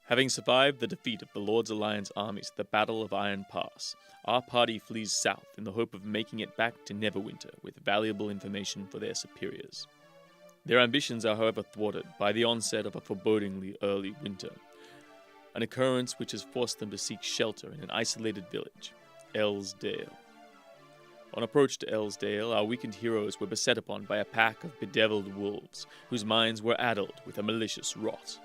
Having survived the defeat of the Lord's Alliance armies at the Battle of Iron Pass, our party flees south in the hope of making it back to Neverwinter with valuable information for their superiors. Their ambitions are however thwarted by the onset of a forebodingly early winter, an occurrence which has forced them to seek shelter in an isolated village, Ellsdale. On approach to Ellsdale, our weakened heroes were beset upon by a pack of bedeviled wolves, whose minds were addled with a malicious rot.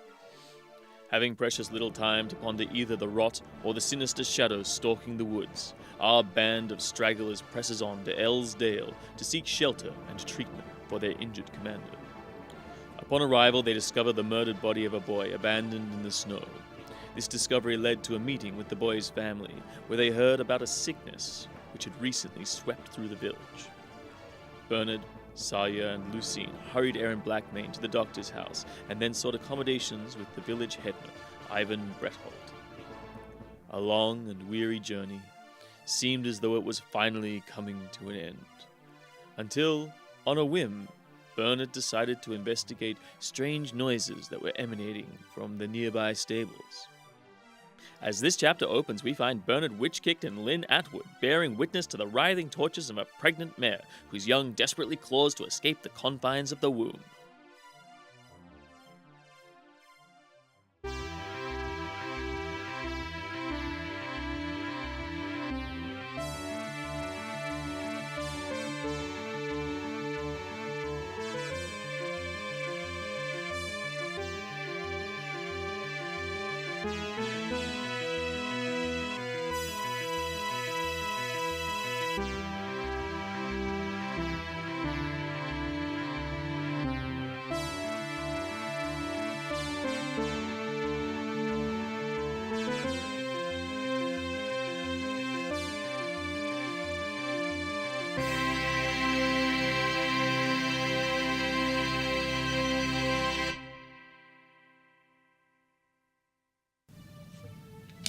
Having precious little time to ponder either the rot or the sinister shadows stalking the woods, our band of stragglers presses on to Ellsdale to seek shelter and treatment for their injured commander. Upon arrival, they discover the murdered body of a boy abandoned in the snow. This discovery led to a meeting with the boy's family, where they heard about a sickness which had recently swept through the village. Bernard, Saya, and Lucine hurried Aaron Blackmane to the doctor's house and then sought accommodations with the village headman, Ivan Brethold. A long and weary journey seemed as though it was finally coming to an end. Until, on a whim, Bernard decided to investigate strange noises that were emanating from the nearby stables. As this chapter opens, we find Bernard witch-kicked and Lynn Atwood bearing witness to the writhing tortures of a pregnant mare whose young desperately claws to escape the confines of the womb.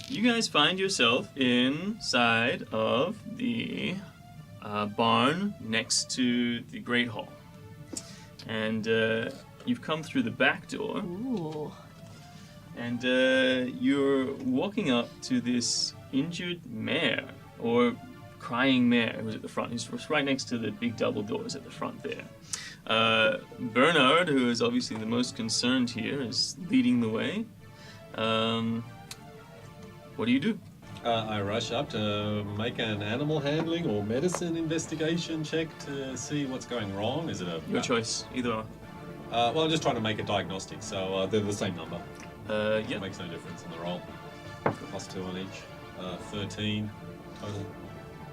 You guys find yourself inside of the barn next to the Great Hall. And you've come through the back door. Ooh. And you're walking up to this injured mare, or crying mare, who's at the front. He's right next to the big double doors at the front there. Bernard, who is obviously the most concerned here, is leading the way. What do you do? I rush up to make an animal handling or medicine investigation check to see what's going wrong. Is it a... Your choice, either or. Well, I'm just trying to make a diagnostic, so they're the same number. Yeah. It makes no difference on the roll. +2 on each. 13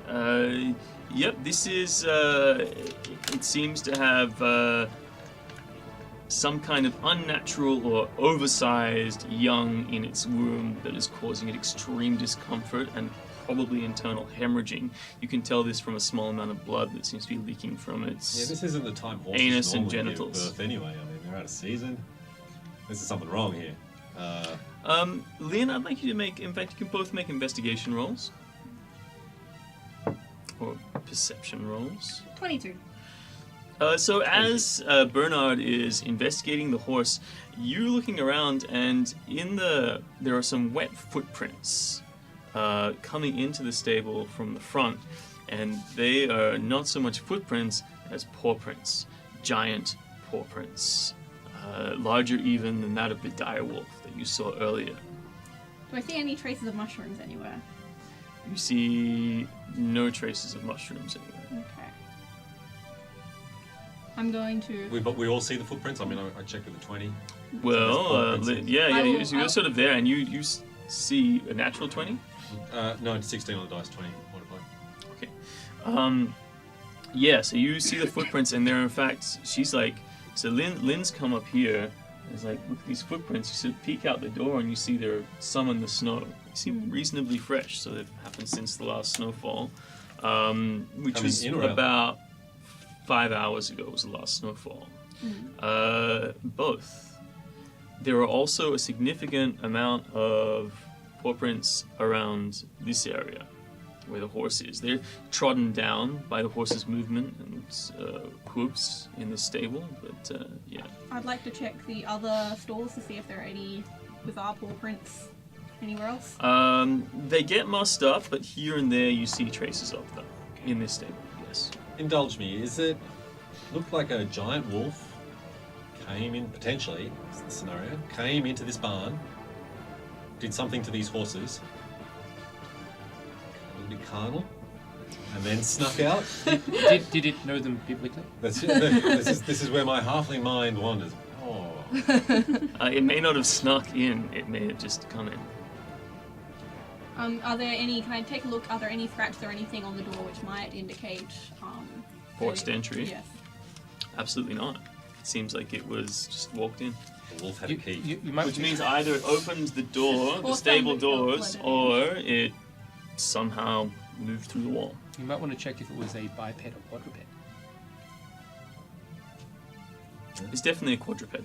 total. Yep, this is, it seems to have some kind of unnatural or oversized young in its womb that is causing it extreme discomfort and probably internal hemorrhaging. You can tell this from a small amount of blood that seems to be leaking from its this isn't the time horses anus and normally genitals. give birth anyway. I mean, they're out of season. This is something wrong here. Lynn, I'd like you to make, in fact, you can both make investigation rolls. Or perception rolls. 22. So as Bernard is investigating the horse, you're looking around, and there are some wet footprints coming into the stable from the front, and they are not so much footprints as paw prints, giant paw prints, larger even than that of the direwolf that you saw earlier. Do I see any traces of mushrooms anywhere? You see no traces of mushrooms anywhere. Okay. I'm going to... We all see the footprints? I mean, I checked with the 20. Well, I will- you're sort of there, and you see a natural 20? No, it's 16 on the dice, 20 modified. Okay. Yeah, so you see the footprints, and they're in fact, she's like, so Lynn's come up here, and it's like, look at these footprints. You sort of peek out the door, and you see there are some in the snow. They seem reasonably fresh, so they've happened since the last snowfall, which was about 5 hours ago was the last snowfall. Both. There are also a significant amount of paw prints around this area where the horse is. They're trodden down by the horse's movement and hooves in the stable, but yeah. I'd like to check the other stalls to see if there are any bizarre paw prints anywhere else? They get mussed up, but here and there you see traces of them in this stable. Yes. Indulge me. Is it looked like a giant wolf came in potentially? Is the scenario came into this barn, did something to these horses, a little bit carnal, and then snuck out. Did it know them biblically? This is where my halfling mind wanders. Oh. It may not have snuck in. It may have just come in. Are there any? Can I take a look? Are there any scratches or anything on the door which might indicate Forced entry? Yes. Absolutely not. It seems like it was just walked in. The wolf had a key. You might Which means either it opened the door, the Or stable somebody doors, got or it somehow moved through the wall. You might want to check if it was a biped or quadruped. It's definitely a quadruped.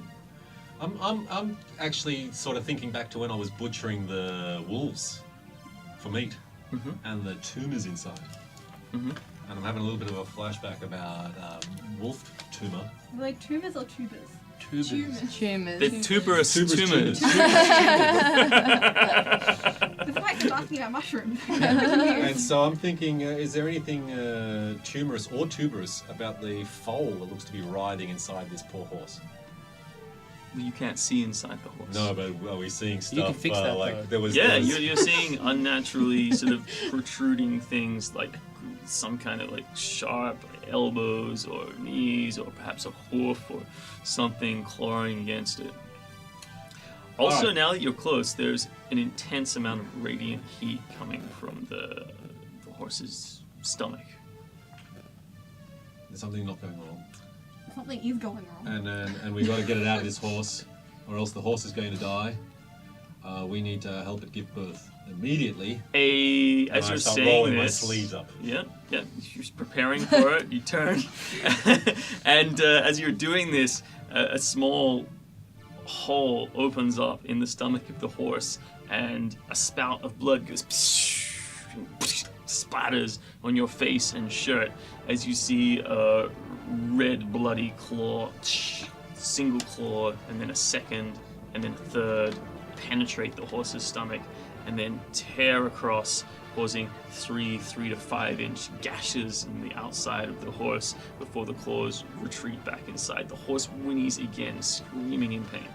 I'm actually sort of thinking back to when I was butchering the wolves for meat and the tumors inside. Mm-hmm. And I'm having a little bit of a flashback about wolf tumor. Are they tumors or tubers? Tubers. Tumors. They're tuberous tumors. It's like they're asking about mushrooms. And so I'm thinking, is there anything tumorous or tuberous about the foal that looks to be writhing inside this poor horse? You can't see inside the horse. No, but are we seeing stuff You can fix that, like though. there was? Yeah, there was- you're seeing unnaturally sort of protruding things like some kind of like sharp elbows or knees or perhaps a hoof or something clawing against it. Also, Alright. now that you're close, there's an intense amount of radiant heat coming from the horse's stomach. There's something not going wrong. Something is going wrong. And we got to get it out of this horse, or else the horse is going to die. We need to help it give birth immediately. As I you're start saying rolling my this, sleeves up. Yeah, you're preparing for it. You turn, and as you're doing this, a small hole opens up in the stomach of the horse, and a spout of blood goes splatters on your face and shirt as you see a red bloody claw, single claw, and then a second, and then a third, penetrate the horse's stomach, and then tear across, causing 3 to 5 inch gashes in the outside of the horse before the claws retreat back inside. The horse whinnies again, screaming in pain.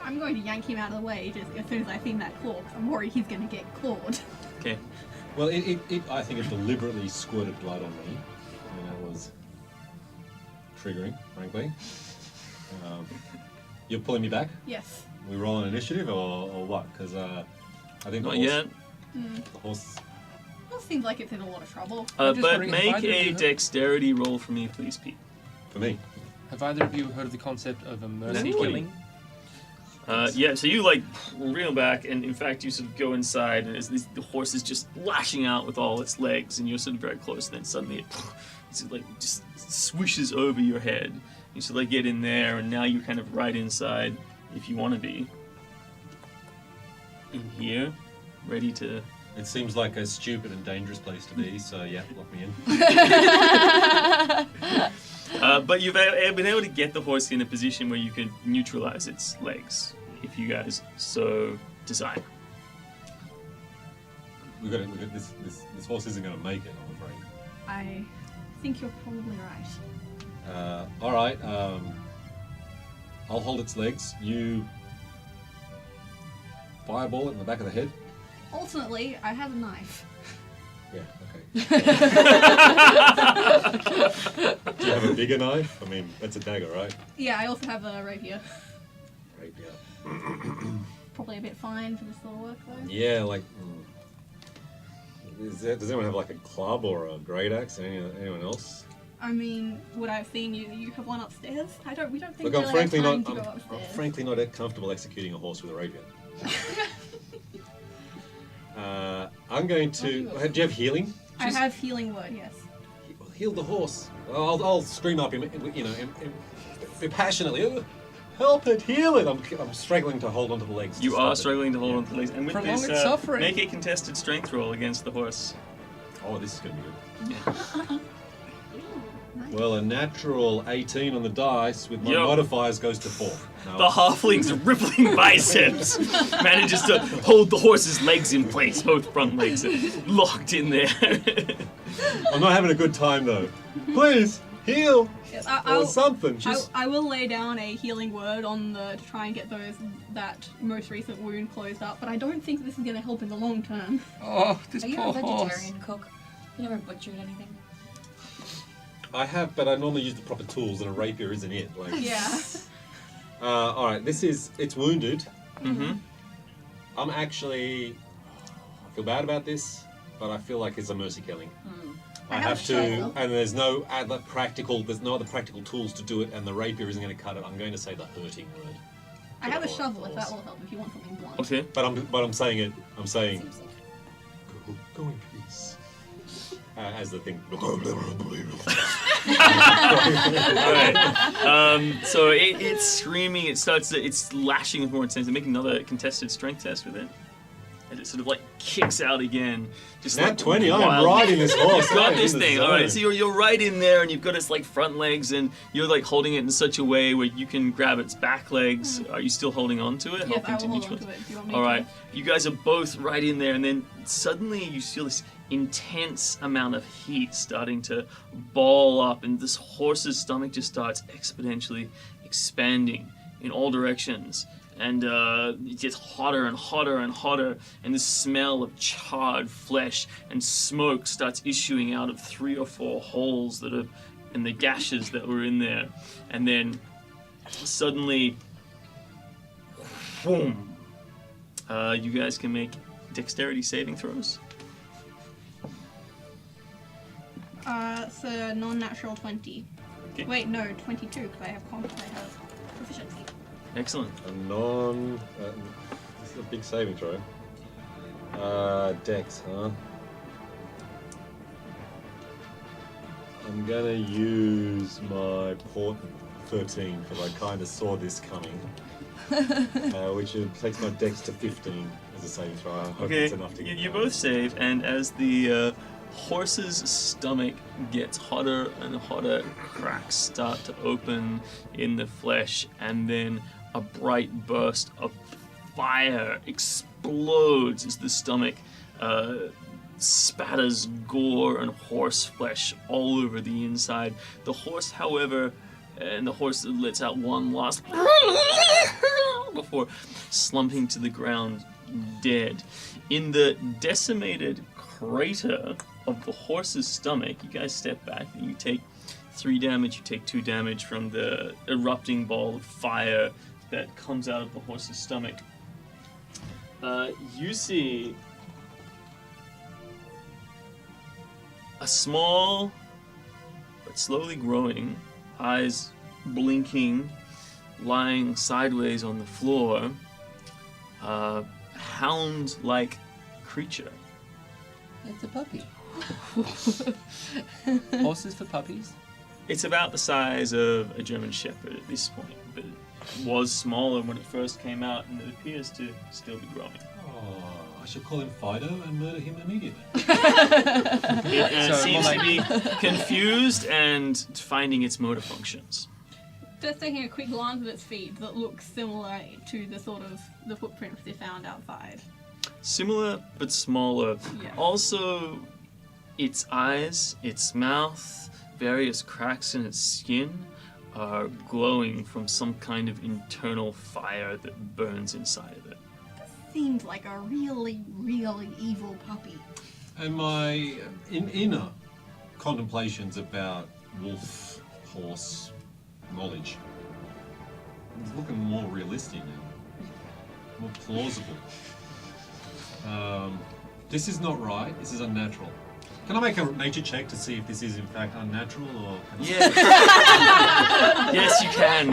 I'm going to yank him out of the way just as soon as I see that claw, 'cause I'm worried he's going to get clawed. Okay. Well, I think it deliberately squirted blood on me, and that was triggering, frankly. You're pulling me back? Yes. We roll an initiative or what? Because I think Not yet. the horse. Well, seems like it's in a lot of trouble. I'm just But wondering if make either of a you- dexterity roll for me, please, Pete. For me. Have either of you heard of the concept of a mercy Ooh. killing? Yeah, so you like reel back, and in fact, you sort of go inside, and the horse is just lashing out with all its legs, and you're sort of very close. And then suddenly, it sort of like just swishes over your head. You sort of like get in there, and now you're kind of right inside, if you want to be, in here, ready to. It seems like a stupid and dangerous place to be, so yeah, lock me in. But you've been able to get the horse in a position where you can neutralize its legs, if you guys so desire. We got this horse isn't going to make it, I'm afraid. I think you're probably right. All right. I'll hold its legs. You fireball it in the back of the head. Ultimately, I have a knife. Yeah. Okay. Do you have a bigger knife? I mean, that's a dagger, right? Yeah, I also have a rapier. Rapier. Probably a bit fine for this sort of work, though. Yeah, like. Does anyone have like a club or a great axe? Anyone else? I mean, would I have seen you? You have one upstairs. We don't think Look, we I'm really have frankly time not. to go I'm upstairs. frankly not comfortable executing a horse with a rapier. I'm going to. Do you have healing? I have healing word, yes. Heal the horse. I'll scream up him, passionately. "Oh, help it, heal it. I'm struggling to hold onto the legs. to You stop are it." struggling to hold on to the legs, and with Prolong this, its suffering. make a contested strength roll against the horse. Oh, this is going to be good. Nice. Well, a natural 18 on the dice with my Yep. modifiers goes to 4. No, The halfling's rippling biceps manages to hold the horse's legs in place, both front legs locked in there. I'm not having a good time though. Please, heal! Yes, Or something. I will lay down a healing word on to try and get that most recent wound closed up, but I don't think this is going to help in the long term. Oh, this Are you poor a horse. vegetarian cook? You never butchered anything? I have, but I normally use the proper tools, and a rapier isn't it. Like, Yeah. Alright, it's wounded. Mm-hmm. I'm actually, I feel bad about this, but I feel like it's a mercy killing. I have have a to, shovel. and there's no other practical tools to do it, and the rapier isn't going to cut it. I'm going to say the hurting word. I have a shovel if that will help if you want something blunt. Okay. But I'm saying it. I'm saying, Seems like go in peace. As the thing. Alright. So it's screaming, it's lashing with more intensity. Make another contested strength test with it. And it sort of like kicks out again. Just Nat like 20, I'm wildly. riding this horse. You've got I'm this in the thing, zone. alright. So you're right in there and you've got its like front legs and you're like holding it in such a way where you can grab its back legs. Are you still holding on to it? Yes, I will to hold neutralize- on to it if you want me Alright, to. you guys are both right in there, and then suddenly you feel this intense amount of heat starting to ball up, and this horse's stomach just starts exponentially expanding in all directions. And it gets hotter and hotter and hotter, and the smell of charred flesh and smoke starts issuing out of 3 or 4 holes that are in the gashes that were in there. And then suddenly, boom! You guys can make dexterity saving throws. So non-natural 20. Okay. Wait, no, 22 because I have proficiency. Excellent. This is a big saving throw. Dex, huh? I'm gonna use my port 13 because I kind of saw this coming. Which takes my dex to 15 as a saving throw. I hope Okay, it's enough to get you going. both save, and as the horse's stomach gets hotter and hotter, cracks start to open in the flesh, and then a bright burst of fire explodes as the stomach spatters gore and horse flesh all over the inside. The horse, however, and the horse lets out one last before slumping to the ground dead. In the decimated crater of the horse's stomach, you guys step back and you take 3 damage, you take 2 damage from the erupting ball of fire that comes out of the horse's stomach. You see a small but slowly growing, eyes blinking, lying sideways on the floor, hound-like creature. It's a puppy. Horses for puppies? It's about the size of a German Shepherd at this point, but it was smaller when it first came out, and it appears to still be growing. Oh, I should call him Fido and murder him immediately. It So, seems more to be confused and finding its motor functions. Just taking a quick glance at its feet that looks similar to the sort of the footprints they found outside. Similar but smaller. Yeah. Also, its eyes, its mouth, various cracks in its skin are glowing from some kind of internal fire that burns inside of it. Seems like a really, really evil puppy. And my inner contemplations about wolf, horse knowledge is looking more realistic now, more plausible. This is not right. This is unnatural. Can I make a nature check to see if this is in fact unnatural or? Yeah. Yes, you can.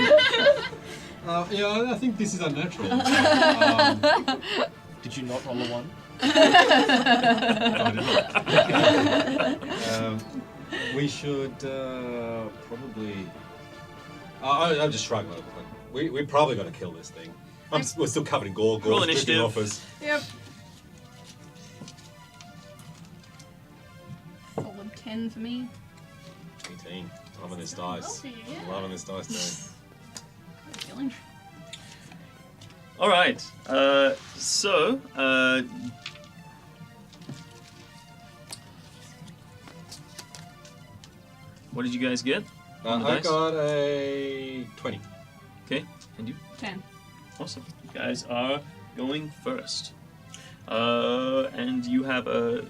Yeah, I think this is unnatural. Did you not roll a 1? We should probably. I'll just shrug. We probably got to kill this thing. We're still covered in gore. Roll Gore's dripping initiative. off us. Yep. Solid 10 for me. 18. Loving this dice. Yeah. Loving this dice game. Good feeling. All right. What did you guys get? on the I dice? got a 20. Okay, and you? 10. Awesome. You guys are going first. And you have a...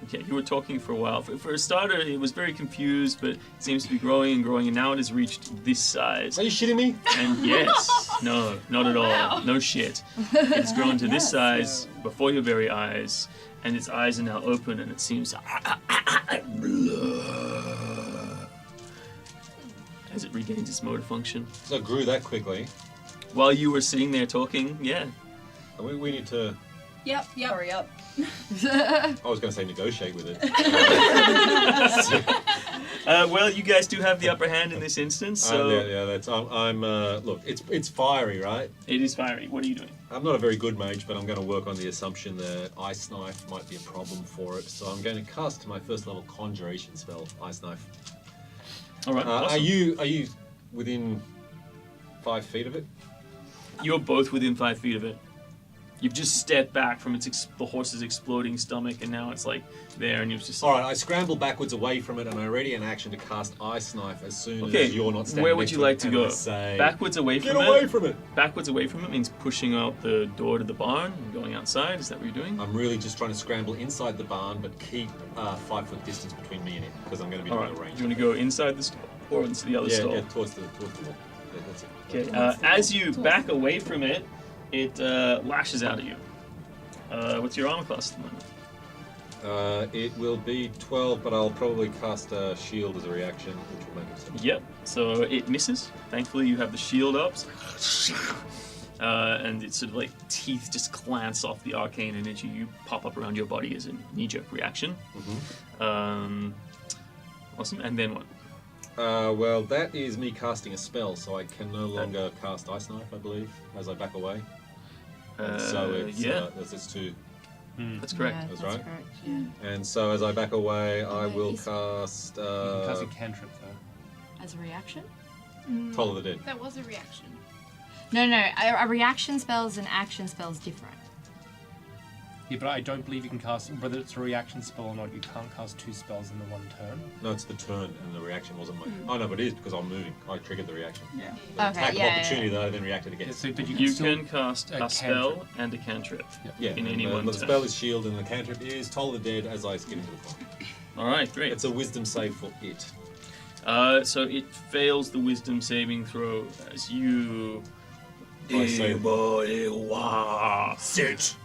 Okay, you were talking for a while. For a starter, it was very confused, but it seems to be growing and growing, and now it has reached this size. Are you shitting me? And yes, no, not at all. wow. No shit. It's grown to this size before your very eyes, and its eyes are now open, and it seems as it regains its motor function. So it grew that quickly. While you were sitting there talking, yeah. We need to... Yep. Hurry up. I was going to say negotiate with it. Well, you guys do have the upper hand in this instance, so yeah, that's... I'm look, it's fiery, right? it is fiery. What are you doing? I'm not a very good mage, but I'm going to work on the assumption that Ice Knife might be a problem for it. So I'm going to cast my first level conjuration spell, Ice Knife. All right. Awesome. Are you within 5 feet of it? You're both within 5 feet of it. You've just stepped back from the horse's exploding stomach, and now it's like there, and you've just. All right, I scramble backwards away from it, and I ready an action to cast Ice Knife as soon Okay. as you're not standing. Where would next you to it, like to and I go? say, Backwards away Get from it. away from it! Backwards away from it means pushing out the door to the barn and going outside. Is that what you're doing? I'm really just trying to scramble inside the barn, but keep 5 foot distance between me and it, because I'm going to be All doing right. a Do range. you want to go inside the store or into the other store? Yeah, towards the wall. Yeah, that's it. Okay. As you back away from it, it lashes out at you. What's your armor class at the moment? It will be 12, but I'll probably cast a shield as a reaction, which will make it 7. Yep. So it misses. Thankfully, you have the shield up. And it's sort of like teeth just glance off the arcane energy. You pop up around your body as a knee-jerk reaction. Mm-hmm. Awesome. And then what? Well, that is me casting a spell, so I can no longer cast Ice Knife, I believe, as I back away. And so it's, yeah, it's 2. that's correct. Yeah, That's that's right. correct, yeah. And so as I back away, I will He's- cast You can cast a cantrip though. As a reaction? Toll of the Dead. That was a reaction. No, a reaction spell and action spell is different. Yeah, but I don't believe you can cast, whether it's a reaction spell or not, you can't cast 2 spells in the one turn. No, it's the turn, and the reaction wasn't mine. Oh no, but it is because I'm moving. I triggered the reaction. Yeah. The Okay, attack yeah, of yeah, opportunity that I then reacted Yeah, against. so, but You still, can cast a spell and a cantrip. Yeah, in and any one the turn. spell is shield, and the cantrip is Toll of the Dead as I get into the fire. All right, great. It's a wisdom save for it. So it fails the wisdom saving throw as you. I say, Sit.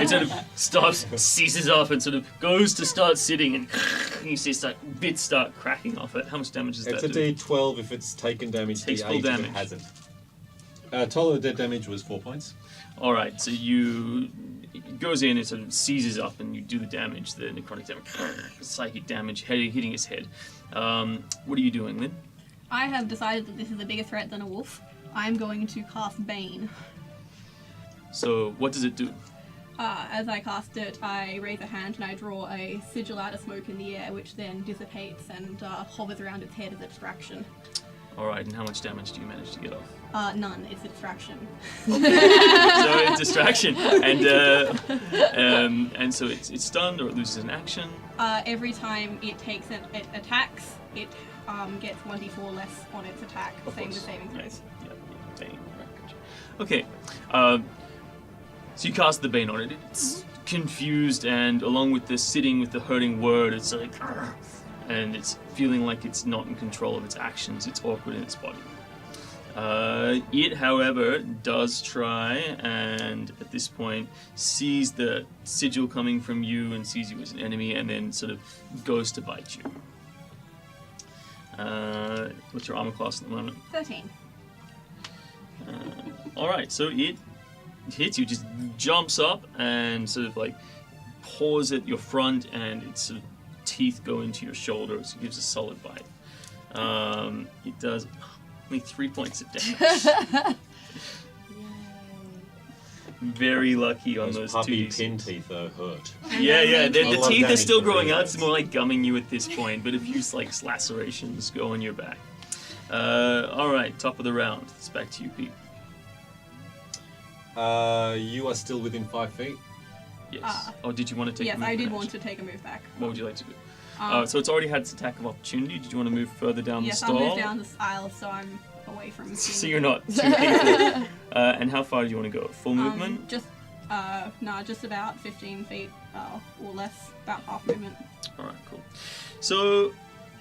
It sort of stops, ceases off, and sort of goes to start sitting, and you see bits start cracking off it. How much damage is it's that? a doing? D12 if it's taken damage. Takes D8 full if damage. it hasn't. Toll of the Dead damage was 4 points. All right, so it goes in, it sort of seizes up, and you do the damage, the necrotic damage, psychic damage, hitting his head. What are you doing, Lynn? I have decided that this is a bigger threat than a wolf. I'm going to cast Bane. So what does it do? As I cast it, I raise a hand and I draw a sigil out of smoke in the air, which then dissipates and hovers around its head as a distraction. All right, and how much damage do you manage to get off? None. It's a distraction. So it's distraction, and so it's stunned or it loses an action. Every time it attacks, it gets 1d4 less on its attack. Of Same with course. saving throws. Yes. Yeah. Bane. Right, gotcha. Okay. So you cast the Bane on it. It's confused, and along with the sitting with the hurting word, it's like, "Argh," and it's feeling like it's not in control of its actions. It's awkward in its body. It, however, does try, and at this point sees the sigil coming from you and sees you as an enemy, and then sort of goes to bite you. What's your armor class at the moment? 13. All right, so it hits you, just jumps up and sort of like paws at your front, and its sort of teeth go into your shoulder, so it gives a solid bite. It does only 3 points of damage. very lucky on those puppy 2d6. pin teeth though hurt. Yeah, the I love teeth are damage still to growing the out. legs. It's more like gumming you at this point, but a few like lacerations go on your back. All right, top of the round. It's back to you, Pete. You are still within 5 feet. Yes. Did you want to take? Yes, a move I did action? want to take a move back. What would you like to do? Um, So it's already had its attack of opportunity. Did you want to move further down yes, the I'll stall? move down this aisle so I'm away from. So you're not too painful. And how far do you want to go? Full movement? Just about 15 feet or less, about half movement. All right, cool. So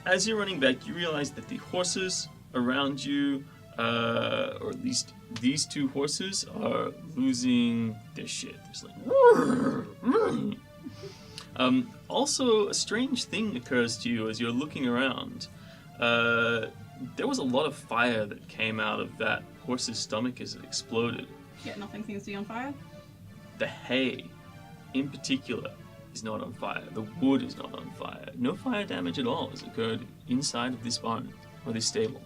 as you're running back, you realize that the horses around you, or at least these two horses, are losing their shit. It's like. Also, a strange thing occurs to you as you're looking around. There was a lot of fire that came out of that horse's stomach as it exploded. Yet nothing seems to be on fire. The hay, in particular, is not on fire. The wood is not on fire. No fire damage at all has occurred inside of this barn or this stable.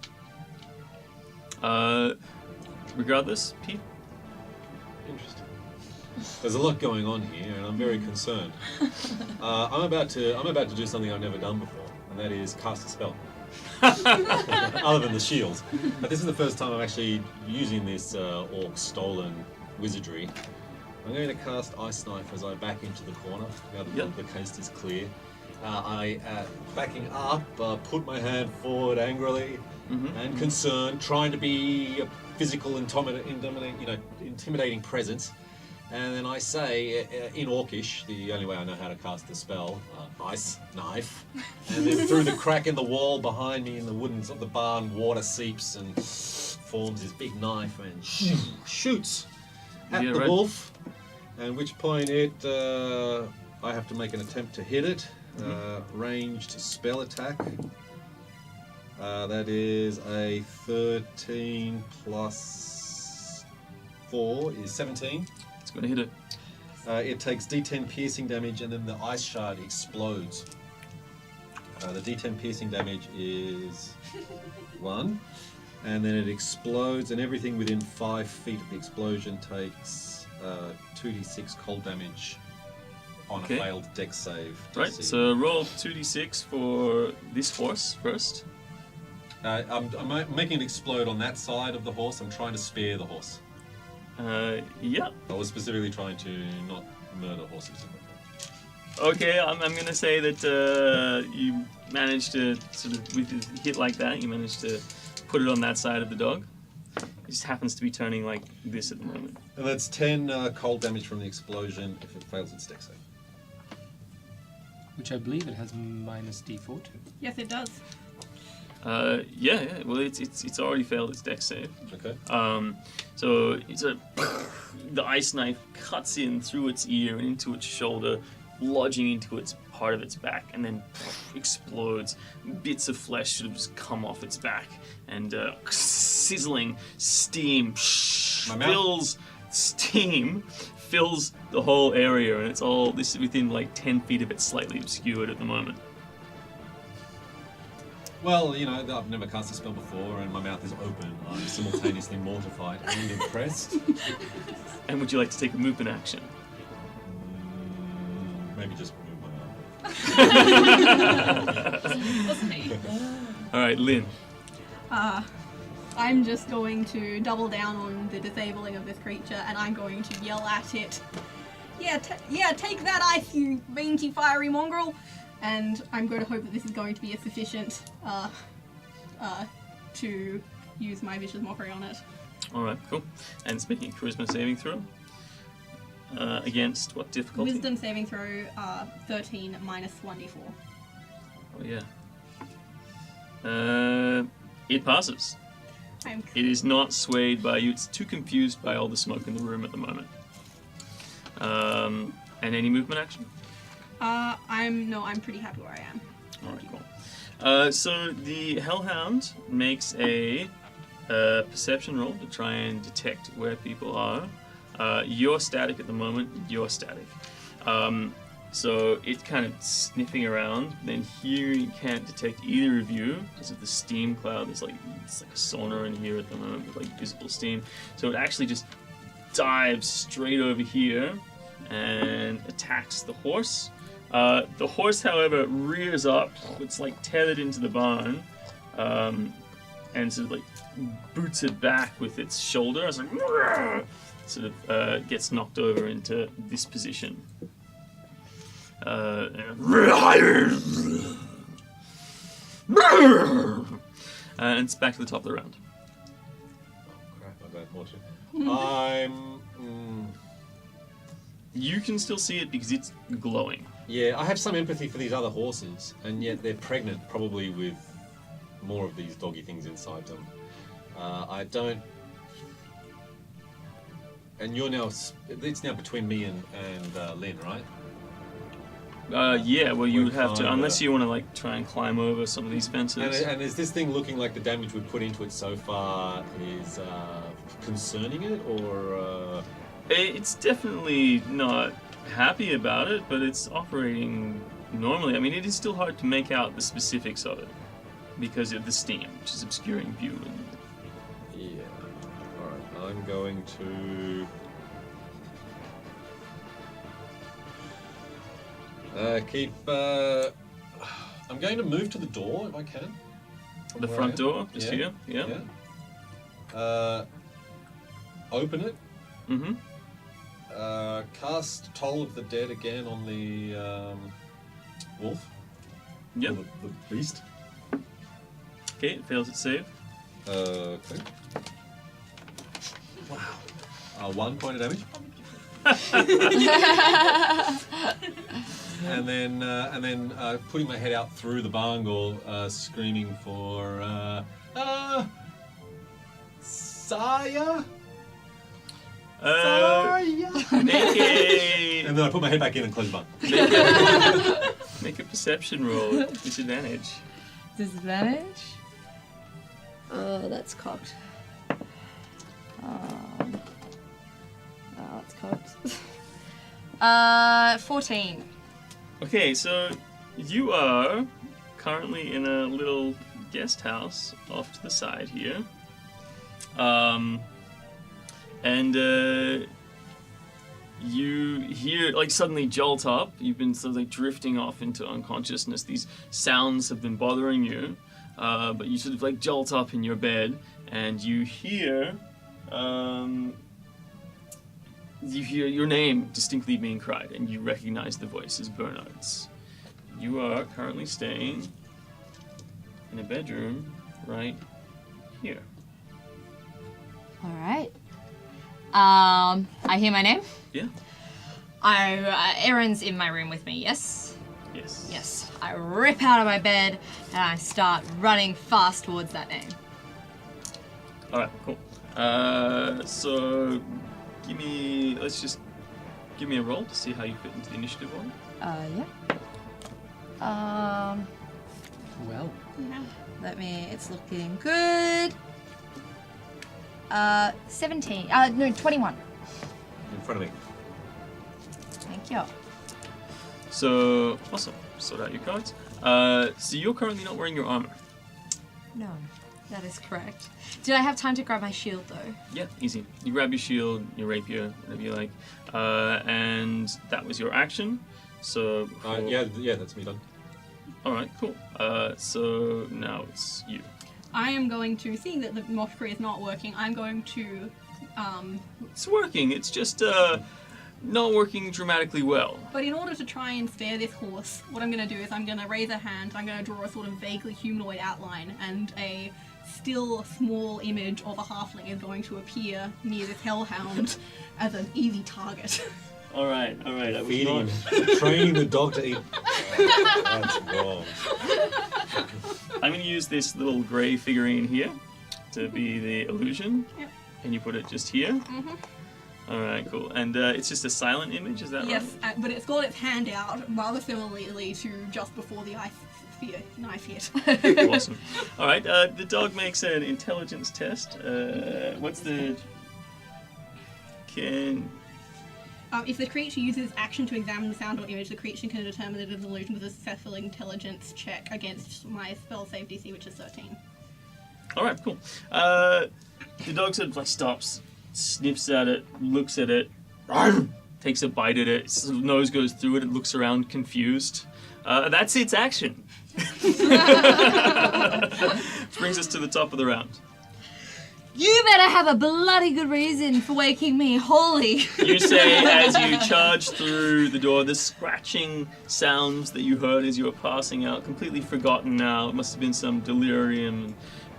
Regardless, Pete? Interesting. There's a lot going on here, and I'm very concerned. I'm about to do something I've never done before, and that is cast a spell. Other than the shield, but this is the first time I'm actually using this orc stolen wizardry. I'm going to cast Ice Knife as I back into the corner. Now that the coast is clear, I backing up, put my hand forward angrily and concerned, trying to be a physical, intimidating presence. And then I say, in Orcish, the only way I know how to cast the spell, Ice Knife. And then through the crack in the wall behind me in the wooden of the barn, water seeps and forms this big knife and shoots at the wolf. At which point I have to make an attempt to hit it. Ranged spell attack. That is a 13 plus 4 is 17. It's going to hit it. It takes D10 piercing damage, and then the ice shard explodes. The D10 piercing damage is 1, and then it explodes, and everything within 5 feet of the explosion takes 2d6 cold damage on a failed dex save. Right, so roll 2d6 for this horse first. I'm making it explode on that side of the horse. I'm trying to spare the horse. Yeah. I was specifically trying to not murder horses. Okay, I'm going to say that you managed to, sort of, with a hit like that, you managed to put it on that side of the dog. It just happens to be turning like this at the moment. And that's 10 cold damage from the explosion if it fails its dex save. Which I believe it has minus D4 to. Yes, it does. Yeah. Well, it's already failed its dex save. Okay. So the ice knife cuts in through its ear and into its shoulder, lodging into its part of its back, and then explodes. Bits of flesh sort of just come off its back, and sizzling steam fills the whole area, and this is within like 10 feet of it, slightly obscured at the moment. Well, I've never cast a spell before, and my mouth is open. I'm simultaneously mortified and impressed. And would you like to take a movement action? Maybe just move my arm. Wasn't me. All right, Lynn. I'm just going to double down on the disabling of this creature, and I'm going to yell at it. Take that ice, you mangy fiery mongrel! And I'm going to hope that this is going to be a sufficient to use my vicious mockery on it. All right, cool. And it's making a charisma saving throw. Against what difficulty? Wisdom saving throw, 13 minus 1d4. Oh yeah. It passes. It is not swayed by you. It's too confused by all the smoke in the room at the moment. And any movement action? I'm pretty happy where I am. Alright, cool. So the Hellhound makes a perception roll to try and detect where people are. You're static at the moment. You're static. So it's kind of sniffing around. Then here you can't detect either of you because of the steam cloud. It's like a sonar in here at the moment with like visible steam. So it actually just dives straight over here and attacks the horse. The horse, however, rears up. It's like tethered into the barn, and sort of like boots it back with its shoulder. It's like sort of gets knocked over into this position. And it's back to the top of the round. Oh crap! I don't watch it. I'm. You can still see it because it's glowing. Yeah, I have some empathy for these other horses, and yet they're pregnant, probably with more of these doggy things inside them. I don't. And you're now. It's now between me and Lynn, right? Yeah, well, you would have to, kinda- unless you want to like try and climb over some of these fences. And is this thing looking like the damage we've put into it so far is concerning it, or? It's definitely not happy about it, but it's operating normally. I mean, it is still hard to make out the specifics of it because of the steam, which is obscuring view. Yeah. All right. I'm going to. I'm going to move to the door if I can. from The where front I am. door, just here. Yeah. Open it. Mm-hmm. Cast Toll of the Dead again on the wolf. Yep. Or the beast. Okay, it fails its save. Okay. Wow. 1 point of damage. and then putting my head out through the barngle, screaming for Saya. Make a And then I put my head back in and close the barn. make a perception roll at disadvantage. Disadvantage? Oh, that's cocked. That's cocked. 14. Okay, so you are currently in a little guest house off to the side here. You hear, like, suddenly jolt up. You've been sort of like drifting off into unconsciousness. These sounds have been bothering you, but you sort of like jolt up in your bed, and you hear your name distinctly being cried, and you recognize the voice as Bernard's. You are currently staying in a bedroom right here. All right. I hear my name. Yeah. Erin's in my room with me. Yes. Yes. Yes. I rip out of my bed and I start running fast towards that name. All right. Cool. So give me a roll to see how you fit into the initiative order. Yeah. Well, It's looking good. 17. No, 21. In front of me. Thank you. So awesome. Sort out your cards. So you're currently not wearing your armor. No, that is correct. Did I have time to grab my shield though? Yeah, easy. You grab your shield, your rapier, whatever you like, and that was your action. So Yeah, that's me done. All right, cool. So now it's you. I am going to, seeing that the mockery is not working, I'm going to, It's working. It's just not working dramatically well. but in order to try and spare this horse, what I'm going to do is I'm going to raise a hand, I'm going to draw a sort of vaguely humanoid outline, and a still small image of a halfling is going to appear near this hellhound as an easy target. All right. I was Feeding not. him. Training the dog to eat. That's wrong. I'm going to use this little grey figurine here to be the illusion. Yep. And you put it just here. Mm-hmm. All right, cool. And it's just a silent image, is that Yes, but it's got its hand out rather similarly to just before the knife hit. right? Awesome. All right, the dog makes an intelligence test. What's the... If the creature uses action to examine the sound or image, the creature can determine that it is an illusion with a successful intelligence check against my spell save DC, which is 13. All right, cool. The dog sort of like stops sniffs at it, looks at it, takes a bite at it, its nose goes through it, it looks around confused. That's its action. Which brings us to the top of the round. You better have a bloody good reason for waking me, holy. You say as you charge through the door, the scratching sounds that you heard as you were passing out, completely forgotten now. It must have been some delirium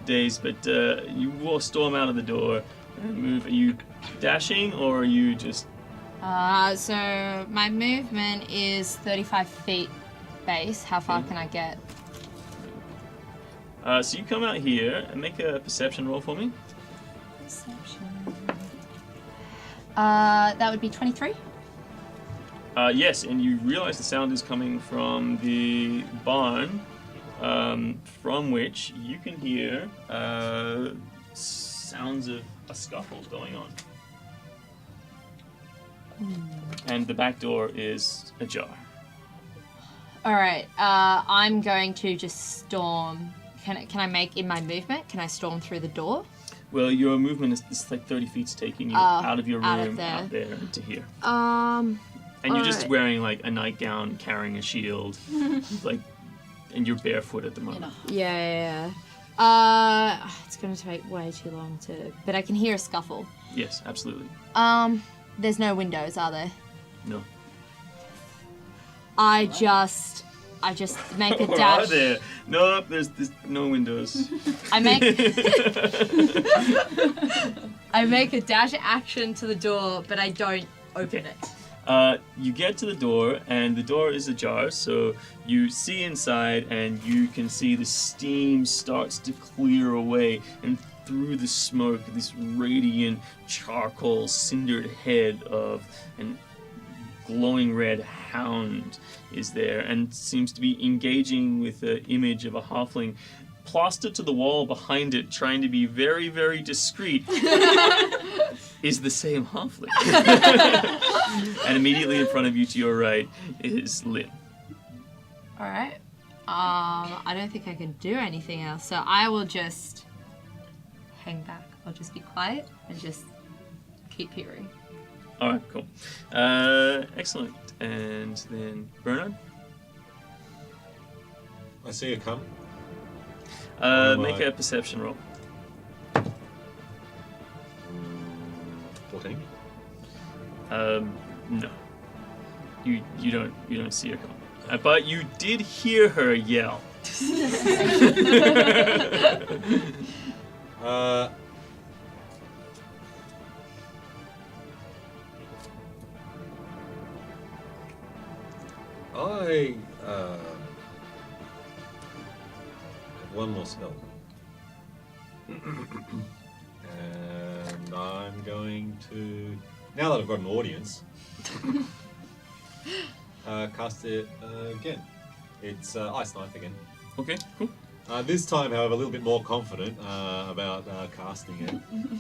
days, but you storm out of the door and move. Are you dashing or are you just... So my movement is 35 feet base. How far can I get? So you come out here and make a perception roll for me. That would be 23. Yes, and you realize the sound is coming from the barn, from which you can hear sounds of a scuffle going on. And the back door is ajar. Alright, I'm going to just storm. Can I make in my movement? Can I storm through the door? Well, your movement is like 30 feet's taking you out of your room, out there to here. And you're just wearing like a nightgown, carrying a shield, like, and you're barefoot at the moment. Yeah. It's gonna take way too long to. But I can hear a scuffle. Yes, absolutely. There's no windows, are there? No. I just make a Or dash. are there? No, there's no windows. I make a dash action to the door, but I don't open it. You get to the door, and the door is ajar, so you see inside, and you can see the steam starts to clear away, and through the smoke, this radiant charcoal cindered head of an glowing red hound is there, and seems to be engaging with the image of a halfling plastered to the wall behind it, trying to be very, very discreet, is the same halfling. And immediately in front of you to your right is Lynn. Alright. I don't think I can do anything else, so I will just hang back. I'll just be quiet and just keep hearing. Alright, cool. Excellent. And then Bernard? I see you come. Make a perception roll. 14. No. You don't see her come. But you did hear her yell. I have one more spell. And I'm going to, now that I've got an audience, cast it again. It's Ice Knife again. Okay, cool. This time, however, a little bit more confident about casting it.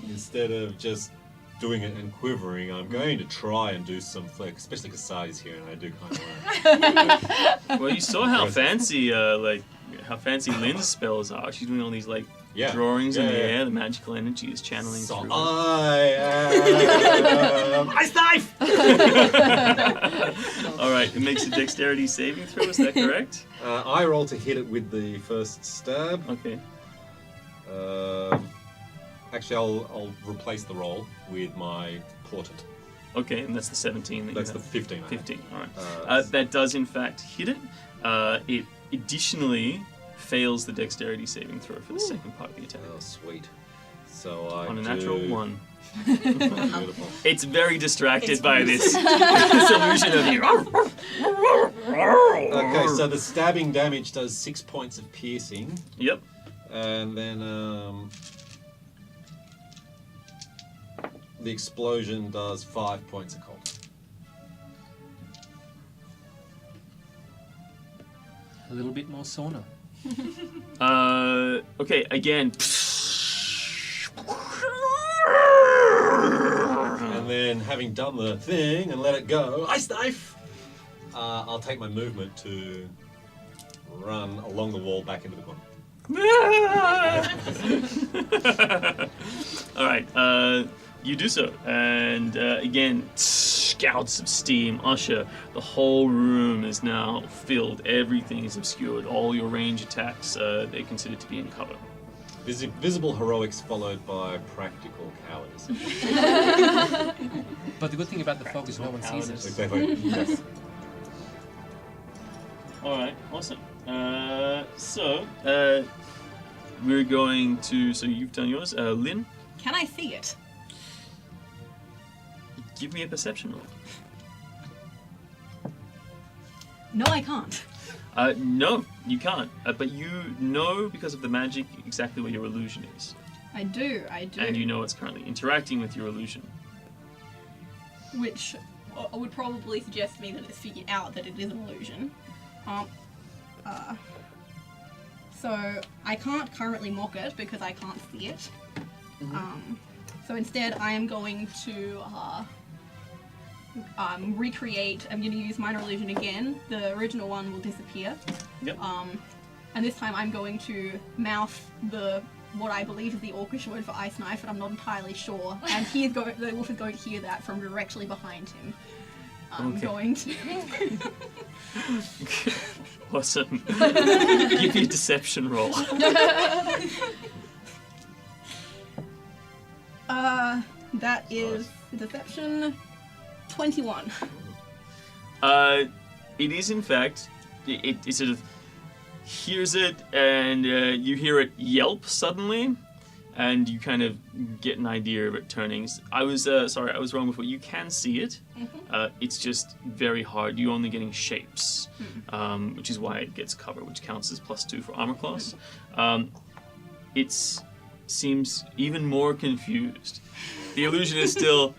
Instead of just doing it and quivering, I'm going to try and do some flex, especially because Sadi's here and I do kind of want Well, you saw how fancy, how fancy Lynn's spells are. She's doing all these drawings in the air. The magical energy is channeling so through. I am Ice Knife! All right, it makes a dexterity saving throw. Is that correct? I roll to hit it with the first stab. Okay. Actually, I'll replace the roll with my portent. Okay, and that's the 17. That's the 15. 15. All right. That does in fact hit it. It additionally fails the dexterity saving throw for the second part of the attack. Oh, sweet. So I On a do... natural 1. Beautiful. It's very distracted by this illusion of you. Okay, so the stabbing damage does 6 points of piercing. Yep. And then the explosion does 5 points of cold. A little bit more sauna. Okay, again. And then, having done the thing and let it go, Ice Knife! I'll take my movement to run along the wall back into the corner. All right. You do so, and again, scouts of steam usher. The whole room is now filled. Everything is obscured. All your range attacks, they consider to be in cover. Visible heroics followed by practical cowardice. But the good thing about the fog is no one sees us. Exactly. Yes. All right, awesome. We're going to. So you've done yours, Lynn. Can I see it? Give me a perception roll. No, I can't. No, you can't. But you know because of the magic exactly where your illusion is, I do. and you know it's currently interacting with your illusion. Which would probably suggest to me that it's figured out that it is an illusion. So I can't currently mock it because I can't see it. So instead I am going to recreate. I'm going to use minor illusion again. The original one will disappear. Yep. And this time I'm going to mouth what I believe is the orcish word for ice knife, but I'm not entirely sure. And the wolf is going to hear that from directly behind him. I'm going to. Awesome. Give me a deception roll. That is deception 21. It is in fact. It sort of hears it, and you hear it yelp suddenly, and you kind of get an idea of it turning. I was wrong before. You can see it. It's just very hard. You're only getting shapes, which is why it gets cover, which counts as +2 for armor class. It seems even more confused. The illusion is still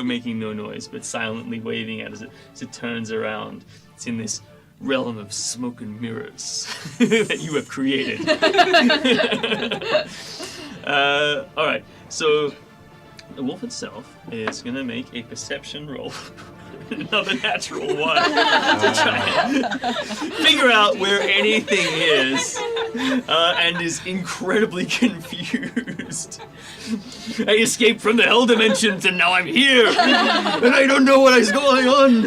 making no noise, but silently waving at as it turns around. It's in this realm of smoke and mirrors that you have created. All right, so the wolf itself is going to make a perception roll. Another natural one to try and figure out where anything is, and is incredibly confused. I escaped from the hell dimensions and now I'm here, and I don't know what is going on.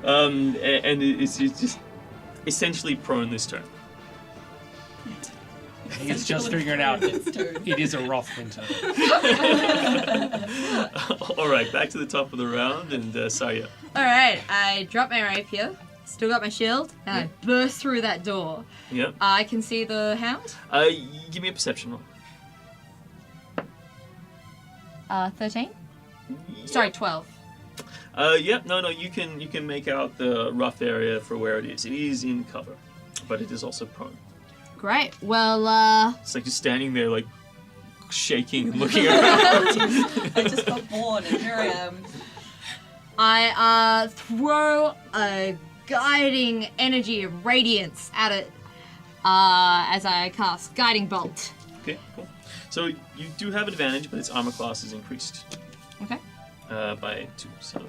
And it's just essentially prone this turn. He's just figuring out it is a rough winter. All right, back to the top of the round, and Saya. All right, I drop my rapier, still got my shield, and I burst through that door. Yep. I can see the hound. Give me a perception roll. 13. Sorry, 12. Yep. No. You can make out the rough area for where it is. It is in cover, but it is also prone. Great. Well, It's like just standing there, like shaking and looking around. I just got born and here I am. I throw a guiding energy of radiance at it as I cast Guiding Bolt. Okay, cool. So you do have advantage, but its armor class is increased Okay. by 2. So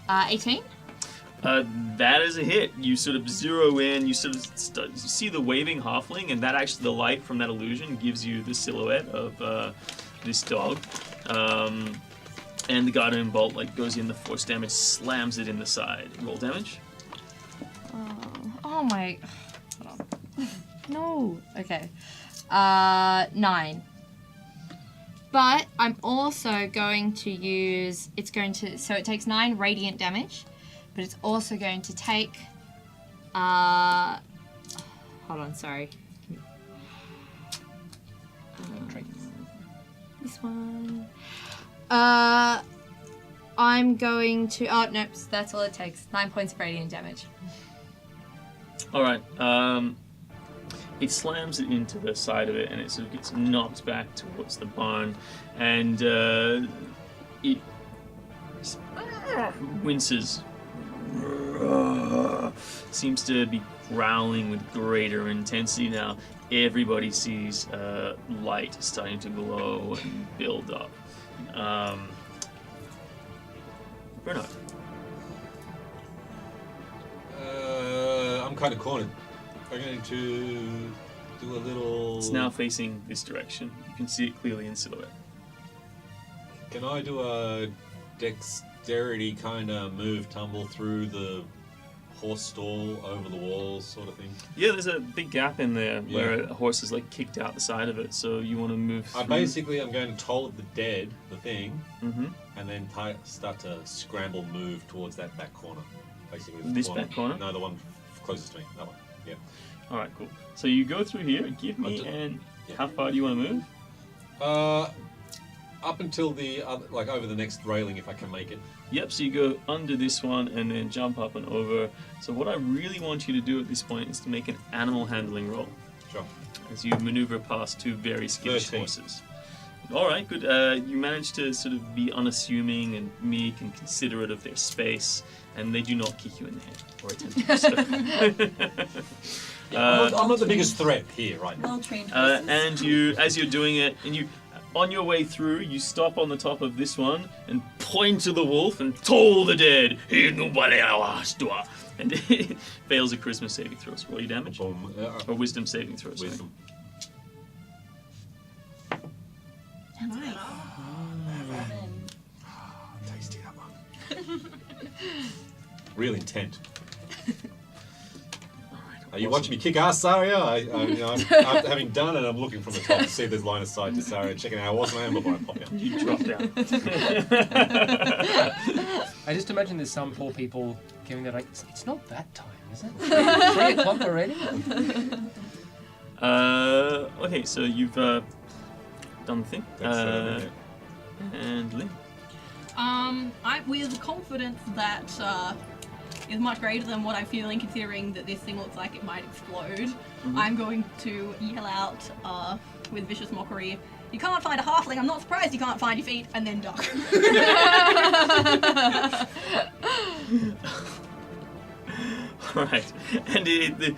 18. that is a hit. You sort of zero in. You sort of you see the waving halfling, and that actually the light from that illusion gives you the silhouette of this dog. And the guiding bolt goes in. The force damage slams it in the side. Roll damage. Oh my. Hold on. No. Okay. 9. But I'm also going to use. So it takes 9 radiant damage, but it's also going to take. Hold on. Sorry. This one. I'm going to. Oh, nope. That's all it takes. 9 points of radiant damage. All right. It slams it into the side of it, and it sort of gets knocked back towards the barn, and it winces. Seems to be growling with greater intensity now. Everybody sees light starting to glow and build up. Bernard. I'm kind of cornered. I'm going to do a little... It's now facing this direction. You can see it clearly in silhouette. Can I do a dexterity kind of move, tumble through the horse stall over the walls sort of thing? Yeah, there's a big gap in there Yeah. where a horse is like kicked out the side of it, so you want to move through. I'm going to toll at the dead, the thing, and then start to scramble move towards that back corner. Basically, This back corner? No, the one closest to me. That one. Yeah. All right, cool. So you go through here. Give me how far do you want to move? Up until the other, like over the next railing, if I can make it. Yep. So you go under this one and then jump up and over. So what I really want you to do at this point is to make an animal handling roll Sure. as you maneuver past two very skittish 13. horses. All right, good. You manage to sort of be unassuming and meek and considerate of their space, and they do not kick you in the head or attempt to do so. I'm not the biggest threat here, right now. Well trained horses. And you, as you're doing it, and you, on your way through, you stop on the top of this one and point to the wolf and toll the dead. And it fails a charisma saving throw. So roll your damage Boom. or wisdom saving throw. Sorry. Wisdom. Nice. Tasty that one. Real intent. Are you watching me kick ass, Saria? After having done it, I'm looking from the top to see if there's line of sight to Saria, checking out how awesome I am before I pop out. You drop down. I just imagine there's some poor people giving that like, it's not that time, is it? 3 o'clock already? Okay, so you've done the thing. That's, And Lynn. With confidence that is much greater than what I'm feeling, considering that this thing looks like it might explode, I'm going to yell out with vicious mockery, "You can't find a halfling, I'm not surprised you can't find your feet," and then duck. Alright. And it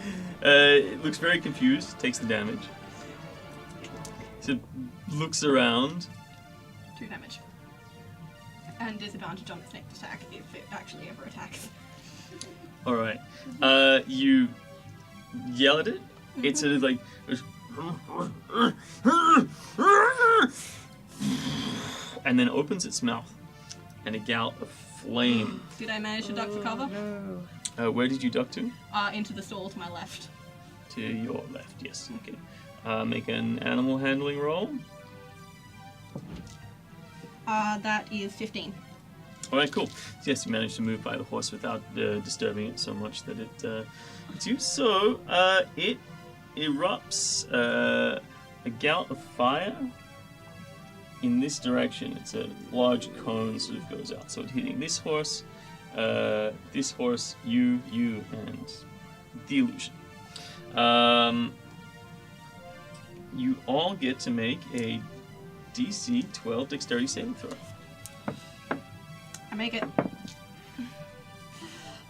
looks very confused, takes the damage. So it looks around. 2 damage. And disadvantage on its next attack if it actually ever attacks. Alright. You yell at it. It sort of like and then opens its mouth and a gout of flame. Did I manage to duck for cover? Where did you duck to? Into the stall to my left. To your left, yes. Okay. Make an animal handling roll. That is 15. Alright, cool. Yes, you managed to move by the horse without disturbing it so much that it hits you. So, it erupts a gout of fire in this direction. It's a large cone sort of goes out. So it's hitting this horse, you, and the illusion. You all get to make a DC 12 dexterity saving throw. I make it.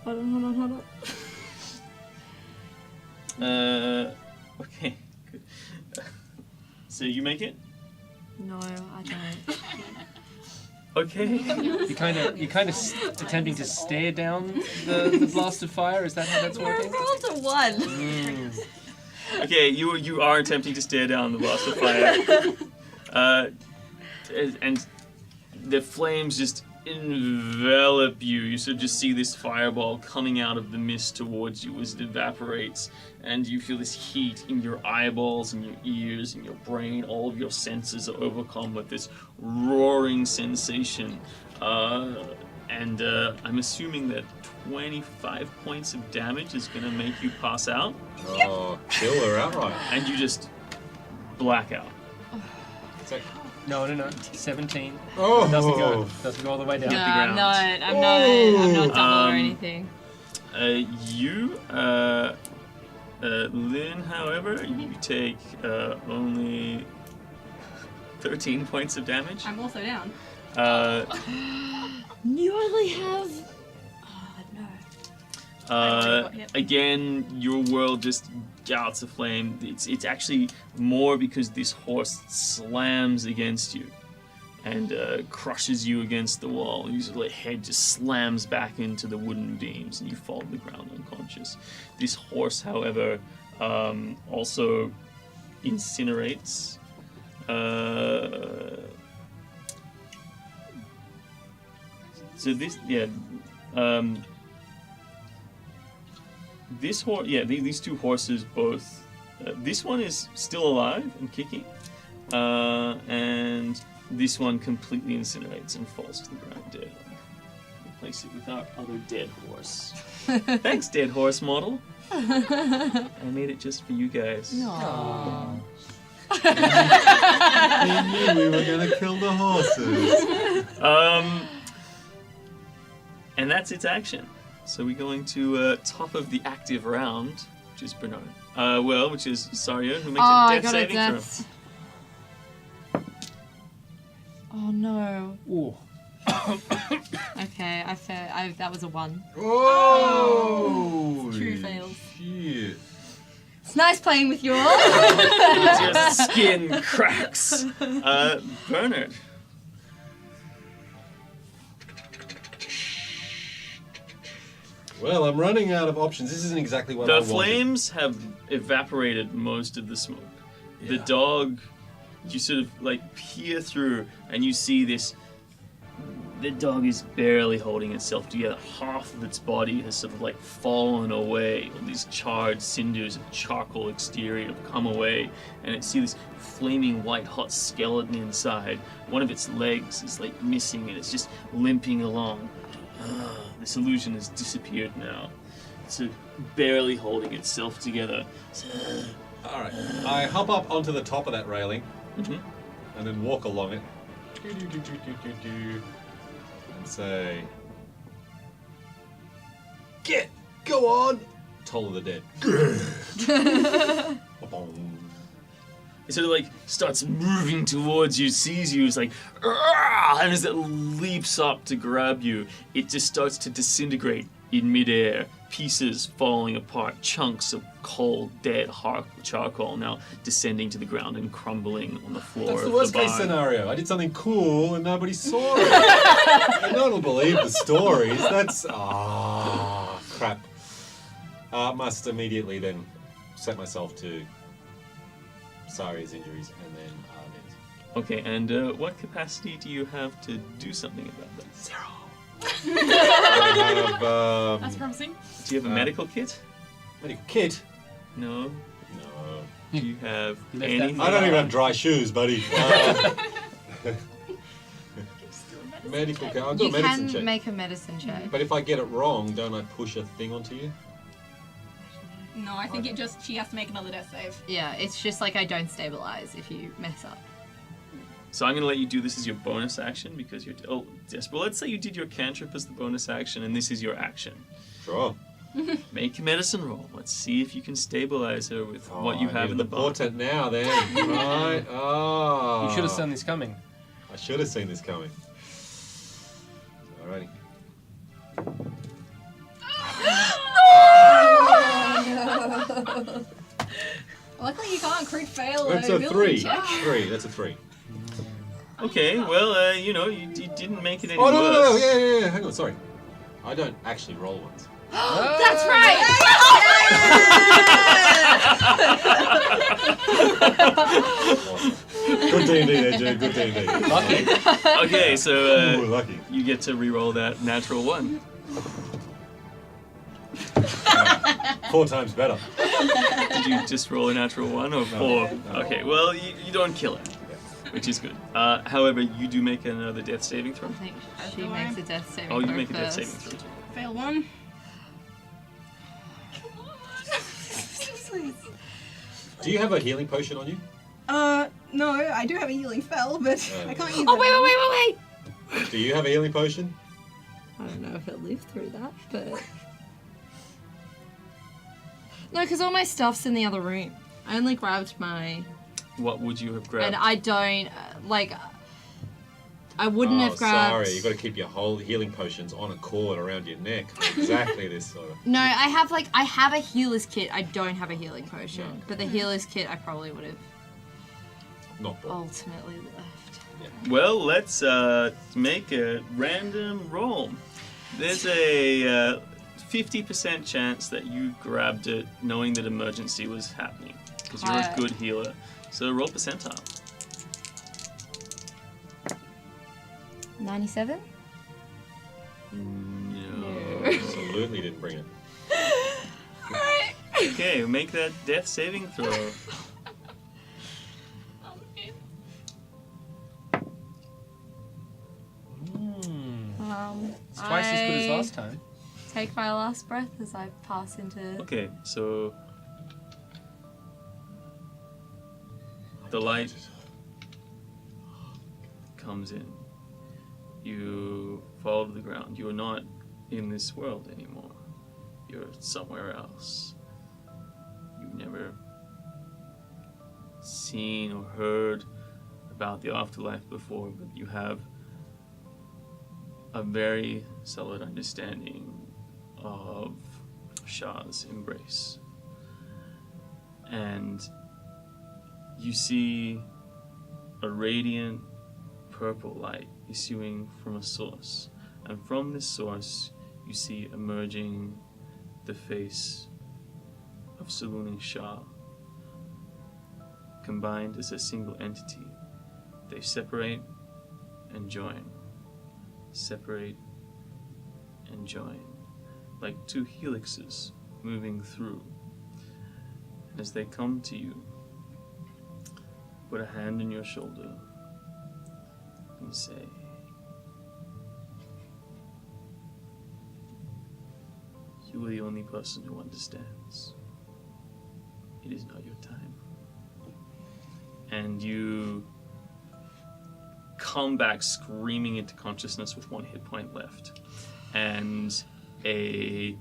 Hold on. Okay, good. So you make it? No, I don't. Okay. You're kind of attempting to stare down the blast of fire. Is that how that's working? Rolled a 1. Okay, you are attempting to stare down the blast of fire. And the flames just envelop you. You sort of just see this fireball coming out of the mist towards you as it evaporates, and you feel this heat in your eyeballs and your ears and your brain. All of your senses are overcome with this roaring sensation. And I'm assuming that 25 points of damage is going to make you pass out, Oh, kill her outright. and you just black out. No. 17. Oh, Doesn't go all the way down. No, the I'm ground. not double or anything. Lynn, however, you take only 13 points of damage. I'm also down. You only have... Oh, no. Again, your world just gouts of flame. It's actually more because this horse slams against you and crushes you against the wall. Your head just slams back into the wooden beams and you fall to the ground unconscious. This horse, however, also incinerates. So this, this horse, these two horses both. This one is still alive and kicking, and this one completely incinerates and falls to the ground dead. Replace it with our other dead horse. Thanks, dead horse model. I made it just for you guys. No. He knew we were gonna kill the horses. And that's its action. So we're going to top of the active round, which is Bernard. Which is Saria, who makes a death saving throw. Oh no. Ooh. Okay, that was a 1. Whoa! True fails. Shit. It's nice playing with you all. Your skin cracks. Bernard. Well, I'm running out of options. This isn't exactly what I The wanted. flames have evaporated most of the smoke. The dog, you sort of like peer through and you see this. The dog is barely holding itself together. Half of its body has sort of like fallen away. All these charred cinders of charcoal exterior have come away. And you see this flaming white hot skeleton inside. One of its legs is like missing and it's just limping along. This illusion has disappeared now. It's barely holding itself together. Alright, I hop up onto the top of that railing Mhm. and then walk along it. And say, go on! Toll of the Dead. Ba-boom. It sort of like starts moving towards you, sees you, it's like, "Argh!" And as it leaps up to grab you, it just starts to disintegrate in midair, pieces falling apart, chunks of cold, dead charcoal now descending to the ground and crumbling on the floor That's the of worst the case barn. scenario. I did something cool and nobody saw it. And no one will believe the stories. That's crap. Must immediately then set myself to Saria's injuries and then Okay, and what capacity do you have to do something about that? 0. I have That's promising. Do you have a medical kit? medical kit. No. No. Do you have Left that anything? I don't even have dry shoes, buddy. Medical kit. I'll do You a medicine can check. make a medicine check. But if I get it wrong, don't I push a thing onto you? No, I think she has to make another death save. Yeah, it's just like I don't stabilize if you mess up. So I'm going to let you do this as your bonus action because you're... Oh, yes. Well, let's say you did your cantrip as the bonus action and this is your action. Sure. Make a medicine roll. Let's see if you can stabilize her with what you have in the box. portent now, then. Right. Oh. You should have seen this coming. I should have seen this coming. Alrighty. Luckily, you can't crit fail. That's a a ability 3. check. 3. That's a 3. Okay, well, you didn't make it any Oh no, worse. no, no, yeah. Hang on, sorry. I don't actually roll ones. That's right! Awesome. Good D&D there, Jude. Good D&D. Lucky. Okay, so Ooh, lucky. you get to re-roll that natural 1. 4 times better. Did you just roll a natural 1 or 4? No. Okay, well, you don't kill it, which is good. However, you do make another death saving throw. I think she Go makes on. a death saving Oh, you throw make a death first. saving throw too. Fail 1. Do you have a healing potion on you? No, I do have a healing spell, but I can't use Oh, it. wait! Do you have a healing potion? I don't know if it lived through that, but... No, because all my stuff's in the other room. I only grabbed my... What would you have grabbed? And I don't, I wouldn't have grabbed... Sorry, you've got to keep your whole healing potions on a cord around your neck. Exactly this sort of. No, I have a healer's kit. I don't have a healing potion. No. But the healer's kit I probably would have Not bad. ultimately left. Well, let's make a random roll. There's a 50% chance that you grabbed it knowing that emergency was happening. Because you're a good healer. So roll percentile. 97? No. Absolutely didn't bring it. Alright. Okay, make that death saving throw. It's twice as good as last time. Take my last breath as I pass into. Okay, so the light comes in. You fall to the ground. You are not in this world anymore. You're somewhere else. You've never seen or heard about the afterlife before, but you have a very solid understanding of Shah's embrace. And you see a radiant purple light issuing from a source. And from this source, you see emerging the face of Saluni Shah. Combined as a single entity, they separate and join. Separate and join, like two helixes moving through. And as they come to you, put a hand on your shoulder and say, "You are the only person who understands. It is not your time." And you come back screaming into consciousness with 1 hit point left. And a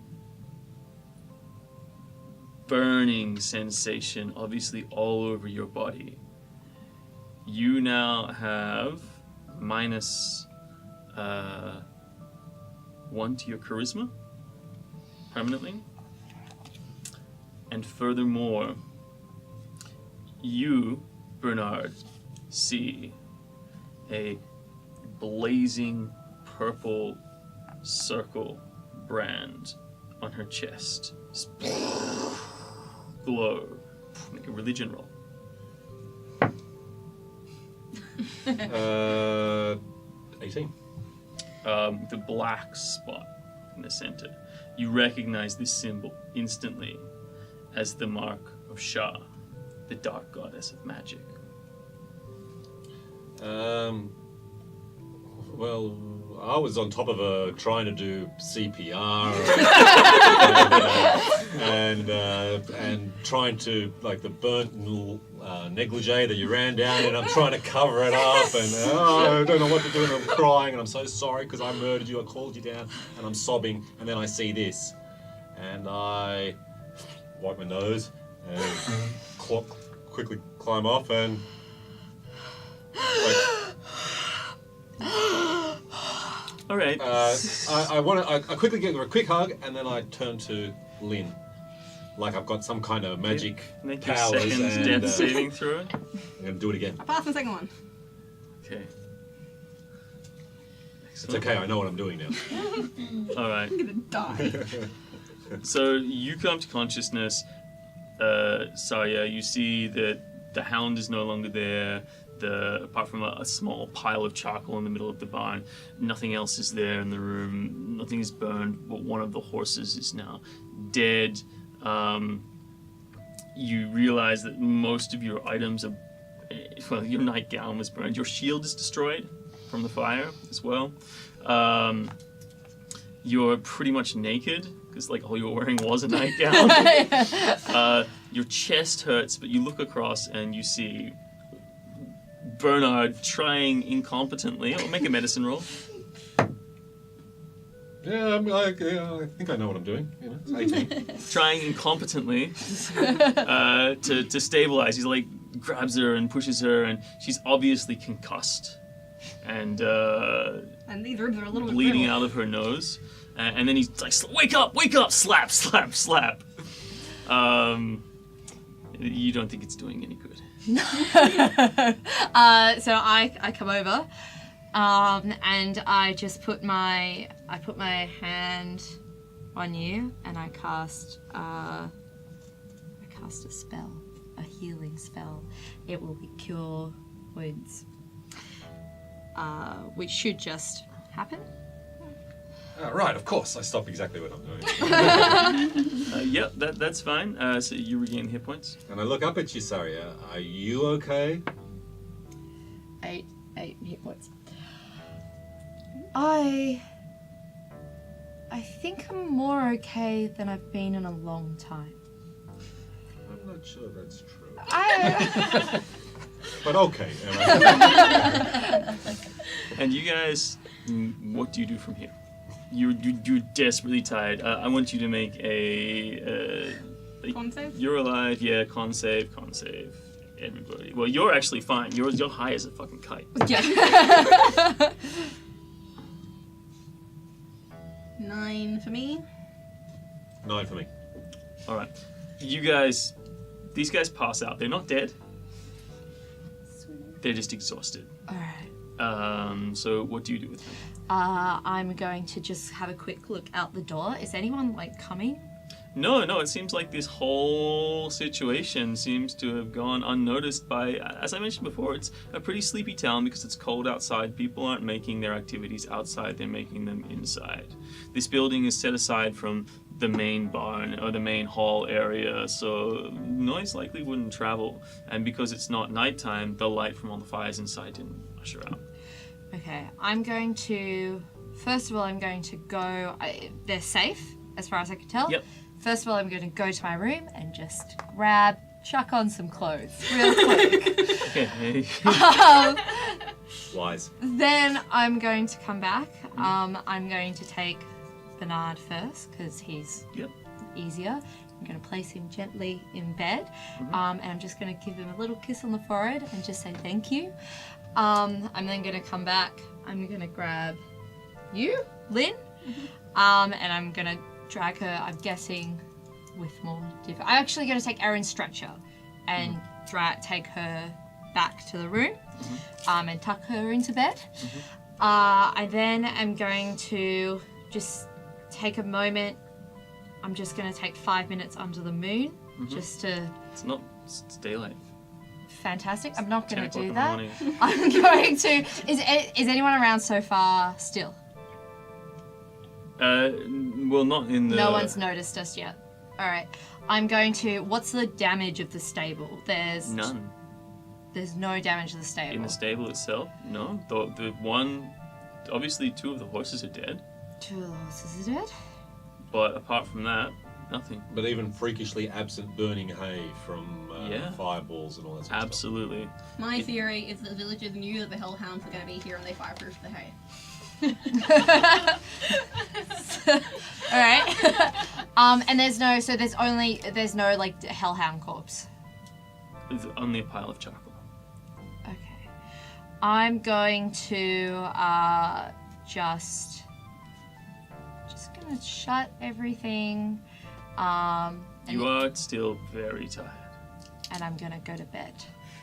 burning sensation, obviously all over your body. You now have minus 1 to your charisma permanently. And furthermore, you, Bernard, see a blazing purple circle brand on her chest. Glow. Make a religion roll. 18. The black spot in the center. You recognize this symbol instantly as the mark of Shah, the dark goddess of magic. Well, I was on top of her trying to do CPR and trying to, like, the burnt negligee that you ran down in, I'm trying to cover it up and I don't know what to do and I'm crying and I'm so sorry because I murdered you, I called you down and I'm sobbing and then I see this and I wipe my nose and quickly climb off and All right. I quickly give her a quick hug and then I turn to Lynn, like I've got some kind of magic Make your powers. second And, death saving throw. I'm gonna do it again. I passed the second one. Okay. It's okay. I know what I'm doing now. All right. I'm gonna die. So you come to consciousness, Saya. You see that the hound is no longer there. Apart from a small pile of charcoal in the middle of the barn, nothing else is there in the room. Nothing is burned, but one of the horses is now dead. You realize that most of your items are, well, your nightgown was burned. Your shield is destroyed from the fire as well. You're pretty much naked because, like, all you were wearing was a nightgown. Your chest hurts, but you look across and you see Bernard trying incompetently. I'll make a medicine roll. Yeah, I think I know what I'm doing. You know, it's 18. Trying incompetently to stabilize. He's like grabs her and pushes her, and she's obviously concussed, and these ribs are a little bit bleeding brittle. out of her nose. And then he's like, "Wake up! Slap, slap, slap." You don't think it's doing any good. So I come over, and I just put my hand on you, and I cast a spell. a healing spell. It will cure wounds. Which should just happen. Right, of course. I stop exactly what I'm doing. Yep, that's fine. So you regain hit points. And I look up at you, Saria. Are you okay? 8 hit points. I think I'm more okay than I've been in a long time. I'm not sure that's true. I But okay. And you guys, what do you do from here? You're desperately tired. I want you to make a Con save? You're alive, yeah. Con save. Everybody. Well, you're actually fine. You're high as a fucking kite. yeah. 9 for me. 9 for me. All right, these guys pass out. They're not dead. They're just exhausted. All right. So what do you do with them? I'm going to just have a quick look out the door. Is anyone coming? No, it seems like this whole situation seems to have gone unnoticed by, as I mentioned before, it's a pretty sleepy town because it's cold outside. People aren't making their activities outside, they're making them inside. This building is set aside from the main barn or the main hall area, so noise likely wouldn't travel. And because it's not nighttime, the light from all the fires inside didn't usher out. Okay, first of all, I'm going to go, they're safe, as far as I can tell. Yep. First of all, I'm going to go to my room and just chuck on some clothes real quick. Okay. Wise. Then I'm going to come back. I'm going to take Bernard first, because he's easier. I'm going to place him gently in bed, and I'm just going to give him a little kiss on the forehead and just say thank you. I'm then going to come back. I'm going to grab you, Lynn, and I'm going to drag her, I'm guessing, with more different. I'm actually going to take Erin's stretcher and take her back to the room and tuck her into bed. I then am going to just take a moment. I'm just going to take 5 minutes under the moon just to... It's daylight. Fantastic. I'm not going to 10 do o'clock that. in the morning. I'm going to... Is anyone around so far still? Well, not in the... No one's noticed us yet. Alright. I'm going to... What's the damage of the stable? There's... None. There's no damage to the stable. In the stable itself? No. The one... Obviously, 2 of the horses are dead. 2 of the horses are dead? But apart from that, nothing. But even freakishly absent burning hay from fireballs and all that sort of Absolutely. My theory is that the villagers knew that the hellhounds were going to be here and they fireproofed the hay. Alright. And there's no hellhound corpse. It's only a pile of charcoal. Okay. I'm going to just gonna shut everything. You are still very tired. And I'm gonna go to bed.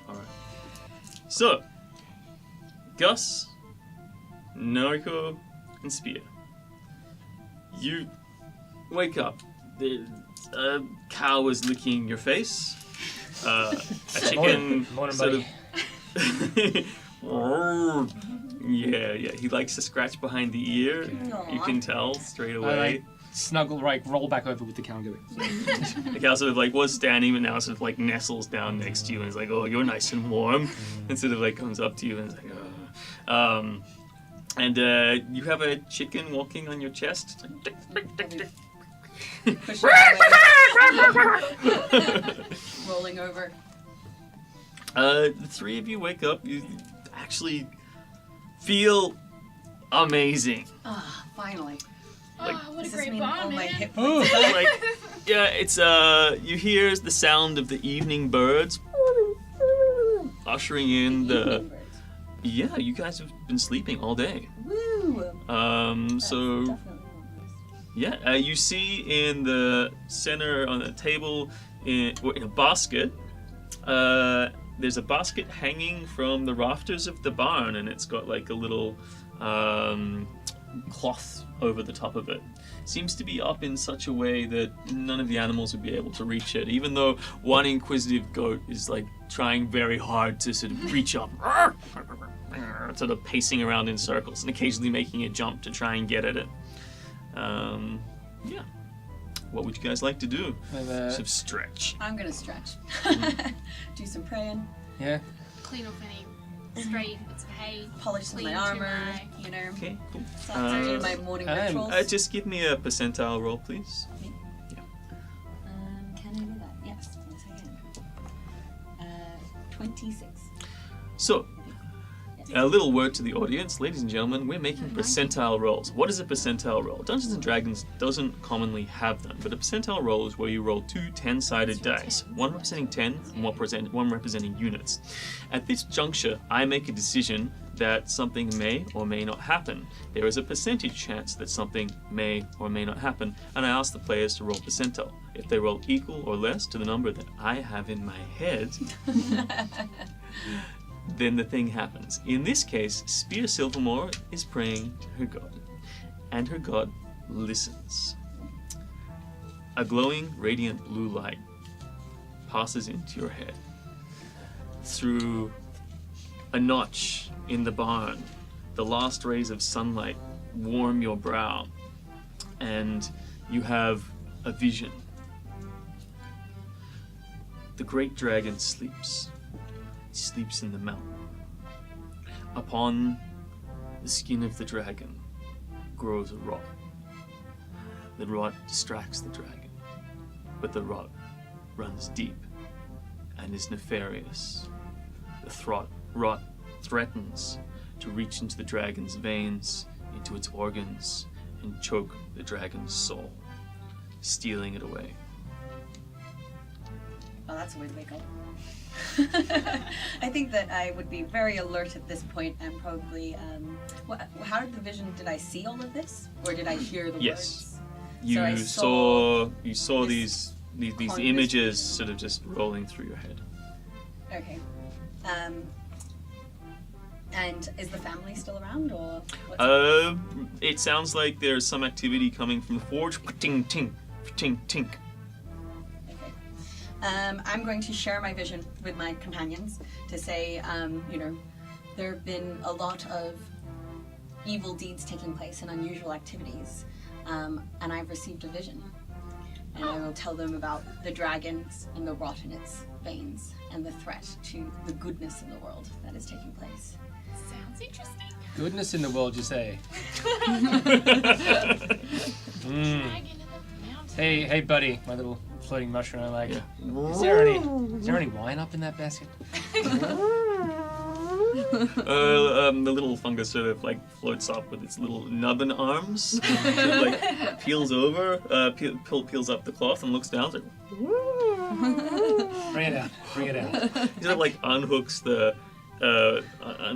Alright. So, Gus, Noriko, and Spear. You wake up. A cow is licking your face. A chicken Morning, sort buddy. of... yeah, he likes to scratch behind the ear. Aw. You can tell straight I away. snuggle, roll back over with the cow and go. The cow sort of was standing, but now sort of nestles down next to you and is like, oh, you're nice and warm. And sort of comes up to you and is like, oh. And you have a chicken walking on your chest. Push it away. Rolling over. The 3 of you wake up. You actually feel amazing. Ah, finally. What a Does this great mean bond, all my man. hit points? It's you hear the sound of the evening birds ushering in the. Yeah, you guys have been sleeping all day. Woo! So yeah, you see in the center on the table in a basket. There's a basket hanging from the rafters of the barn, and it's got a little cloth over the top of it. Seems to be up in such a way that none of the animals would be able to reach it, even though one inquisitive goat is like trying very hard to sort of reach up, sort of pacing around in circles and occasionally making a jump to try and get at it. Yeah. What would you guys like to do? Sort of stretch. I'm gonna stretch. Do some praying. Yeah. Clean off any stray bits of hay. Polish some of my Clean to armor. my- You know. Okay, cool. So do my morning rituals. Just give me a percentile roll, please. Can I do that? Yes. Yes, I can. 26. So, a little word to the audience, ladies and gentlemen, we're making percentile rolls. What is a percentile roll? Dungeons and Dragons doesn't commonly have them, but a percentile roll is where you roll two 10-sided dice, one representing 10 and one representing units. At this juncture, I make a decision that something may or may not happen. There is a percentage chance that something may or may not happen, and I ask the players to roll percentile. If they roll equal or less to the number that I have in my head, then the thing happens. In this case, Spear Silvermore is praying to her god, and her god listens. A glowing, radiant blue light passes into your head. Through a notch in the barn, the last rays of sunlight warm your brow, and you have a vision. The great dragon sleeps. He sleeps in the mountain. Upon the skin of the dragon grows a rot. The rot distracts the dragon, but the rot runs deep and is nefarious. The rot threatens to reach into the dragon's veins, into its organs, and choke the dragon's soul, stealing it away. Oh, that's a way to wake up. I think that I would be very alert at this point and probably. How did the vision? Did I see all of this, or did I hear the Yes. words? You saw this these images sort of just rolling through your head. Okay. And is the family still around, or? It sounds like there's some activity coming from the forge. Tink, tink, tink, tink. Okay. I'm going to share my vision with my companions to say, there have been a lot of evil deeds taking place and unusual activities, and I've received a vision. And I will tell them about the dragons and the rot in its veins and the threat to the goodness in the world that is taking place. Sounds interesting. Goodness in the world, you say. Dragon in the mountain. Hey, buddy, my little floating mushroom. I'm like, Yeah. is there any wine up in that basket? The little fungus sort of like floats up with its little nubbin arms, sort of like peels over, peels up the cloth and looks down. Like, Bring it out. he sort of like unhooks the,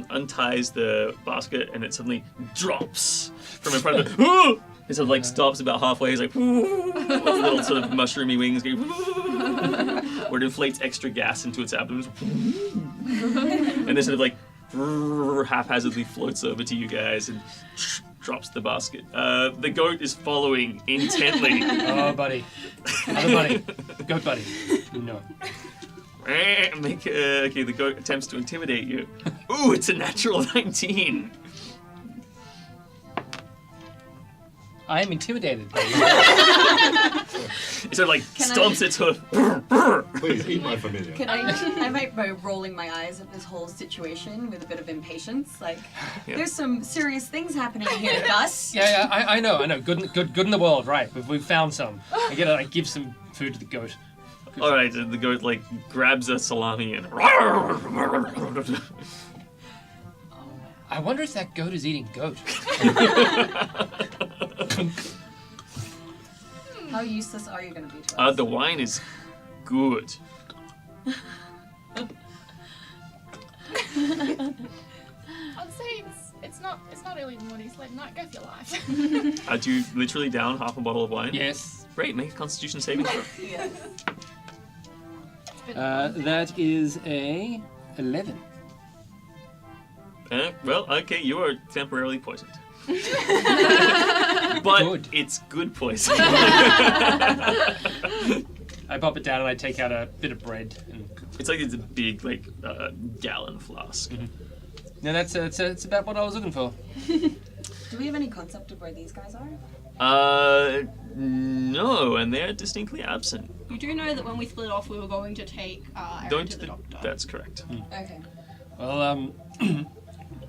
unties the basket, and it suddenly drops from in front of it. It sort of like stops about halfway. He's like, with little sort of mushroomy wings, going, where it inflates extra gas into its abdomen, and then sort of like haphazardly floats over to you guys and drops the basket. The goat is following intently. Oh, buddy. Other buddy. Goat buddy. No. Okay, the goat attempts to intimidate you. Ooh, it's a natural 19. I am intimidated. Buddy. It sort of like stomps its hoof. Please eat my familiar. Can I might be rolling my eyes at this whole situation with a bit of impatience. Like, Yeah. there's some serious things happening here, Gus. Yeah, I know. Good in the world, right? We've found some. I give some food to the goat. Good. All right, the goat like grabs a salami and. I wonder if that goat is eating goat. How useless are you going to be to us? The wine is good. I'd say it's not early in the morning. It's late night. Go for your life. Do you literally down half a bottle of wine? Yes. Great, make a Constitution saving throw. Yes. It's been That is a 11. Well, okay, you are temporarily poisoned. But Good. it's good poison. I pop it down and I take out a bit of bread. And It's a big gallon flask. no, that's about what I was looking for. Do we have any concept of where these guys are? No, and they're distinctly absent. You do know that when we split off, we were going to take Aaron Going to the doctor. That's correct. Okay. Well,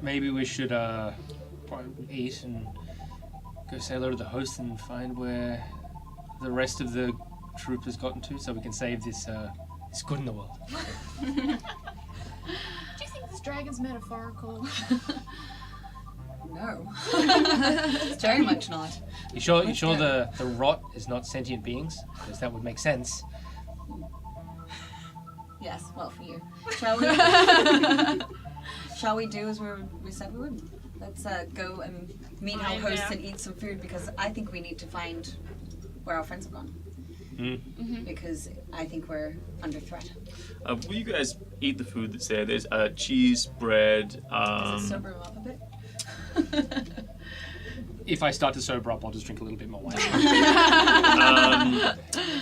maybe we should probably eat and go say hello to the host and find where the rest of the troop has gotten to, so we can save this good in the world. Do you think this dragon's metaphorical? No. It's very much not. You sure Let's the rot is not sentient beings? Because that would make sense. Yes, well for you. Shall we? Shall we do as we said we would? Let's go and meet our Fine, hosts yeah. and eat some food because I think we need to find where our friends have gone. Because I think we're under threat. Will you guys eat the food that's there? There's cheese, bread. Does it sober him up a bit? If I start to sober up, I'll just drink a little bit more wine.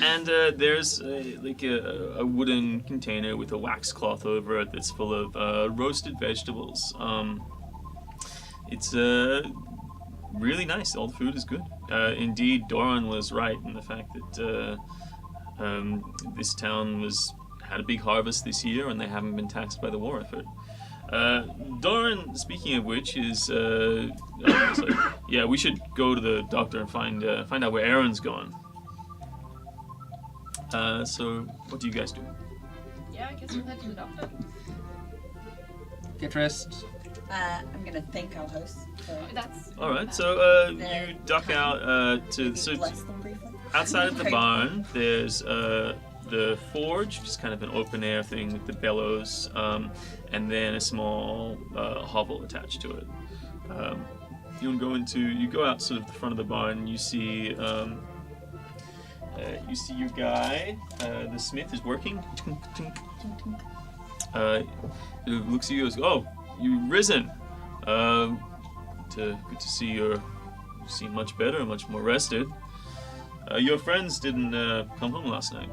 And there's a wooden container with a wax cloth over it that's full of roasted vegetables. It's really nice. All the food is good. Indeed, Doran was right in the fact that this town had a big harvest this year and they haven't been taxed by the war effort. Doran, speaking of which, is yeah, we should go to the doctor and find out where Aaron's gone. So what do you guys do? Yeah, I guess we'll head to the doctor. Get dressed. I'm gonna thank our hosts. That's All right, so you duck out to Bless them briefly. outside of the barn. There's the forge, which is kind of an open air thing with the bellows, and then a small hovel attached to it. You go out sort of the front of the barn. And you see your guy, the smith, is working. He looks at you and goes, "Oh, you've risen. Good to see you seem much better, much more rested. Your friends didn't come home last night."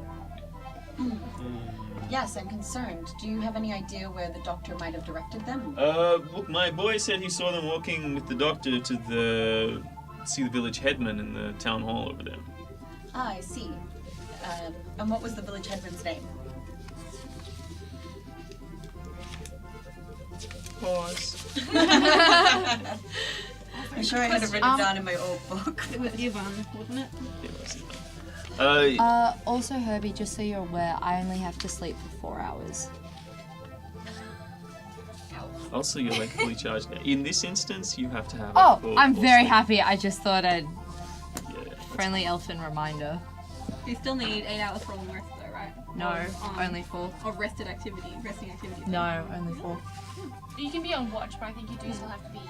Yes, I'm concerned. Do you have any idea where the doctor might have directed them? Look, my boy said he saw them walking with the doctor to see the village headman in the town hall over there. Ah, I see. And what was the village headman's name? Pause. I'm sure I had it written down in my old book. It was Ivan, wasn't it? Also, Herbie, just so you're aware, I only have to sleep for 4 hours. Also, you're fully charged now. In this instance, you have to have. Oh, full I'm very sleep. happy. I just thought I'd Yeah, friendly elfin reminder. You still need 8 hours for long rest though, right? No, Of, only 4. Of resting activity. No, only 4. You can be on watch, but I think you do still have to be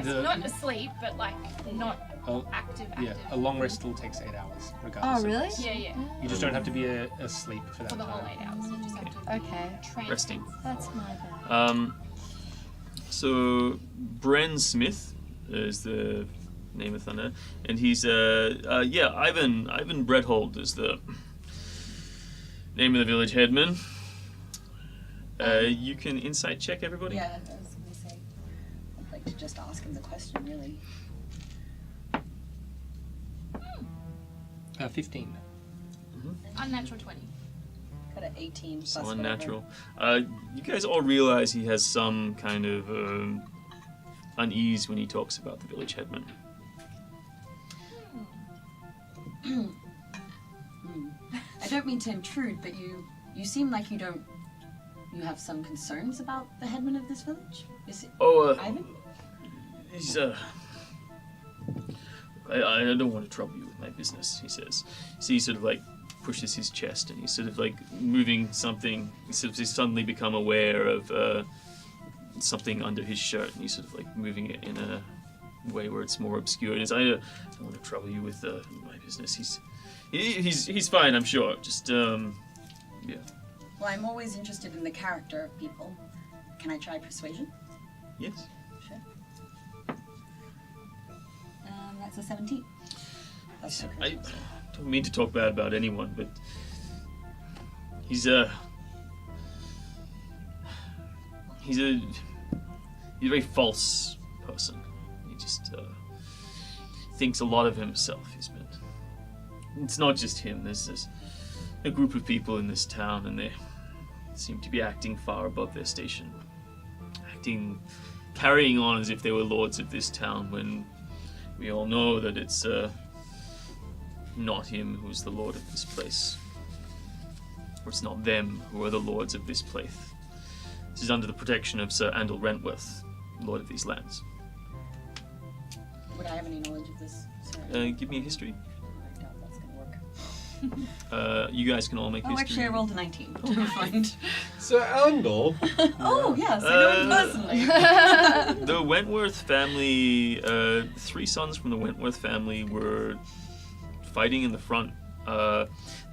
The- not asleep, but like not Oh, active. yeah, a long rest still takes 8 hours, regardless. Oh, of really? rest. Yeah. You just don't have to be asleep for that For the whole time. 8 hours, you just have to Okay, train. Resting. that's my bad. So Bren Smith is the name of Thunder, and he's Ivan Brethold is the name of the village headman. You can insight check everybody. Yeah, I was going to say. I'd like to just ask him the question, really. 15. Unnatural 20. Got an 18 plus So whatever. unnatural. You guys all realize he has some kind of unease when he talks about the village headman. I don't mean to intrude, but you seem like you have some concerns about the headman of this village? Is it Ivan? He's I don't want to trouble you with my business, he says. So he sort of pushes his chest and he's sort of moving something. He's suddenly become aware of something under his shirt and he's sort of moving it in a way where it's more obscure. And I don't want to trouble you with my business. He's fine, I'm sure. Just yeah. Well, I'm always interested in the character of people. Can I try persuasion? Yes. Sure. That's a 17. That's so I crazy. don't mean to talk bad about anyone, but he's a very false person. He just thinks a lot of himself. It's not just him. There's a group of people in this town, and they seem to be acting far above their station, carrying on as if they were lords of this town, when we all know that it's not him who's the lord of this place. Or it's not them who are the lords of this place. This is under the protection of Sir Andal Rentworth, lord of these lands. Would I have any knowledge of this? Sorry. Give me a history. I doubt that's gonna work. You guys can all make Oh, history. actually, I rolled a 19. To be fine. So Andal, Oh, yes, I know him personally. The Wentworth family, 3 sons from the Wentworth family were fighting in the front.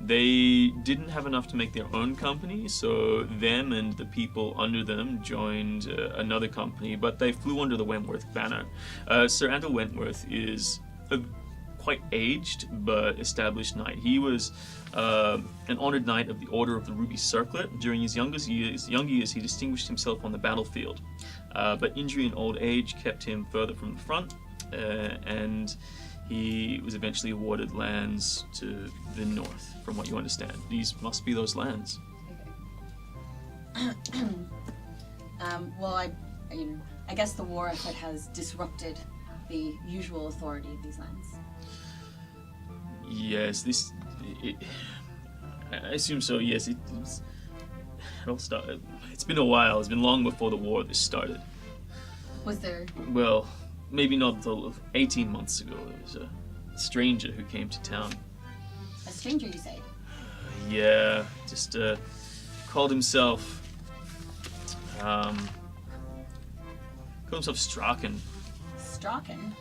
They didn't have enough to make their own company, so them and the people under them joined another company, but they flew under the Wentworth banner. Sir Andal Wentworth is a quite aged but established knight. He was an honored knight of the Order of the Ruby Circlet. During his young years, he distinguished himself on the battlefield, but injury and old age kept him further from the front, and he was eventually awarded lands to the north, from what you understand. These must be those lands. Well, I guess the war effort has disrupted the usual authority of these lands. Yes, I assume so, yes. It all started. It's been a while. It's been long before the war this started. Was there... Well, maybe not until 18 months ago. There was a stranger who came to town. A stranger, you say? Yeah, just called himself Strachan. Strachan?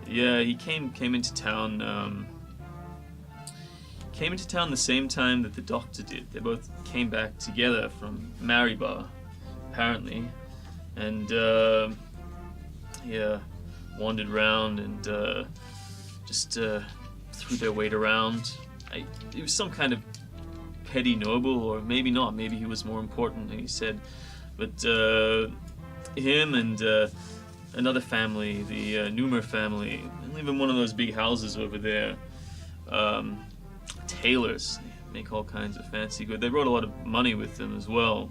Yeah, he came into town. Came into town the same time that the doctor did. They both came back together from Maribar, apparently, and wandered around and just threw their weight around. It was some kind of petty noble, or maybe not. Maybe he was more important than he said. But him and another family, the Numer family, they live in one of those big houses over there. Tailors, they make all kinds of fancy goods. They brought a lot of money with them as well,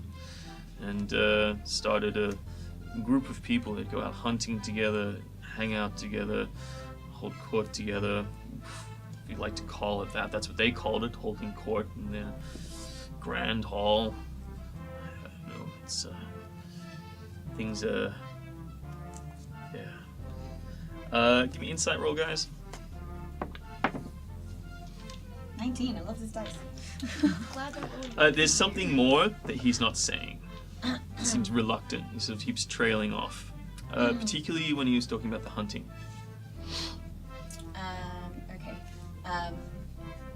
and started a group of people that go out hunting together, hang out together, hold court together. If you'd like to call it that, that's what they called it, holding court in their grand hall. I don't know, it's things. Give me insight roll, guys. 19, I love this dice. Glad that we're There's something more that he's not saying. He seems reluctant. He sort of keeps trailing off, particularly when he was talking about the hunting. Okay.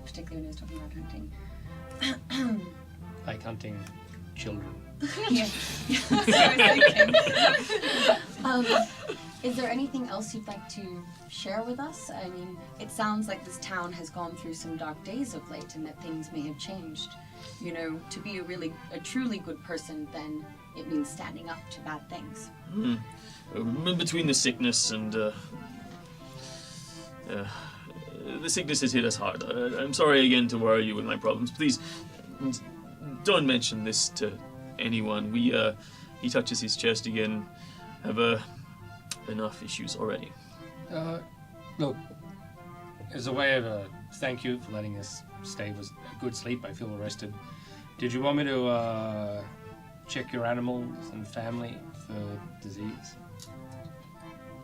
Particularly when he was talking about hunting. Like hunting children. Yeah. Sorry, is there anything else you'd like to share with us? I mean, it sounds like this town has gone through some dark days of late and that things may have changed. You know, to be a truly good person, then it means standing up to bad things. Between the sickness and the sickness has hit us hard. I'm sorry again to worry you with my problems. Please don't mention this to anyone. He touches his chest again. Have enough issues already. Look, as a way of thank you for letting us stay with a good sleep, I feel rested. Did you want me to check your animals and family for disease?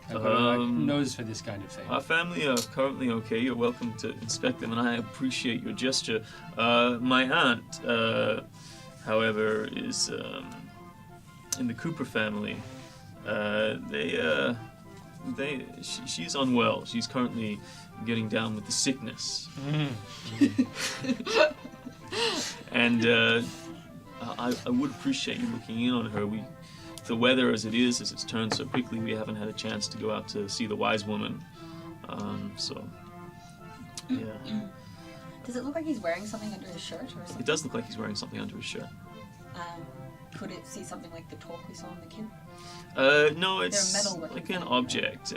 I've got a nose for this kind of thing. Our family are currently okay. You're welcome to inspect them, and I appreciate your gesture. My aunt, however, is in the Cooper family. She's unwell. She's currently getting down with the sickness. And I would appreciate you looking in on her. The weather as it is, as it's turned so quickly, we haven't had a chance to go out to see the wise woman. So, yeah. Does it look like he's wearing something under his shirt or something? It does look like he's wearing something under his shirt. Could it see something like the talk we saw in the kid? No, it's metalworking like an thing. object,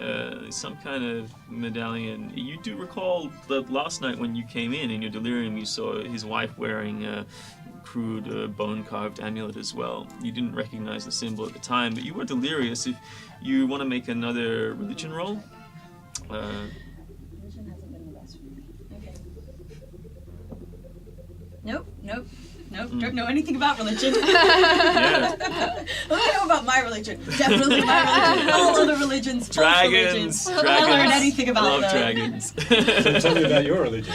some kind of medallion. You do recall that last night when you came in your delirium, you saw his wife wearing a crude bone-carved amulet as well. You didn't recognize the symbol at the time, but you were delirious. If you want to make another religion roll, Religion hasn't been the best for me. Okay. Nope. Don't know anything about religion. yeah, What do I know about my religion? Definitely my religion. All other religions, false religions. dragons. I learned anything about Love them. dragons. So tell me about your religion.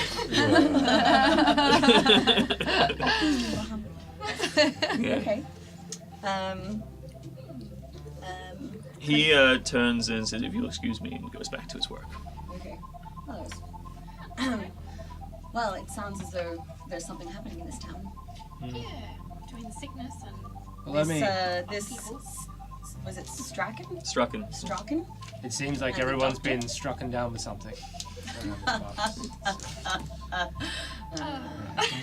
Yeah. Okay. He turns and says, "If you'll excuse me," and goes back to his work. Okay. Well, it sounds as though there's something happening in this town. Yeah, between the sickness and Well, let me. This people. was it Strachan? Strucken. It seems like and the everyone's doctor. been strucken down with something.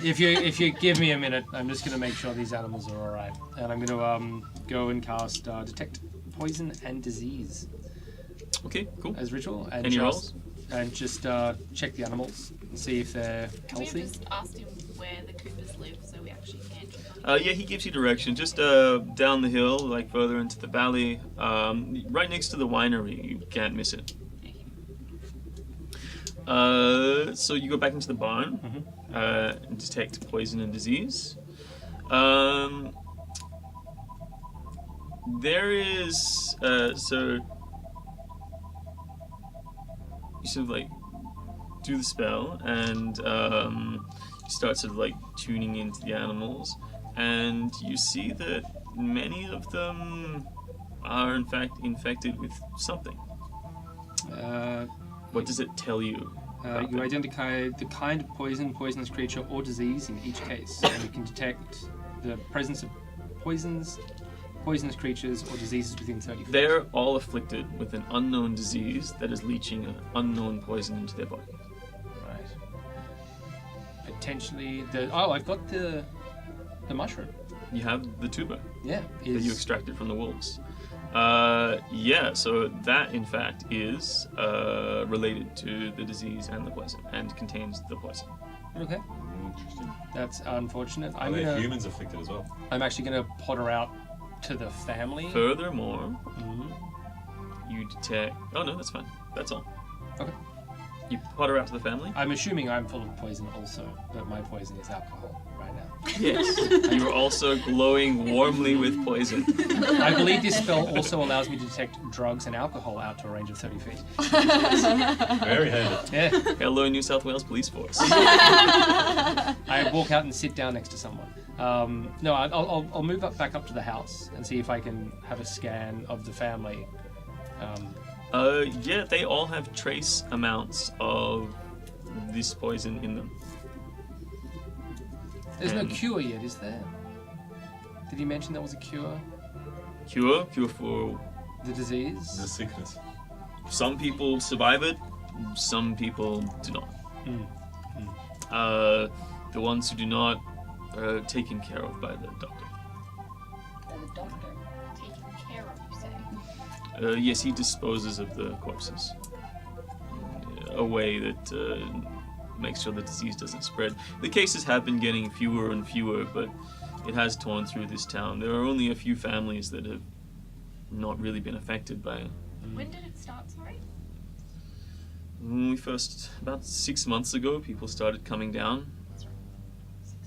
If you give me a minute, I'm just gonna make sure these animals are all right, and I'm gonna go and cast detect poison and disease Okay, cool. as ritual, and Any just rolls? and just check the animals and see if they're Can we have healthy. just asked him where the Coopers live so we actually can check on Yeah, he gives you direction. Just down the hill, like further into the valley, right next to the winery. You can't miss it. So you go back into the barn and detect poison and disease. There is so you sort of like do the spell and you start sort of like tuning into the animals, and you see that many of them are in fact infected with something. What does it tell you? about You them? identify the kind of poison, poisonous creature, or disease in each case, and you can detect the presence of poisonous creatures or diseases within 30 feet. They're all afflicted with an unknown disease that is leaching an unknown poison into their body. Right. Potentially the. Oh, I've got the mushroom. You have the tuber Yeah. that you extracted from the wolves. Yeah, so that in fact is related to the disease and the poison, and contains the poison. Okay. Interesting. That's unfortunate. Are there humans afflicted as well? I'm actually gonna potter out to the family. Furthermore, Mhm. you detect. Oh no, that's fine. That's all. Okay. You potter out to the family. I'm assuming I'm full of poison also, but my poison is alcohol right now. Yes. You are also glowing warmly with poison. I believe this spell also allows me to detect drugs and alcohol out to a range of 30 feet. Very handy. Yeah. Hello, New South Wales Police Force. I walk out and sit down next to someone. No, I'll move back up to the house and see if I can have a scan of the family. Yeah, they all have trace amounts of this poison in them. There's no And- cure yet, is there? Did he mention there was a cure? Cure for The disease? The sickness. some people survive it, some people do not. Mm. The ones who do not are taken care of by the doctor. By the doctor. taking care of, you say? Yes, he disposes of the corpses in a way that makes sure the disease doesn't spread. The cases have been getting fewer and fewer, but it has torn through this town. There are only a few families that have not really been affected by it. When did it start, sorry? When we first, about 6 months ago, people started coming down. 6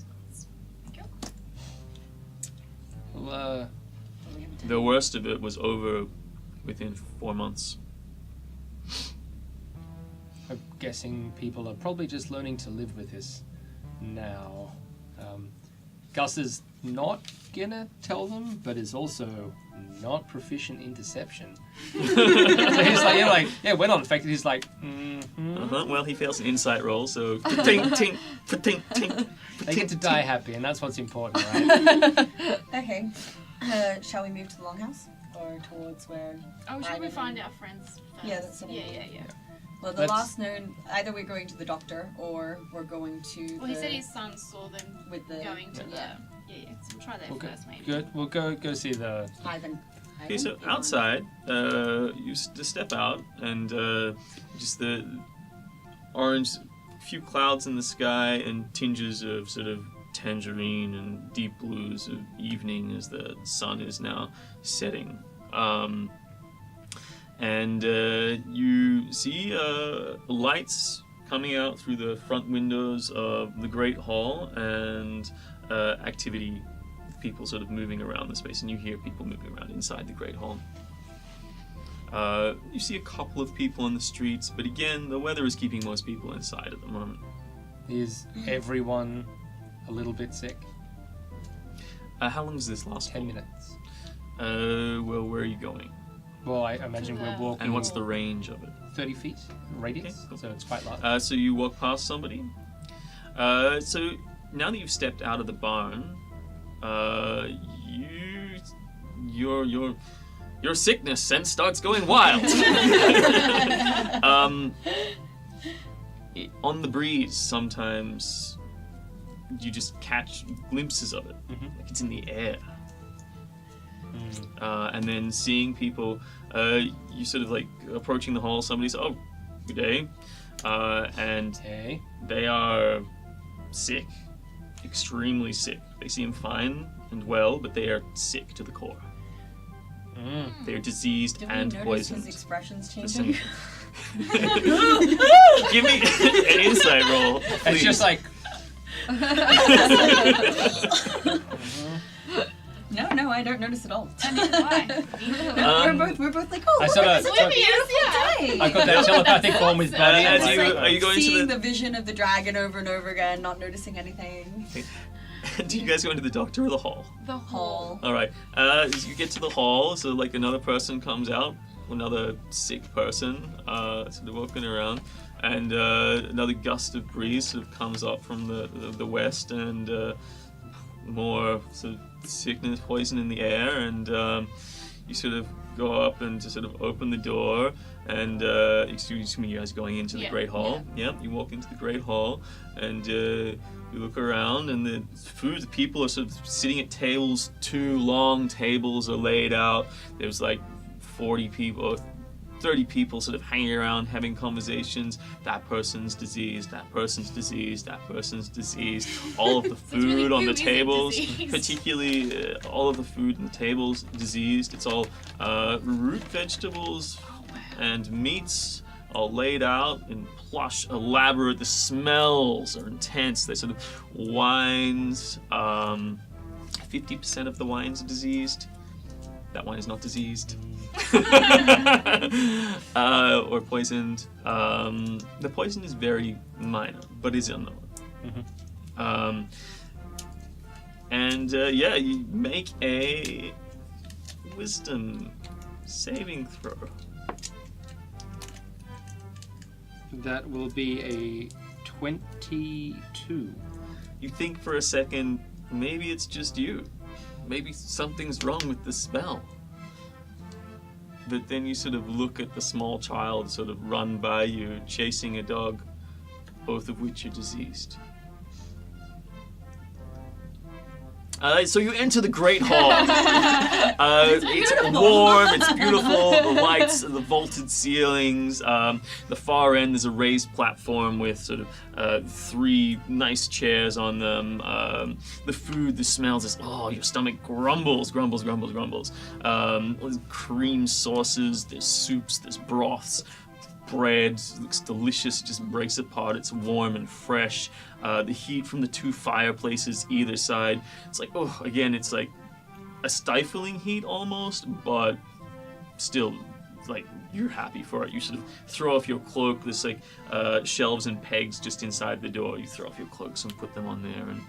months. Cool. Well, The worst of it was over within 4 months. I'm guessing people are probably just learning to live with this now. Gus is not gonna tell them, but is also not proficient in deception. So he's like, we're not infected. He's like, Well, he fails an insight roll, so tink, tink, tink, tink. They get to die happy, and that's what's important, right? Okay. Shall we move to the longhouse? Or towards where... Oh, should we Ivan find and- our friends first? Yeah, that's what I Yeah, mean. yeah, yeah. Well, the last known, either we're going to the doctor or we're going to. Well, he said his son saw them with the going to the. Yeah. So we'll try there first, maybe. Good. We'll go see the. Ivan. Okay, so outside, you step out, and just the orange, few clouds in the sky, and tinges of sort of tangerine and deep blues of evening as the sun is now setting. And you see lights coming out through the front windows of the Great Hall, and activity, people sort of moving around the space, and you hear people moving around inside the Great Hall. You see a couple of people in the streets, but again, the weather is keeping most people inside at the moment. Is everyone a little bit sick? How long does this last? 10 minutes. Well, where are you going? Well, I imagine we're walking. And what's the range of it? 30 feet radius, Okay, cool. so it's quite large. So you walk past somebody. So now that you've stepped out of the barn, your sickness sense starts going wild. On the breeze, sometimes you just catch glimpses of it, like it's in the air. And then seeing people, you sort of like approaching the hall, somebody's, oh, good day. And Hey. they are sick, extremely sick. They seem fine and well, but they are sick to the core. They are diseased Did and we notice poisoned. his expressions Listen. changing? Give me an insight roll, please. It's just like. No, I don't notice at all. Why? We're both like, oh, I look, sort of- it's such a beautiful day. I got that telepathic form with Buddy. As I'm you- like, are you going to seeing the- the vision of the dragon over and over again, not noticing anything. Do you guys go into the doctor or the hall? The Hall. All right. As you get to the hall, so like another person comes out, another sick person, sort of walking around, and another gust of breeze sort of comes up from the west, and more sort of sickness, poison in the air, and you sort of go up and just sort of open the door, and excuse me, you guys are going into the Yeah. Great Hall. Yeah. You walk into the Great Hall, and you look around, and the people are sort of sitting at tables. 2 long tables are laid out. There's like 40 people, 30 people sort of hanging around having conversations. That person's diseased, that person's diseased, that person's diseased. All of the food really on the who isn't tables, diseased? particularly all of the food on the tables, diseased. It's all root vegetables and meats all laid out in plush, elaborate. The smells are intense. They're sort of wines. 50% of the wines are diseased. That wine is not diseased. Or poisoned. The poison is very minor, but is unknown. And you make a wisdom saving throw. that will be a 22. You think for a second, maybe it's just you. Maybe something's wrong with the spell. But then you sort of look at the small child sort of run by you, chasing a dog, both of which are diseased. So you enter the Great Hall. It's warm, it's beautiful, the lights, the vaulted ceilings. The far end, there's a raised platform with sort of 3 nice chairs on them. The food, the smells, is, your stomach grumbles. There's cream sauces, there's soups, there's broths. Bread looks delicious, just breaks apart. It's warm and fresh. The heat from the 2 fireplaces either side. It's like, again, it's like a stifling heat almost, but still, like, you're happy for it. You sort of throw off your cloak. There's like shelves and pegs just inside the door. You throw off your cloaks and put them on there and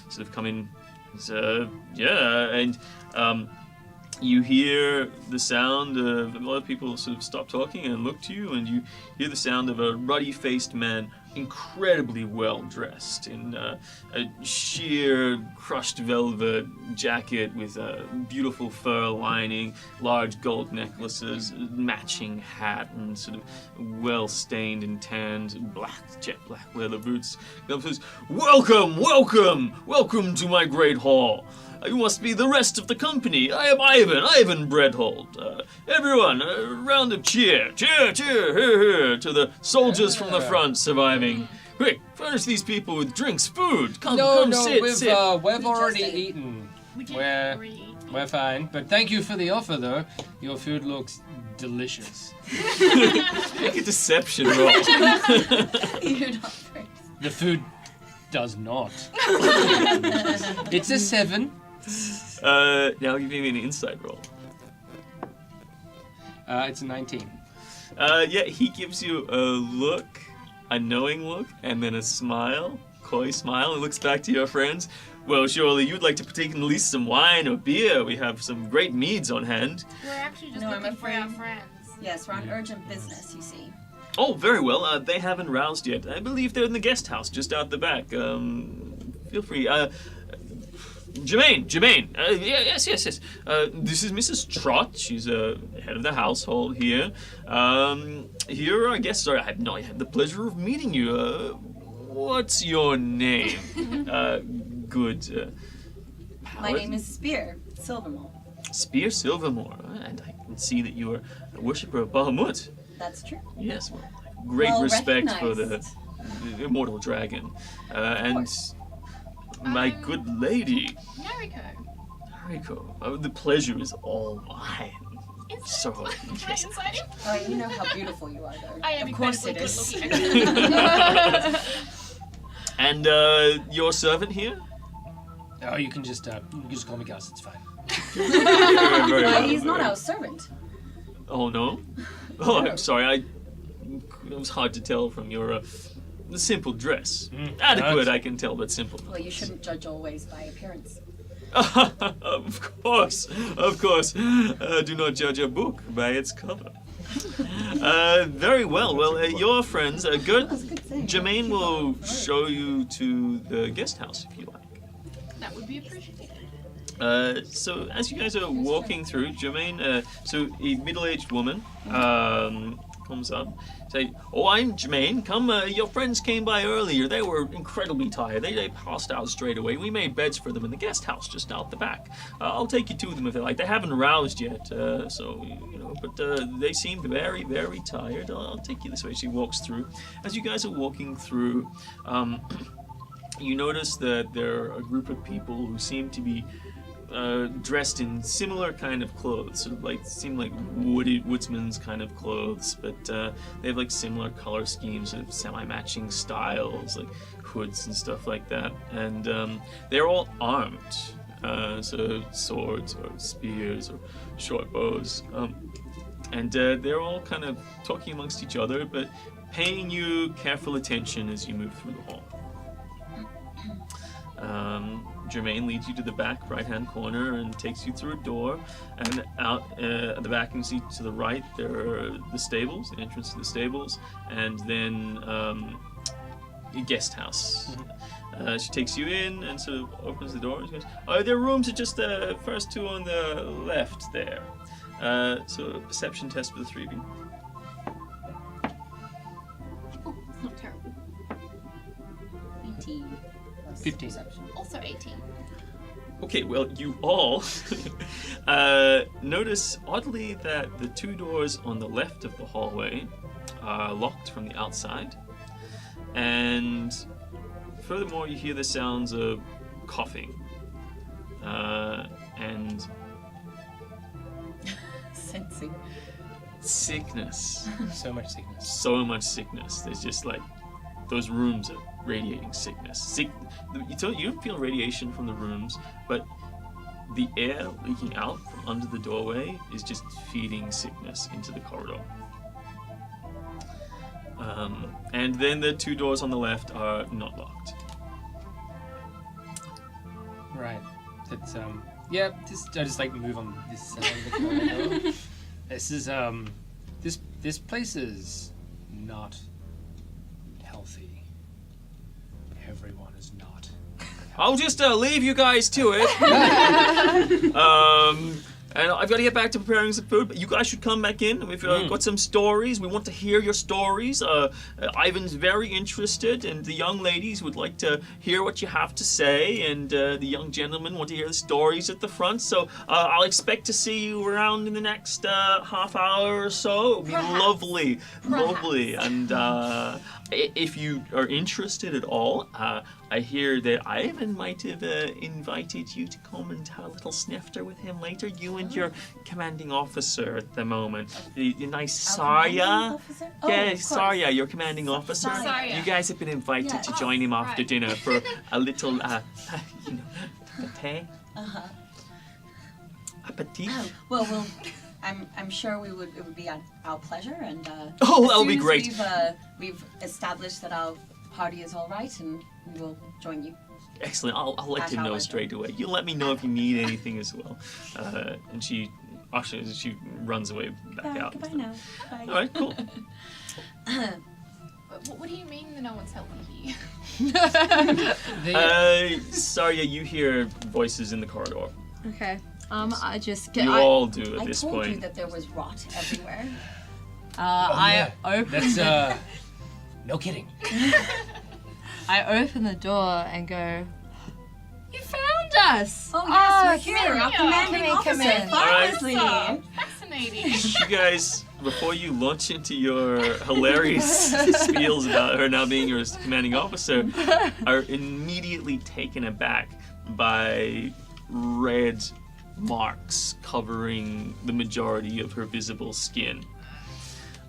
sort of come in. You hear the sound of a lot of people sort of stop talking and look to you, and you hear the sound of a ruddy-faced man incredibly well dressed in a sheer crushed velvet jacket with a beautiful fur lining, large gold necklaces, matching hat, and sort of well stained and tanned jet black leather boots. Comes says, "Welcome, welcome, welcome to my great hall. You must be the rest of the company. I am Ivan Breadhold. Everyone, a round of cheer, cheer, cheer, hear, hear, to the soldiers from the front surviving. Quick, furnish these people with drinks, food. Come, sit. We've already eaten. We did We're already eat. we're fine, but thank you for the offer, though. Your food looks delicious. Make a deception roll. You're not first. The food does not. It's a 7. Now give me an insight roll. It's a 19. Yeah, he gives you a look, a knowing look, and then a smile, coy smile, and looks back to your friends. Well, surely you'd like to partake in at least some wine or beer. We have some great meads on hand. We're actually just No, I'm looking for our afraid- friends. Yes, we're on urgent business, you see. Oh, very well. They haven't roused yet. I believe they're in the guest house just out the back. Feel free. Jermaine. Yes. This is Mrs. Trott. She's head of the household here. Here are our guests. Sorry, I have not had the pleasure of meeting you. What's your name? Good. My name is Spear Silvermore. Spear Silvermore, and I can see that you are a worshipper of Bahamut. That's true. Yes, well, great Well respect for recognized. the immortal dragon. And my good lady, Nariko. Hariko, the pleasure is all mine. So, Can I yes. inside him? Oh, you know how beautiful you are, though. I am Of course incredibly it good is. looking, actually. And your servant here? Oh, you can just call me Gus. It's fine. Very well, He's not very- our servant. Oh no? Oh, I'm sorry. It was hard to tell from your simple dress. Adequate, I can tell, but simple. Well, you shouldn't judge always by appearance. Of course. Do not judge a book by its cover. Very well. Well, your friends are good. That's a good thing. Jermaine will show you to the guest house if you like. That would be appreciated. So as you guys are walking through, Jermaine, so a middle-aged woman comes up, say, "Oh, I'm Jermaine. Come, your friends came by earlier. They were incredibly tired. They passed out straight away. We made beds for them in the guest house just out the back. I'll take you to them if they like. They haven't roused yet, so you know. But they seemed very, very tired. I'll take you this way." She walks through. As you guys are walking through, you notice that there are a group of people who seem to be dressed in similar kind of clothes, sort of like seem like woodsman's kind of clothes, but they have like similar color schemes, sort of semi-matching styles, like hoods and stuff like that, and they're all armed, so swords or spears or short bows, and they're all kind of talking amongst each other, but paying you careful attention as you move through the hall. Jermaine leads you to the back right-hand corner and takes you through a door, and out at the back you can see to the right there are the stables, the entrance to the stables, and then a guest house. She takes you in and sort of opens the door and she goes, "Oh, their rooms are just the first two on the left there." So a perception test for the three of you. Oh, it's not terrible. 18. 15. Perception. Also 18. Okay, well, you all notice oddly that the two doors on the left of the hallway are locked from the outside, and furthermore, you hear the sounds of coughing and Sensing. sickness. So much sickness. So much sickness. There's just like those rooms are radiating sickness. You don't feel radiation from the rooms, but the air leaking out from under the doorway is just feeding sickness into the corridor. And then the two doors on the left are not locked. Right. That's yeah. I just like move on this side of the corridor. This is this place is not healthy. I'll just leave you guys to it. And I've got to get back to preparing some food, but you guys should come back in. We've got some stories. We want to hear your stories. Ivan's very interested, and the young ladies would like to hear what you have to say, and the young gentlemen want to hear the stories at the front. So I'll expect to see you around in the next half hour or so. It'll be lovely. And if you are interested at all, I hear that Ivan might have invited you to come and have a little snifter with him later. You and your commanding officer at the moment. The nice Sarya. Yeah, Sarya, your commanding officer. Sarya. You guys have been invited to join him after dinner for a little, pate. Appetit. Well, I'm sure it would be our pleasure, and that'll be great. We've established that our party is all right, and we will join you. Excellent. I'll let you know straight away. You'll let me know if you need anything as well. And she runs away back out. Goodbye now. Bye. All right, cool. What do you mean that no one's helping you? Sorry, you hear voices in the corridor. Okay. I just get. You all do at this I told point. you that there was rot everywhere. I open. That's no kidding. I open the door and go. You found us! Oh yes, we're here. Come Our in. commanding officer, Come in. finally. Fascinating. You guys, before you launch into your hilarious spiels about her now being your commanding officer, are immediately taken aback by red marks covering the majority of her visible skin.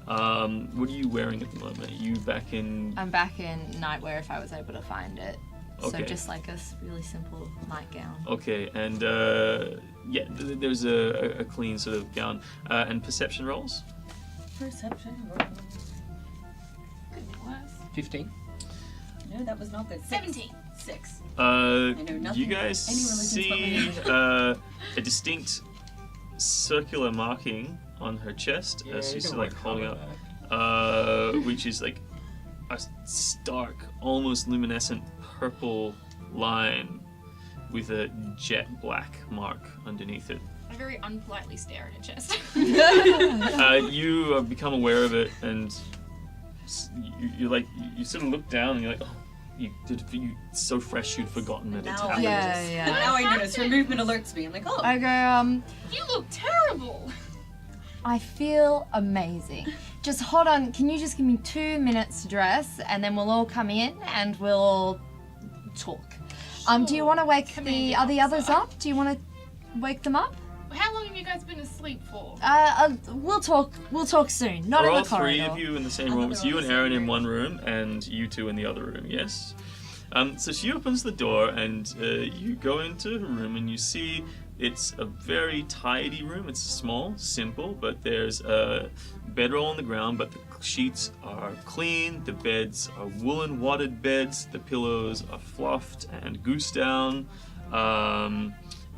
What are you wearing at the moment? Are you back in... I'm back in nightwear if I was able to find it. Okay. So just like a really simple nightgown. Okay, and there's a clean sort of gown. And perception rolls? Perception. Could be worse. 15. No, that was not good. 17. 6. You nothing guys any religions see a distinct circular marking on her chest as she's like holding up, which is like a stark, almost luminescent purple line with a jet black mark underneath it. I very unpolitely stare at her chest. You have become aware of it, and you sort of look down and you're like, oh. It's so fresh you'd forgotten that it's happened. Yeah. Now I notice her movement alerts me. I'm like, oh. I go, You look terrible. I feel amazing. Just hold on, can you just give me 2 minutes to dress and then we'll all come in and we'll all talk. Do you want to wake the others up? Do you want to wake them up? How long have you guys been asleep for? We'll talk soon. Not Are in all the corridor. three of you in the same room? It's you and Aaron in one room and you two in the other room, yes? So she opens the door and you go into her room and you see it's a very tidy room. It's small, simple, but there's a bedroll on the ground, but the sheets are clean, the beds are woolen wadded beds, the pillows are fluffed and goose down,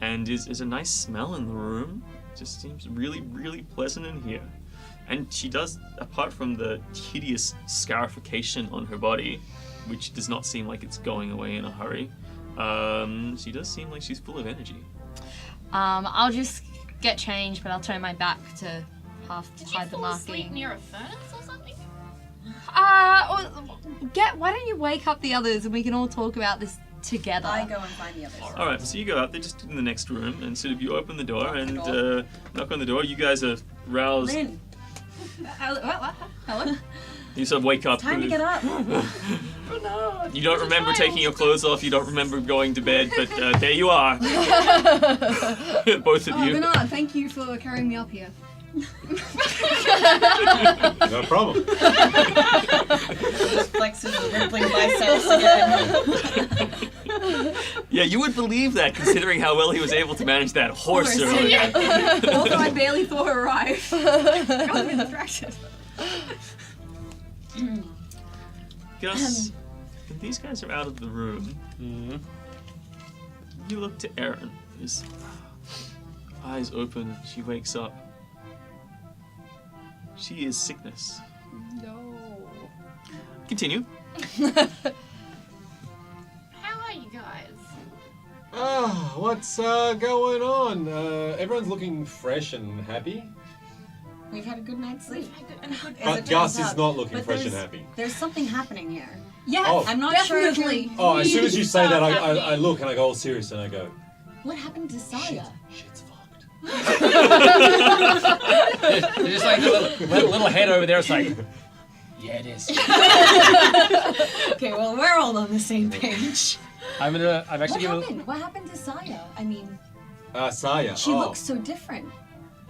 and there's a nice smell in the room. It just seems really, really pleasant in here. And she does, apart from the hideous scarification on her body, which does not seem like it's going away in a hurry, she does seem like she's full of energy. I'll just get changed, but I'll turn my back to hide the Did you fall marking. asleep near a furnace or something? Why don't you wake up the others and we can all talk about this together? I go and find the others. Alright, so you go out, they're just in the next room, and sort of you open the door and door. knock on the door. You guys are roused. Lynn, Hello? You sort of wake up. time to get up. You don't remember taking your clothes off, you don't remember going to bed, but there you are. Both of you. Bernard, thank you for carrying me up here. No problem. Just flexing the rippling biceps again. Yeah, you would believe that considering how well he was able to manage that horse earlier. Although I barely saw her arrive. I was a bit distracted. Gus, when these guys are out of the room, you look to Erin, his eyes open, she wakes up. She is sickness. No. Continue. How are you guys? What's going on? Everyone's looking fresh and happy. We've had a good night's sleep. But Gus is not looking fresh and happy. There's something happening here. Yes, Oh. I'm not definitely. Oh, as soon as you say that, I look and I go all serious and I go, What happened to Saya? shit's fucked. There's just like a little head over there. It's like, yeah, it is. Okay, well, we're all on the same page. I've actually What given. happened? What happened to Saya? I mean, Saya. she looks so different.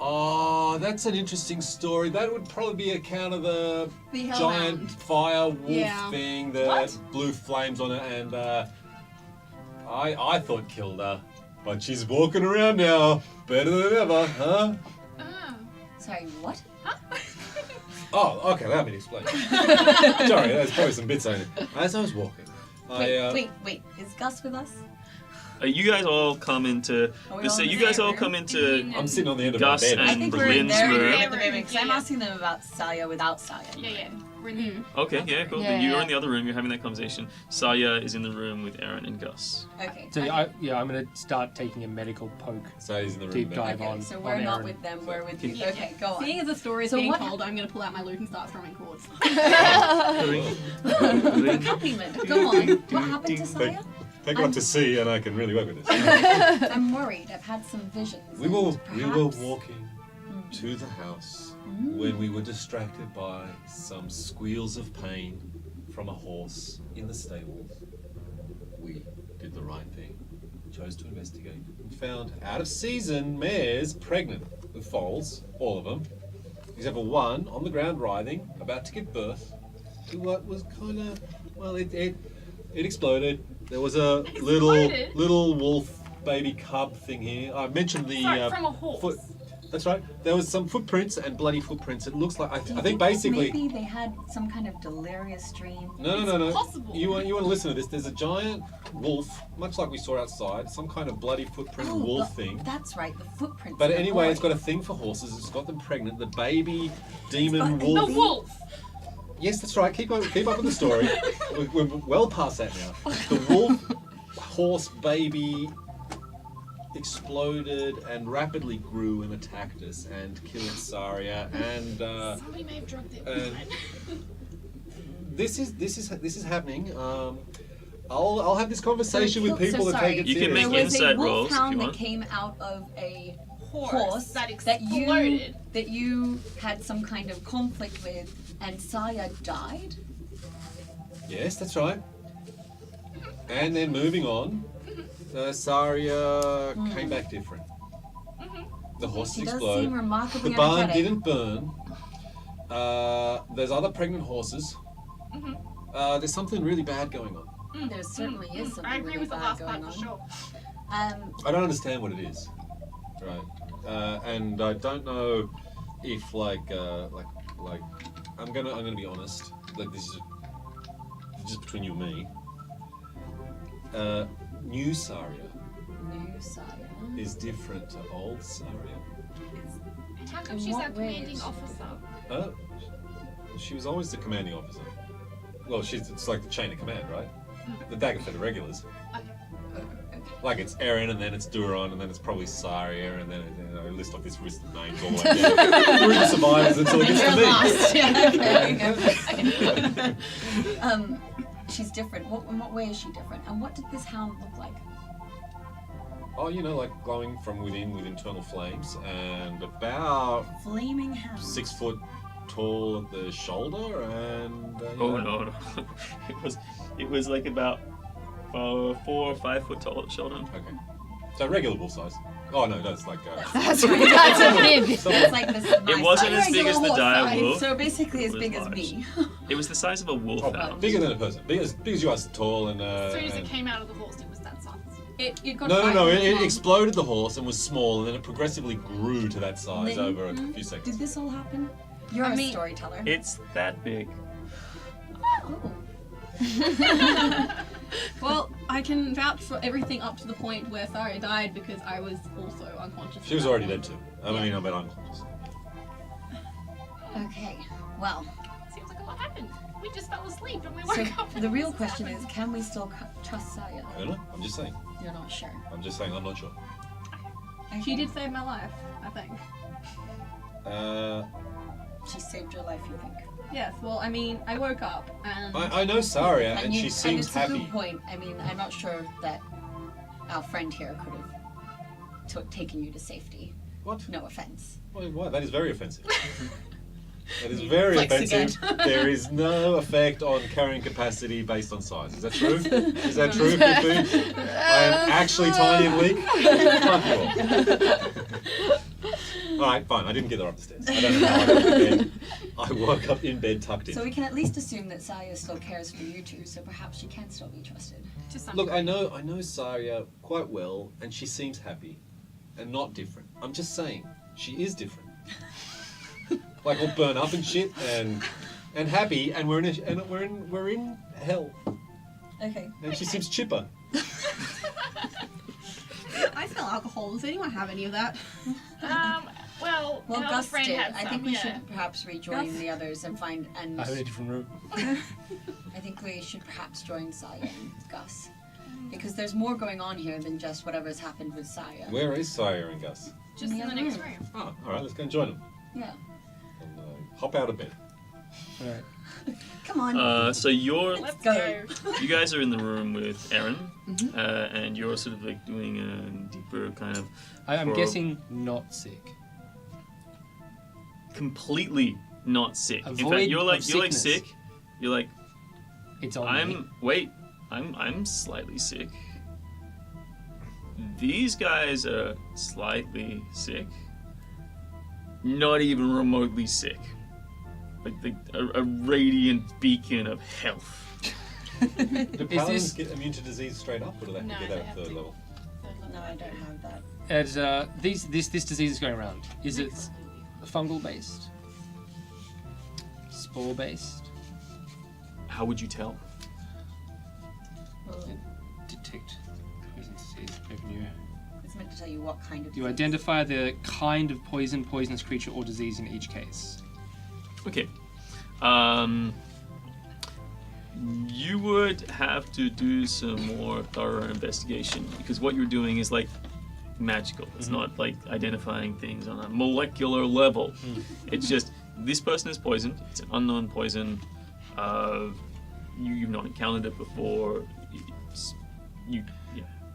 Oh, that's an interesting story. That would probably be account of the The giant hellhound. fire wolf Yeah. thing that What? blew flames on it, and I thought killed her, but she's walking around now, better than ever, huh? Oh. Sorry, what? Oh, okay, let me explain. Sorry, there's probably some bits on it. As I was walking, Wait. Is Gus with us? You guys all come into. Are we This, all in you the guys same all room? come into. I'm sitting on the end of Gus my bed. and I think we're Berlin's there room. at the moment, because I'm asking them about Saya without Saya. Yeah. We're in the Okay, yeah, cool. Yeah, Then you're yeah. in the other room. You're having that conversation. Saya is in the room with Aaron and Gus. Okay. So I'm gonna start taking a medical poke. So he's in the room. Deep there. dive Okay, on. so on we're not Aaron. with them, we're with you. Yeah. Okay, go on. Seeing as the story is So being what told, I'm going to pull out my lute and start strumming chords. Accompaniment, go on. What happened to Saya? Take her up to sea, and I can really work with this. I'm worried. I've had some visions. We were Perhaps- walking to the house when we were distracted by some squeals of pain from a horse in the stables. We did the right thing, chose to investigate, and found out of season mares pregnant with foals, all of them, except for one on the ground writhing, about to give birth to what was kind of, well, it exploded. There was a Exploded? little wolf baby cub thing here. I mentioned the Sorry, from a horse. foot. That's right. There was some footprints and bloody footprints. It looks like I Do you think basically. maybe they had some kind of delirious dream. No. possible. You want to listen to this? There's a giant wolf, much like we saw outside. Some kind of bloody footprint wolf thing. That's right, the footprints. But of the anyway, boy. it's got a thing for horses. It's got them pregnant. The baby demon got- wolf. The wolf. Yes, that's right. Keep up with the story. We're well past that now. The wolf horse baby exploded and rapidly grew and attacked us and killed Saria and Somebody may have drugged it. this is happening. I'll have this conversation with people that take it You can seriously. make there was insight a rolls if wolfhound you that want. came out of a Horse that that exploded. you had some kind of conflict with, and Saya died. Yes, that's right. And then moving on, Saria came back different. The horse She does exploded. seem remarkably The barn energetic. didn't burn. There's other pregnant horses. There's something really bad going on. There certainly is something I agree really with the bad last going part for on. sure. I don't understand what it is. Right. And I don't know if like I'm gonna be honest. Like this is just between you and me. New Saria New Saya. is different to old Saria. How come In she's what our commanding ways? officer? She was always the commanding officer. Well, it's like the chain of command, right? The dagger for the regulars. Like it's Erin, and then it's Duron, and then it's probably Saria, and then list off this list of names all the way down through the survivors until it gets to me. She's different. In what way is she different? And what did this hound look like? Oh, like glowing from within with internal flames, and about Flaming hound. 6 foot tall at the shoulder, and Oh no. It was like about 4 or 5 foot tall at the shoulder. Okay, so regular wolf size. Oh no, that's like That's a big. It's like this. It wasn't as big as the dire size, wolf. So basically, as It was big as large. me. It was the size of a wolfhound. bigger than a person, big as you are, tall and. As soon as it and- came out of the horse, it was that size. It got No, frightened it long. exploded the horse and was small, and then it progressively grew to that size Then- over a few seconds. Did this all happen? You're a mean- storyteller. It's that big. Oh. Well, I can vouch for everything up to the point where Saria died because I was also unconscious. She was at that already point. dead too. I mean, I'm unconscious. Okay. Well, Seems like a lot happened. happened? We just fell asleep and we So woke up. And the real this question is, happened. can we still trust Saya? I don't know. I'm just saying. You're not sure. I'm just saying. I'm not sure. She did save my life, I think. She saved your life, you think? Yes, well, I mean, I woke up and... I know Saria, and you- she seems it's a happy. good point. I mean, I'm not sure that our friend here could have taken you to safety. What? No offense. Why? That is very offensive. That is very Flex offensive. again. There is no effect on carrying capacity based on size. Is that true? Is that true, Fifu? I am actually tiny and weak. Fuck you all. Alright, fine. I didn't get her up the stairs. I don't know how I got to bed. I woke up in bed tucked in. So we can at least assume that Saya still cares for you two, so perhaps she can still be trusted. To some Look, degree. I know Saria quite well, and she seems happy, and not different. I'm just saying, she is different. Like all burn up and shit, and happy, and we're in hell, Okay. and she seems chipper. I smell alcohol. Does anyone have any of that? Well, Well, our Gus friend did. had I some, think we yeah. should perhaps rejoin Gus? the others and find. And I'm in a different room. I think we should perhaps join Saya and Gus, because there's more going on here than just whatever's happened with Saya. Where is Saria and Gus? Just in the other next room. room. Oh, alright, let's go and join them. Yeah. And hop out of bed. Alright. Come on. So you're Let's go. go. you guys are in the room with Erin, and you're sort of like doing a deeper kind of I'm For- guessing not sick. completely not sick. In Avoid fact, you're like sickness. sick. You're like It's on me. I'm slightly sick. These guys are slightly sick. Not even remotely sick. Like a radiant beacon of health. Do paladins this- get immune to disease straight up, or do they have No, to get they that at have third to. level? No, I don't have that. As this disease is going around. Is it fungal based? Spore based? How would you tell? Detect poison disease. Revenue. It's meant to tell you what kind of. You disease. identify the kind of poison, poisonous creature, or disease in each case. Okay. You would have to do some more thorough investigation because what you're doing is like magical. It's not like identifying things on a molecular level. It's just this person is poisoned. It's an unknown poison. You've not encountered it before. Yeah.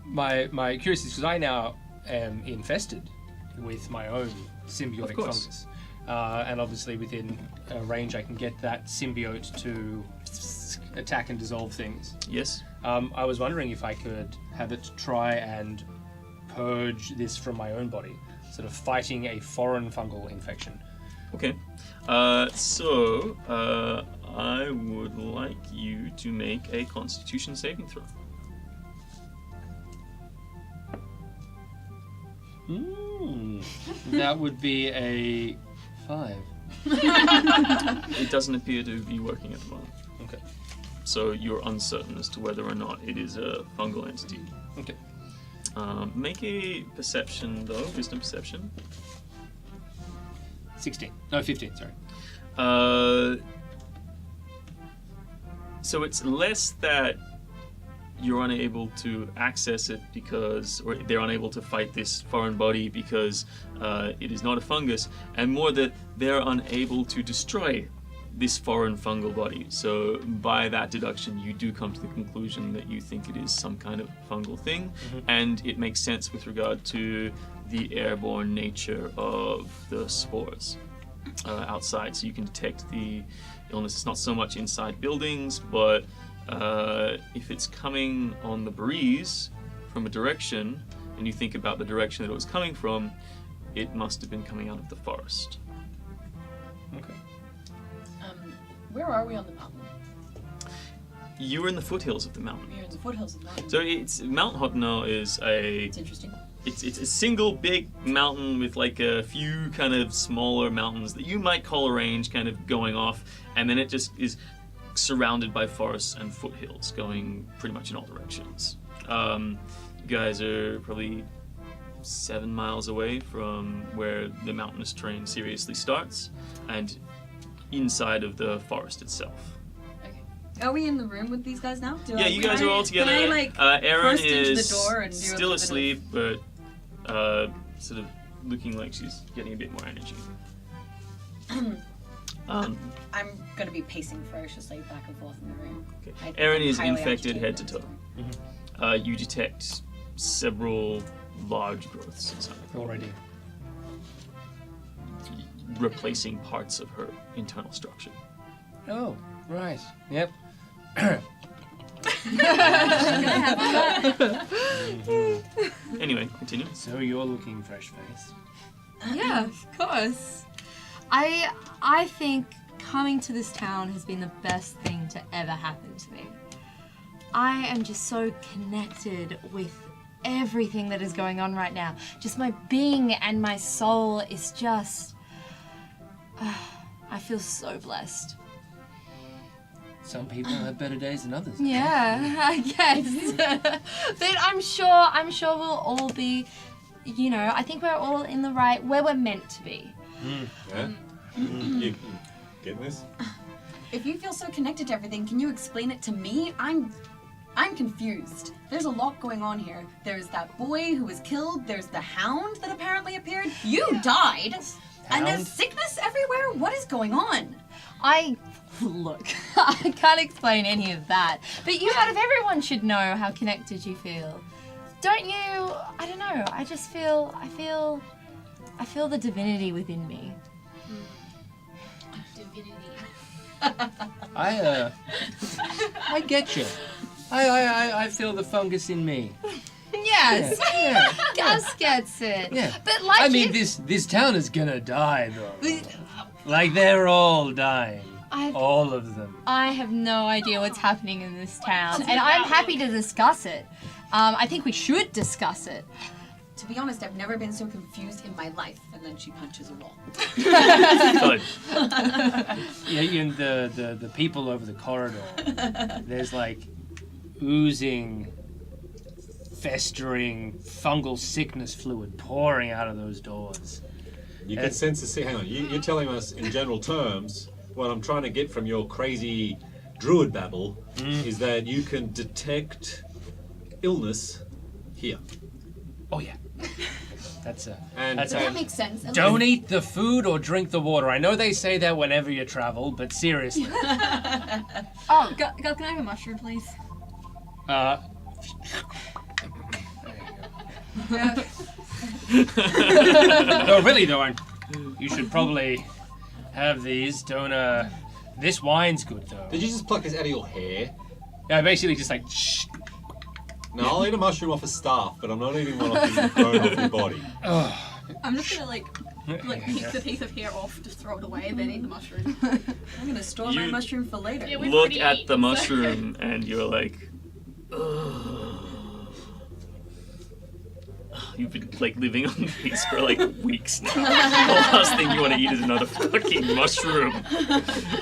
My curiosity is because I now am infested with my own symbiotic Of course. fungus. And obviously within range I can get that symbiote to attack and dissolve things. Yes. I was wondering if I could have it try and purge this from my own body, sort of fighting a foreign fungal infection. Okay. So I would like you to make a Constitution saving throw. That would be a 5. It doesn't appear to be working at the moment. Okay. So you're uncertain as to whether or not it is a fungal entity. Okay. Make a perception though, wisdom perception. 16. No, 15, sorry. So it's less that you're unable to access it because, or they're unable to fight this foreign body because it is not a fungus, and more that they're unable to destroy this foreign fungal body. So by that deduction, you do come to the conclusion that you think it is some kind of fungal thing, and it makes sense with regard to the airborne nature of the spores outside. So you can detect the illness. It's not so much inside buildings, but if it's coming on the breeze from a direction, and you think about the direction that it was coming from, it must have been coming out of the forest. Okay. Where are we on the mountain? You were in the foothills of the mountain. We're in the foothills of the mountain. So it's Mount Hotno is It's interesting. it's a single big mountain with like a few kind of smaller mountains that you might call a range kind of going off, and then it just is surrounded by forests and foothills going pretty much in all directions. You guys are probably 7 miles away from where the mountainous terrain seriously starts, and inside of the forest itself. Are we in the room with these guys now? Yeah, you guys are all together. Can I, like, Erin burst into is the door and do a still little bit asleep, but sort of looking like she's getting a bit more energy. I'm gonna be pacing ferociously back and forth in the room. Okay. Erin is highly infected head to agitated toe. You detect several large growths inside, Already. replacing parts of her internal structure. Oh, right. Yep. Anyway, continue. So you're looking fresh-faced. Yeah, of course. I think coming to this town has been the best thing to ever happen to me. I am just so connected with everything that is going on right now. Just my being and my soul is just... I feel so blessed. Some people have better days than others. Yeah, I guess. But I'm sure we'll all be, you know, I think we're all in the right, where we're meant to be. Yeah? You getting this? If you feel so connected to everything, can you explain it to me? I'm confused. There's a lot going on here. There's that boy who was killed. There's the hound that apparently appeared. You died. And there's sickness everywhere. What is going on? Look, I can't explain any of that. But you out of everyone should know how connected you feel. Don't you? I don't know. I just feel, I feel the divinity within me. Divinity. I get you. I feel the fungus in me. Yes, Yeah. Gus gets it. Yeah. But like I mean, this town is gonna die, though. Like, they're all dying. All of them. I have no idea what's happening in this town, and I'm happy to discuss it. I think we should discuss it. To be honest, I've never been so confused in my life. And then she punches a wall. Good. Yeah, and the people over the corridor, there's like oozing, festering, fungal sickness fluid pouring out of those doors. You can sense the... Hang on, you're telling us in general terms, what I'm trying to get from your crazy druid babble is that you can detect illness here. Oh yeah. That's That makes sense. Don't eat the food or drink the water. I know they say that whenever you travel, but seriously. Oh, Gus, can I have a mushroom, please? No, really though, you should probably have these. Don't this wine's good though. Did you just pluck this out of your hair? Yeah, basically just like shh. No, I'll eat a mushroom off a staff, but I'm not eating one off your bone off your body. I'm just gonna like pick the piece of hair off, just throw it away, then eat the mushroom. I'm gonna store my mushroom for later. Yeah, we've Look already at eaten, the so- mushroom and you're like, ugh. You've been like living on these for like weeks now. The last thing you want to eat is another fucking mushroom.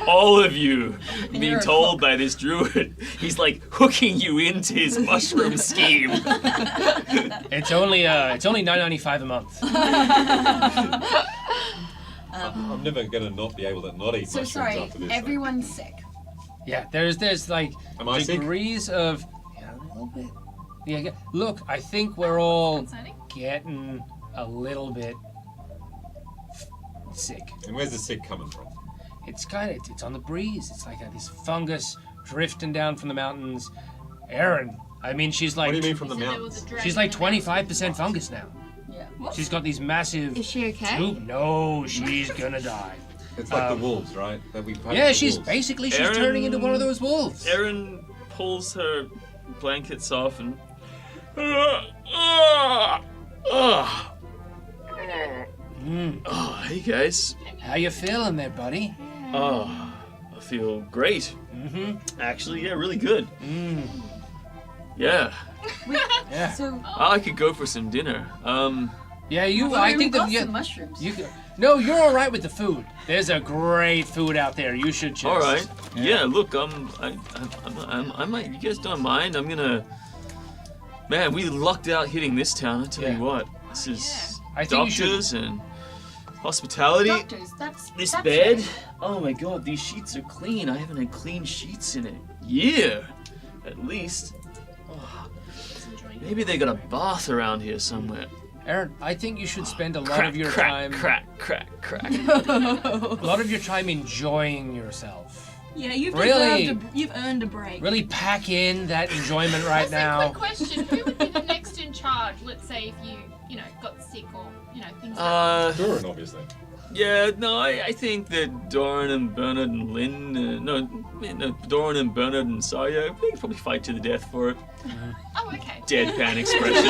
All of you being you're a told by this druid, he's like hooking you into his mushroom scheme. It's only $9.95 a month. I'm never gonna not be able to not eat So mushrooms sorry, after this. everyone's sick. Yeah, there's like Am I sick? degrees of a little bit. Yeah, look, I think we're all Concerning? getting a little bit sick. And where's the sick coming from? It's it's on the breeze. It's like this fungus drifting down from the mountains. Erin, I mean, she's like What do you mean from the So there mountains? was a dragon she's like in the mountains. 25% fungus now. Yeah. She's got these massive. Is she okay? No, she's gonna die. It's like the wolves, right? That we Yeah, the she's wolves. basically she's Erin- turning into one of those wolves. Erin pulls her blankets off and. Oh, hey guys. How you feeling there, buddy? Oh, I feel great. Mm-hmm. Actually, yeah, really good. Yeah. Yeah. So I could go for some dinner. Yeah, you. well, I we've think got that some mushrooms. No, you're all right with the food. There's a great food out there. You should just. all right. Yeah, look, I might. You guys don't mind? I'm gonna. Man, we lucked out hitting this town. I tell Yeah. you what, this is I think you doctors and Hospitality. Doctors, This that's bed. right. Oh my god, these sheets are clean. I haven't had clean sheets in a year, at least. Oh, maybe they got a bath around here somewhere. Aaron, I think you should spend a lot Crack, of your crack, time, crack. a lot of your time enjoying yourself. Yeah, you've Really? you've earned a break. Really pack in that enjoyment right That's a now. quick question. Who would be the next in charge? Let's say if you got sick or, things like Durin, obviously. Yeah, no, I think that Doran and Bernard and Lynn, Doran and Bernard and Saya, they could probably fight to the death for it. Oh, okay. Deadpan expression.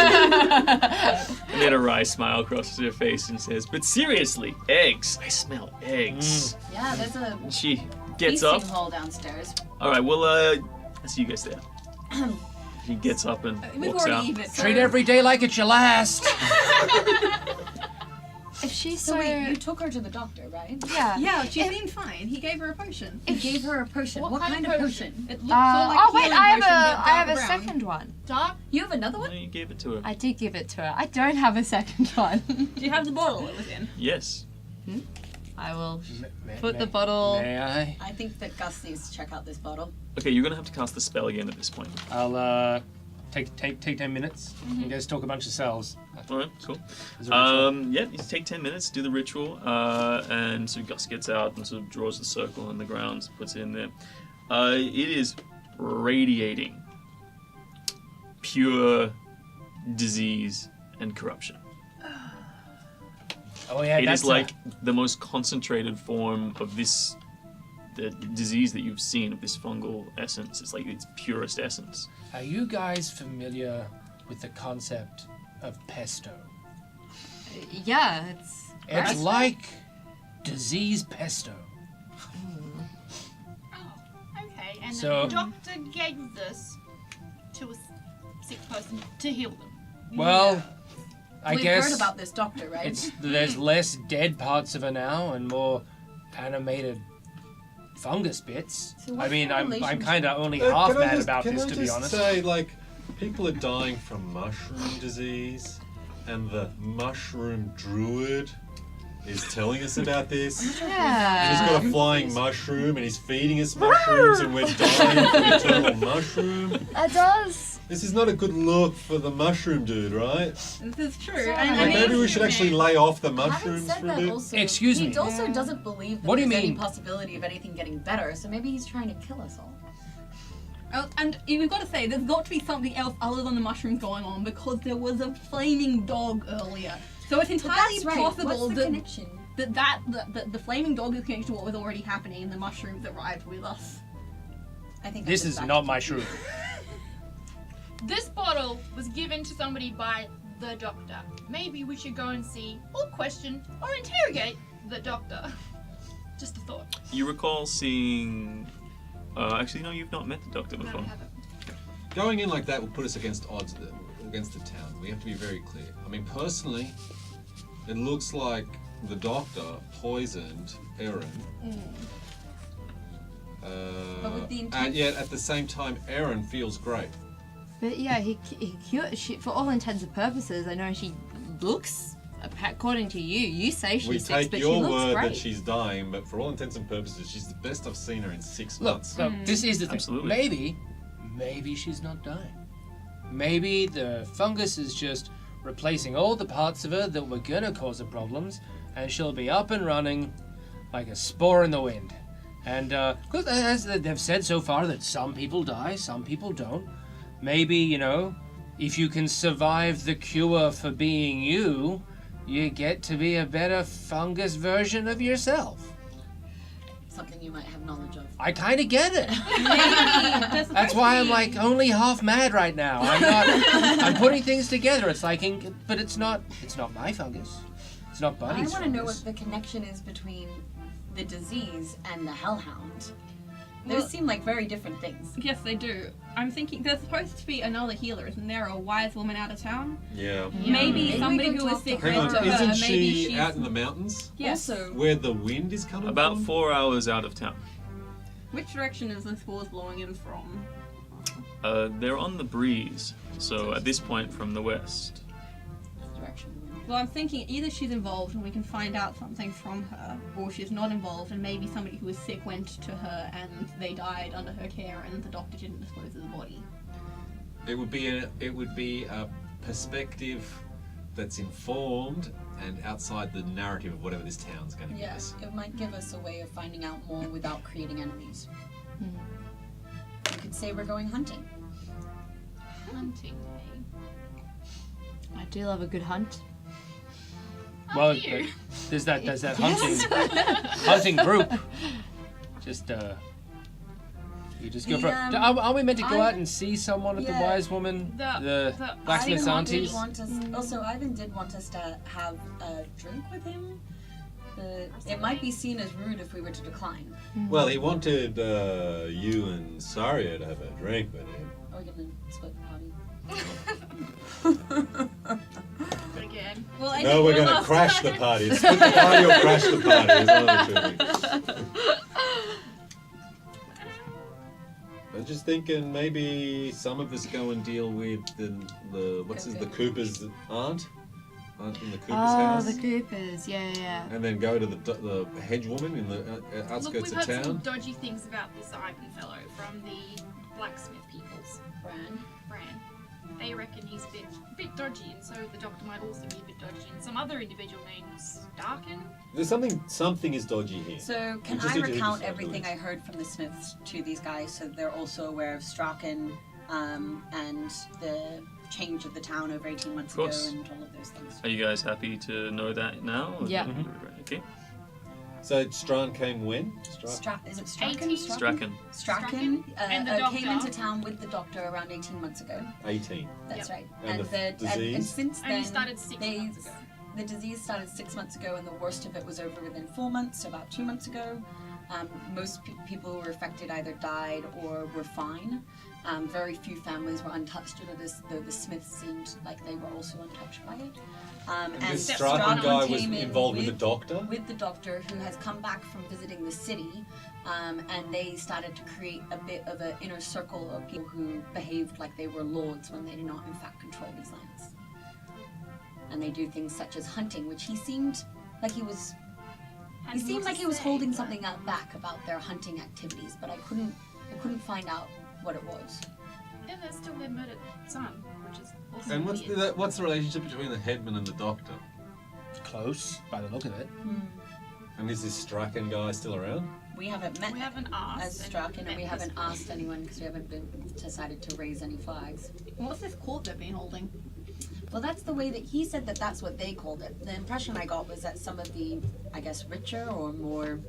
And then a wry smile crosses her face and says, "But seriously, eggs. I smell eggs." Yeah, there's a And she gets feasting up. hall downstairs. All right, well, I'll see you guys there. She gets up and We've walks out. already eaten it. Treat every day like it's your last. If she's So wait, you took her to the doctor, right? yeah. Yeah, she seemed fine. He gave her a potion. He gave her a potion. What What kind kind of of potion? potion? It looked sort of like Oh wait, healing I have potion, but a dark brown. second one. dark. You have another No, one? you gave it to her. I did give it to her. I don't have a second one. Do you have the bottle it was in? Yes. I will May- put may- the bottle. May I? I think that Gus needs to check out this bottle. Okay, you're gonna have to cast the spell again at this point. I'll take 10 minutes. You guys talk a bunch of cells. All right, cool. Is there a ritual? Yeah, you take 10 minutes, do the ritual, and so Gus gets out and sort of draws the circle on the ground, puts it in there. It is radiating pure disease and corruption. Oh yeah, It that's is like the most concentrated form of the disease that you've seen, of this fungal essence. It's like its purest essence. Are you guys familiar with the concept of pesto? Yeah, it's. It's gross. like disease pesto. Okay, and So- the doctor gave this to a sick person to heal them. Well, I We've guess heard about this doctor, right? there's less dead parts of her now and more animated fungus bits. So I what's mean, the I'm relationship? kind of only half Can I mad just- about can this, I to be just honest. say, like, people are dying from mushroom disease, and the mushroom druid is telling us about this. He's Yeah. got a flying mushroom, and he's feeding us mushrooms, and we're dying from eternal mushroom. It does. This is not a good look for the mushroom dude, right? This is true. So, And I Like, mean, maybe we should actually lay off the Having mushrooms said for a that, bit. also, Excuse me. he also doesn't believe that What do you there's any mean? possibility of anything getting better, so maybe he's trying to kill us all. and we've got to say, there's got to be something else other than the mushrooms going on, because there was a flaming dog earlier. So it's But entirely that's right. possible What's the that connection? the flaming dog is connected to what was already happening, and the mushrooms arrived with us. I think This is not my shroom. This bottle was given to somebody by the doctor. Maybe we should go and see, or question, or interrogate the doctor. Just a thought. You recall seeing... actually, no, you've not met the doctor No, before. I haven't. Going in like that will put us against odds against the town. We have to be very clear. I mean, personally, it looks like the doctor poisoned Erin. But with the And yet, at the same time, Erin feels great. But yeah, he cured. She, for all intents and purposes, I know she looks. According to you, you say she's We sick, take but your she looks word great. that she's dying, but for all intents and purposes, she's the best I've seen her in 6 Look, months. look, this is the thing. Absolutely. Maybe she's not dying. Maybe the fungus is just replacing all the parts of her that were gonna cause her problems, and she'll be up and running like a spore in the wind. And because as they've said so far that some people die, some people don't. Maybe, if you can survive the cure for being you, you get to be a better fungus version of yourself. something you might have knowledge of. I kind of get it. Maybe. That's why I'm like only half mad right now. I'm not. I'm putting things together. It's like, but it's not. It's not my fungus. It's not I Buddy's want to know fungus. what the connection is between the disease and the hellhound. Well- Those seem like very different things. Yes, they do. I'm thinking there's supposed to be another healer, isn't there? A wise woman out of town? Yeah. Maybe Maybe somebody we who go is talk to sick her. Hang went on, to her. isn't Maybe she she's... out in the mountains? Yes. Also, Where the wind is coming About from? 4 hours out of town. Which direction is this force blowing in from? They're on the breeze, so at this point from the west. direction. Well, I'm thinking either she's involved and we can find out something from her, or she's not involved and maybe somebody who was sick went to her and they died under her care and the doctor didn't dispose of the body. It would be a perspective that's informed and outside the narrative of whatever this town's going to give us. It might give us a way of finding out more without creating enemies. You could say we're going hunting. Hunting, I do love a good hunt. Well, you? there's that hunting group. Just you just go for. Are we meant to go out and see someone at the wise woman, the blacksmith's aunties? Ivan did want us to have a drink with him. It might be seen as rude if we were to decline. Well, he wanted you and Saria to have a drink with him. Are we gonna split the party? Again. Well, No, we're going to crash the party. It's split the party or crash the party. It's one of the two things. I was just thinking maybe some of us go and deal with the Cooper's aunt in the Cooper's house. Oh, the Coopers, yeah. And then go to the hedge woman in the outskirts Look, we've of heard some town. dodgy things about this Ivan fellow from the blacksmith peoples. Bran. They reckon he's a bit dodgy, and so the doctor might also be a bit dodgy. And some other individual named Starkin. There's something is dodgy here. So can We just I need to recount decide everything what it I heard from the Smiths to these guys so they're also aware of Strachan and the change of the town over 18 months ago course. and all of those things? Are you guys happy to know that now? Or- Yeah. Okay. So Strawn came when? Is it Strachan? 18. Strachan. Strachan And the came doctor. into town with the doctor around 18 months ago. 18. That's right. And the disease? And since And then, he started 6 months ago. the disease started 6 months ago, and the worst of it was over within 4 months, so about 2 months ago. Most people who were affected either died or were fine. Very few families were untouched, though the Smiths seemed like they were also untouched by it. And this Strachan Strachan guy was came in involved with the doctor? With the doctor, who has come back from visiting the city, and they started to create a bit of an inner circle of people who behaved like they were lords when they did not in fact control these lands. And they do things such as hunting, which he seemed like he was holding something back about their hunting activities, but I couldn't find out what it was. And there's still their murdered son, which is also And weird. what's the relationship between the headman and the doctor? Close, by the look of it. And is this Strachan guy still around? We haven't met We haven't asked. as Strachan, and we haven't asked anyone because we haven't decided to raise any flags. What's this court they've been holding? Well, that's the way that he said that's what they called it. The impression I got was that some of the, I guess, richer or more,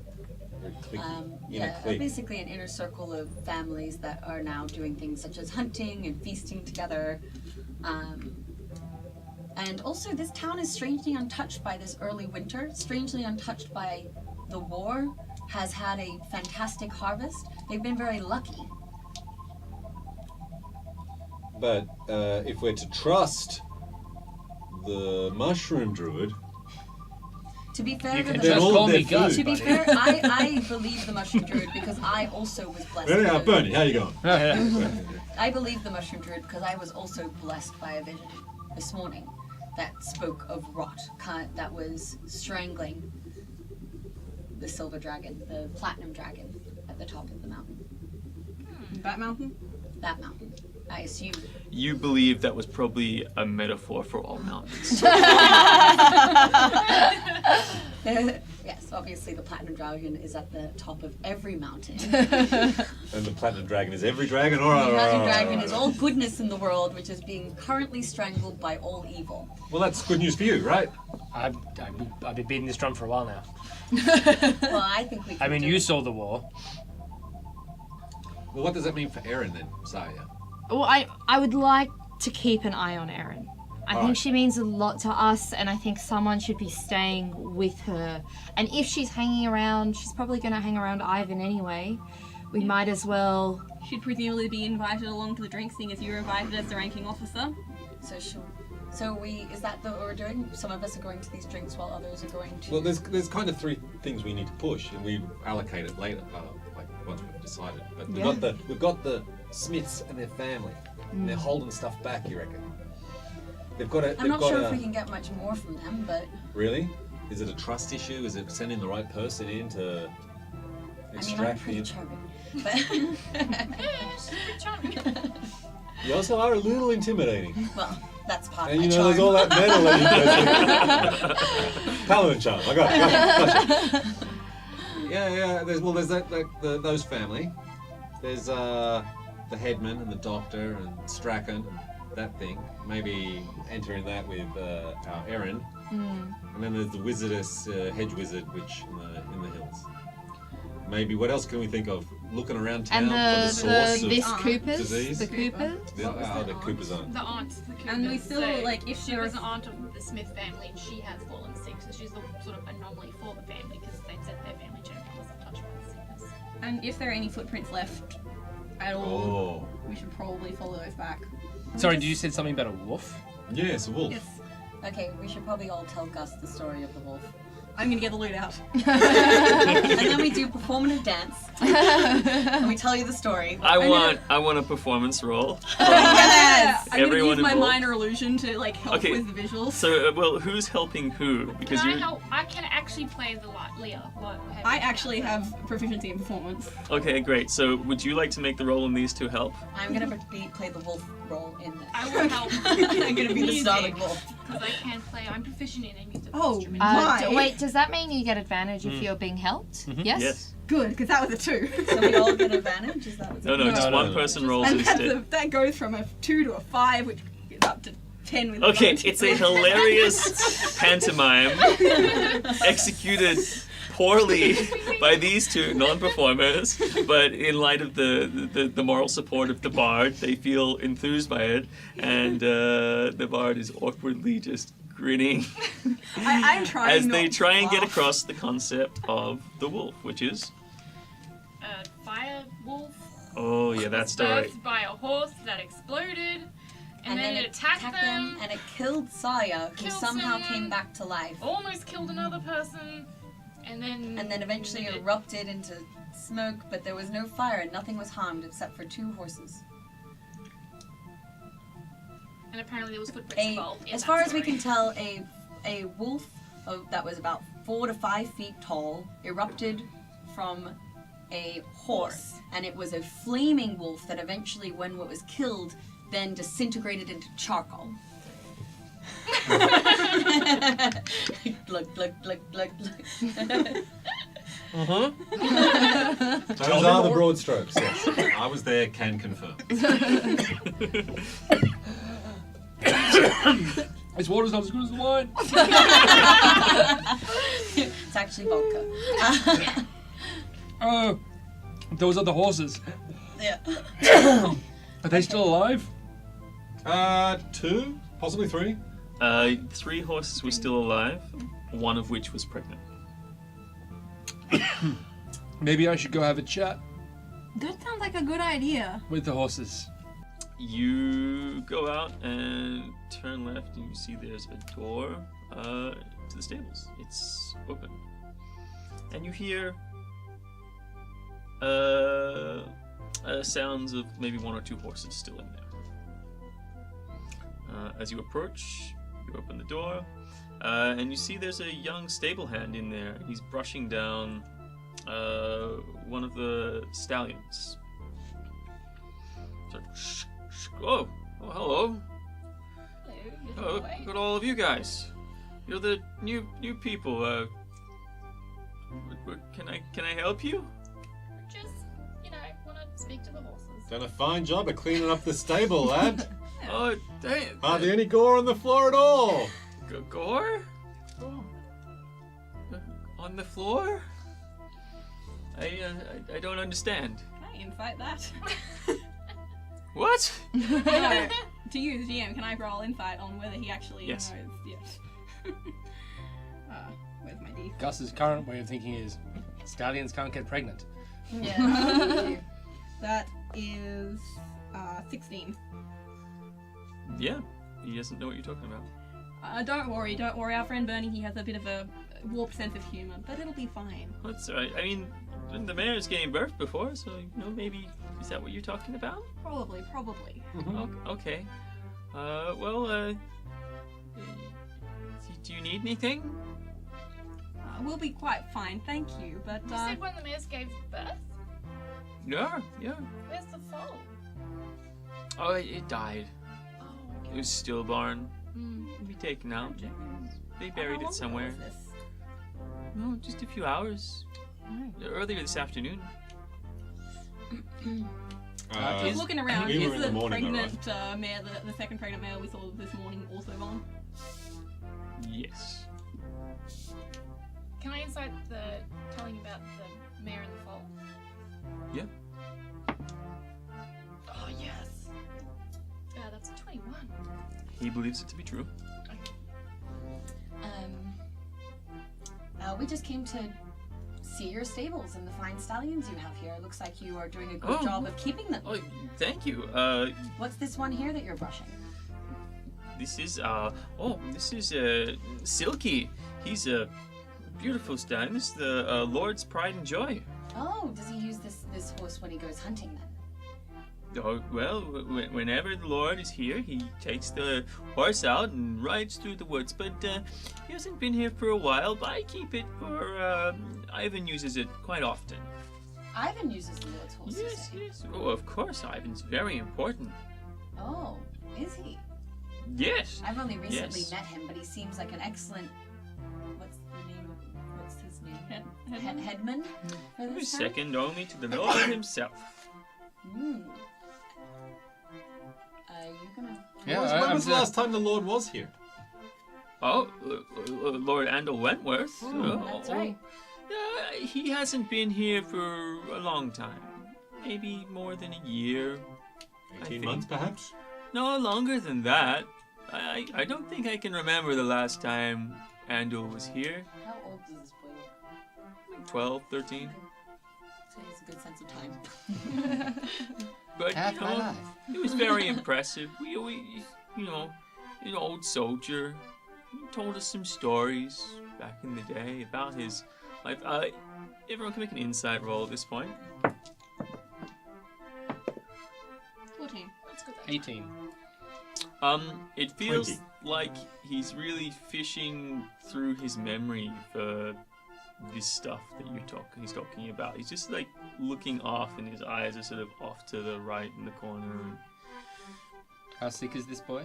basically an inner circle of families that are now doing things such as hunting and feasting together. And also, this town is strangely untouched by this early winter, strangely untouched by the war, has had a fantastic harvest. They've been very lucky. But if we're to trust the mushroom druid, To be fair, You to can the just all call their me Gus, To be buddy. fair, I believe the mushroom druid because I also was blessed. anyhow, with- Bernie, how you going? I believe the mushroom druid because I was also blessed by a vision this morning that spoke of rot, that was strangling the silver dragon, the platinum dragon at the top of the mountain. Bat Mountain? That mountain, I assume. You believe that was probably a metaphor for all mountains. Yes, obviously the platinum dragon is at the top of every mountain. And the platinum dragon is every dragon? The platinum dragon is all goodness in the world, which is being currently strangled by all evil. Well, that's good news for you, right? I've been beating this drum for a while now. Well, I think we can I mean, do you it. saw the war. Well, what does that mean for Erin then, Saya? Well, I would like to keep an eye on Erin. I think Alright. she means a lot to us, and I think someone should be staying with her. And if she's hanging around, she's probably going to hang around Ivan anyway. We might as well. She'd presumably be invited along to the drink, seeing as you're invited as the ranking officer. Is that what we're doing? Some of us are going to these drinks while others are going to... Well, there's kind of three things we need to push, and we allocate it later, once we've decided. But we've got the Smiths and their family, and they're holding stuff back. You reckon? They've got a. I'm not sure if we can get much more from them, but Really? Is it a trust issue? Is it sending the right person in to I mean, I'm extract pretty the? charming. But Yes, pretty charming. You also are a little intimidating. well, that's part And of you my know, charm. there's all that metal that you go Paladin charm. I got it. Gotcha. Yeah. There's those family. There's the headman and the doctor and Strachan and that thing. Maybe entering that with our Erin. And then there's the wizardess, hedge wizard, which in the hills. Maybe what else can we think of? Looking around town And for the source of this Coopers, disease. the Coopers. The Cooper's aunt. The aunt, the Coopers. And we still, so like, if she there was is- an aunt of the Smith family, and she has fallen sick, so she's the sort of anomaly for the family because they said their family generally wasn't touched by the sickness. And if there are any footprints left at all, Oh. we should probably follow those back. Sorry, did you say something about a wolf? Yes, a wolf. Yes. Okay, we should probably all tell Gus the story of the wolf. I'm gonna get the loot out. And then we do performative dance. And we tell you the story. I want a performance roll. Yes! I'm gonna Everyone use my involved. minor illusion to like help Okay, with the visuals. So, well, who's helping who? Because Can I you. help? I can actually play the Leah. I actually have proficiency in performance. Okay, great. So, would you like to make the roll on these to help? I'm gonna play the wolf role in this. I will help. I'm gonna be the starting wolf. Because I can play. I'm proficient in a musical Oh, instrument. my. Wait, does that mean you get advantage if you're being helped? Yes? Yes. Good, because that was a 2. So we all get advantage? Is that what's No, just No, one no. person rolls And instead. that goes from a 2 to a 5, which is up to 10 with Okay, advantage. it's a hilarious pantomime executed poorly by these two non-performers, but in light of the moral support of the bard, they feel enthused by it, and the bard is awkwardly just grinning I'm trying as they not try to and get laugh. across the concept of the wolf, which is Fire wolf. oh yeah, that story. Birthed by a horse that exploded, and, And then it attacked them. and it killed Saya, who Killed somehow someone. came back to life. Almost killed another person, and then Eventually erupted into smoke, but there was no fire and nothing was harmed except for 2 horses. And apparently there was footprints involved. In As that far as we story. can tell, a wolf that was about 4 to 5 feet tall erupted from a horse, and it was a flaming wolf that eventually, when it was killed, then disintegrated into charcoal. Glug, glug, glug, glug, glug. Those are the broad strokes, yes. I was there, can confirm. This water's not as good as the wine. It's actually vodka. Oh, those are the horses. Yeah. Are they still alive? 2, possibly 3. 3 horses were still alive, one of which was pregnant. Maybe I should go have a chat That sounds like a good idea. with the horses. You go out and turn left, and you see there's a door to the stables. It's open, and you hear sounds of maybe 1 or 2 horses still in there. As you approach, you open the door, and you see there's a young stable hand in there. He's brushing down one of the stallions. So, shh, shh, oh, hello. Oh, look at all of you guys. You're the new people. Can I help you? Just, want to speak to the horses. Done a fine job of cleaning up the stable, lad. Oh, dang. Hardly any gore on the floor at all. Gore? Oh. On the floor? I don't understand. Can I insight that? What? No. To you, the GM, can I roll insight on whether he actually Yes. knows? Yes. Where's my D? Gus's current way of thinking is stallions can't get pregnant. Yeah. That is 16. Yeah, he doesn't know what you're talking about. Don't worry. Our friend Bernie, he has a bit of a warped sense of humor, but it'll be fine. That's alright. I mean, the mayor's gave birth before, so maybe is that what you're talking about? Probably. Okay. Well, Do you need anything? We'll be quite fine, thank you, but You said when the mares gave birth? Yeah. Where's the foal? Oh, it died. Oh, It okay. was stillborn. Mm. It'll be taken out. They how buried long it somewhere. ago was this? No, just a few hours. Earlier this afternoon. Just looking around, we were is in the the morning, though, pregnant mare, the second pregnant mare we saw this morning also gone? Yes. Can I incite the telling about the mare and the foal? Yeah. Oh, yes. That's a 21. He believes it to be true. We just came to see your stables and the fine stallions you have here. It looks like you are doing a good Oh. job of keeping them. Oh, thank you. What's this one here that you're brushing? This is Silky. He's a beautiful stallion. This is the Lord's pride and joy. Oh, does he use this horse when he goes hunting then? Oh, well, whenever the Lord is here, he takes the horse out and rides through the woods. But he hasn't been here for a while, but I keep it for, Ivan uses it quite often. Ivan uses the Lord's horse, you Yes, say? yes. Oh, of course, Ivan's very important. Oh, is he? Yes. I've only recently Yes. met him, but he seems like an excellent... What's his name? Headman? Headman? For He was this town? second only to the Lord himself. Hmm. You gonna... Yeah, when I'm was the last time the Lord was here? Oh, Lord Andal Wentworth. That's right. He hasn't been here for a long time. Maybe more than a year. 18 months, perhaps? No, longer than that. I don't think I can remember the last time Andal was here. How old does this boy look? 12, 13. So he has a good sense of time. But, Half my life. it was very impressive. We, an old soldier. He told us some stories back in the day about his life. Everyone can make an insight roll at this point. 14. That's good. 18. It feels 20. like he's really fishing through his memory for this stuff that he's talking about. He's just like looking off, and his eyes are sort of off to the right in the corner. How sick is this boy?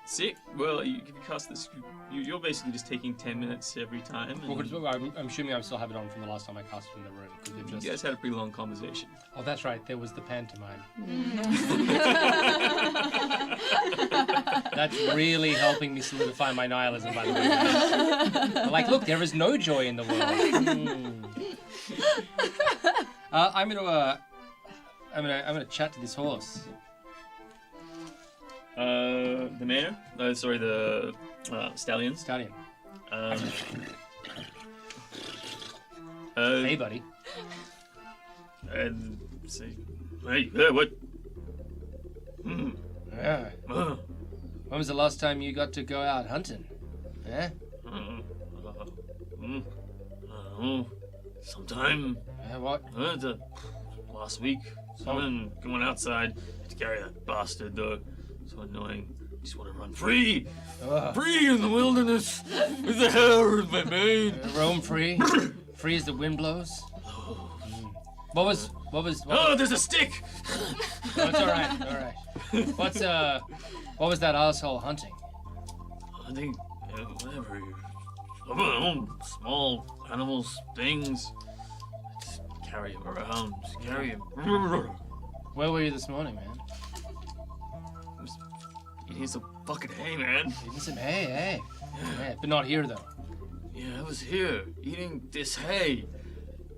Sick. Well, you can cast this. You're basically just taking 10 minutes every time. Well, and 'cause I'm assuming I still have it on from the last time I cast it in the room. 'Cause we've you just... guys had a pretty long conversation. Oh, that's right. There was the pantomime. That's really helping me solidify my nihilism, by the way. I'm like, look, there is no joy in the world. I'm gonna chat to this horse. The mare? Sorry, the stallions. Stallion. Hey, Hey, buddy. And say, hey, what? Yeah. When was the last time you got to go out hunting? Eh? Sometime What? the last week, someone going outside to carry that bastard. Though, so annoying. Just want to run free, free in the wilderness with the hair in my mane. Roam free, free as the wind blows. What was? Oh, there's a stick. Oh, it's all right. What was that asshole hunting? I think whatever. Of my own small animals, things. Just carry him around. Just carry him. Where were you this morning, man? Eating some fucking hay, man. Eating some hay, eh? Yeah, but not here though. Yeah, I was here eating this hay.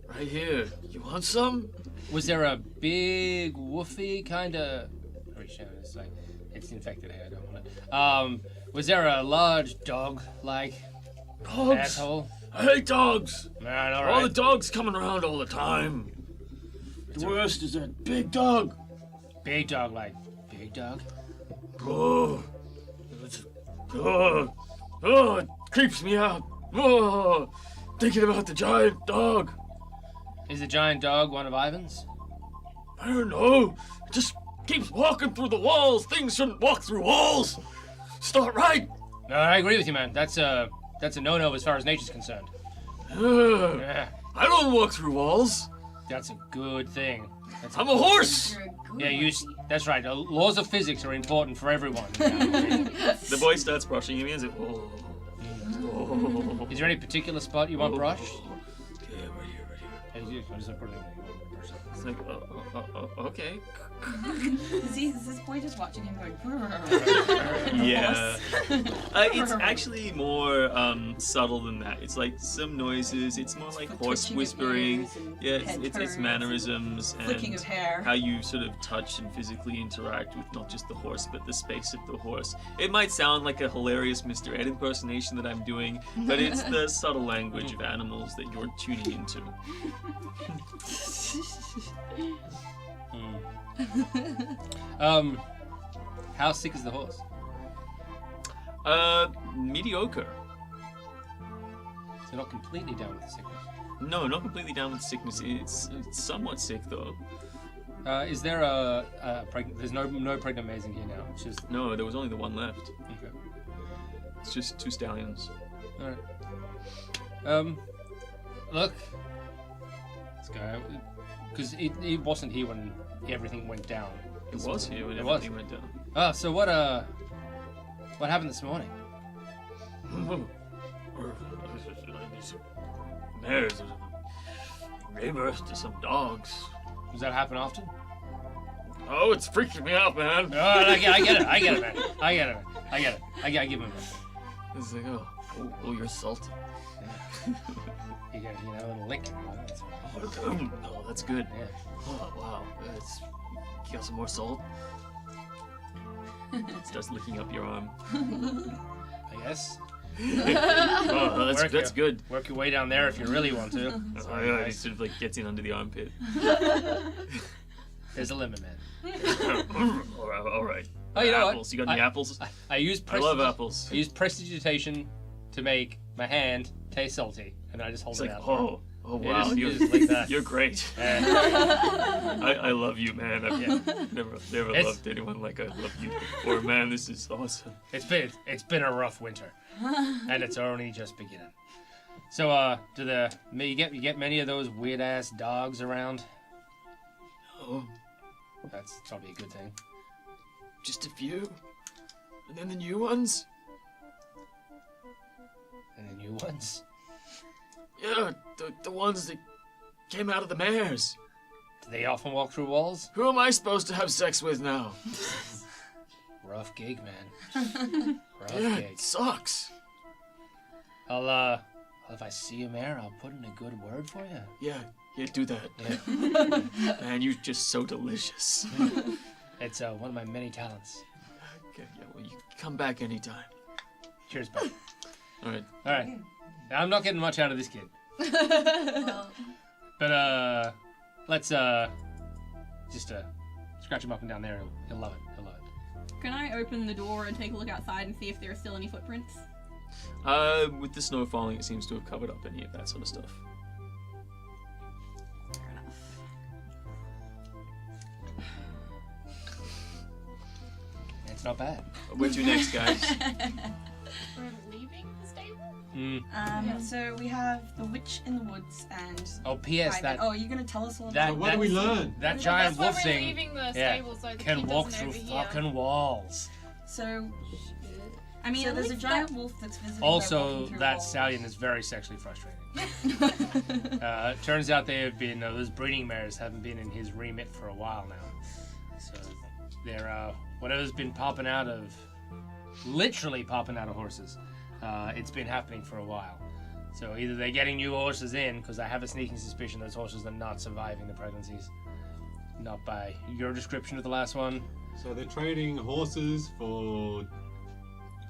Right here. You want some? Was there a big woofy kind of? It's like it's infected hay. I don't want it. Was there a large dog like Dogs. asshole? I hate dogs. Man, all All the right. dogs coming around all the time. The worst is that big dog. Big dog like big dog. Oh, it creeps me out. Oh, thinking about the giant dog. Is the giant dog one of Ivan's? I don't know. It just keeps walking through the walls. Things shouldn't walk through walls. Start right. No, I agree with you, man. That's a no-no as far as nature's concerned. Yeah, I don't walk through walls. that's a good thing. I'm a horse. You're a good Yeah, that's right. Laws of physics are important for everyone. The boy starts brushing him. He's like, oh. Is there any particular spot you want brushed? Yeah, right here. Hey, I'll just put it in. It's like, okay. Is this boy just watching him going? Yeah. It's actually more subtle than that. It's like some noises. It's more like horse Twitching of whispering. ears and Yeah, head it's turns mannerisms flicking and of hair. how you sort of touch and physically interact with not just the horse, but the space of the horse. It might sound like a hilarious Mr. Ed impersonation that I'm doing, but it's the subtle language of animals that you're tuning into. How sick is the horse? Mediocre. So not completely down with the sickness. No, not completely down with sickness. It's somewhat sick though. Is there there's no pregnant mares in here now. It's just No, there was only the one left. okay. It's just 2 stallions. All right. Look, this guy, because it wasn't here when everything went down. It was here when It was. everything went down. Ah, so what happened this morning? Mares gave birth to some dogs. Does that happen often? Oh, it's freaking me out, man. Oh, I get it, man. I give him a It's like, oh, you're salty. You get a little lick. Oh, that's good. Yeah. Oh, wow. You got some more salt? Starts licking up your arm. I guess. Oh, Work that's good. Work your way down there if you really want to. Oh, yeah, he sort of like gets in under the armpit. There's a limit, man. All right. Oh, you know Apples. what? You got any apples? I use I love apples. I use prestidigitation to make my hand taste salty, and then I just hold It's it like, out. oh Yeah, wow, just like that. you're great. Yeah. I love you, man. I've never It's- loved anyone like I love you before, man. This is awesome. It's been a rough winter, and it's only just beginning. So, you get many of those weird ass dogs around? Oh, That's probably a good thing. just a few. And then the new ones? And the new ones. Yeah, the ones that came out of the mares. Do they often walk through walls? Who am I supposed to have sex with now? Rough gig, man. Rough Yeah, gig. it sucks. If I see a mare, I'll put in a good word for you. Yeah, do that. Yeah. Man, you're just so delicious. It's one of my many talents. Okay, yeah, well, you can come back anytime. Cheers, bud. All right. All right. I'm not getting much out of this kid. But let's just scratch him up and down there. He'll love it. He'll love it. Can I open the door and take a look outside and see if there are still any footprints? With the snow falling, it seems to have covered up any of that sort of stuff. Fair enough. It's not bad. Where to next, guys? We're leaving the stable? So we have the witch in the woods and. Oh, P.S. Private. That Oh, you're gonna tell us all that- about What do we learn? that giant That's why wolf we're thing leaving the yeah, stable so the can kid walk doesn't through overhear. fucking walls. So, I mean, so at there's a least giant wolf that's visiting. by Also, walking through that walls. stallion is very sexually frustrating. Turns out they have been those breeding mares haven't been in his remit for a while now. So they're whatever's been popping out of, literally popping out of horses. It's been happening for a while. So either they're getting new horses in, because I have a sneaking suspicion those horses are not surviving the pregnancies. Not by your description of the last one. So they're trading horses for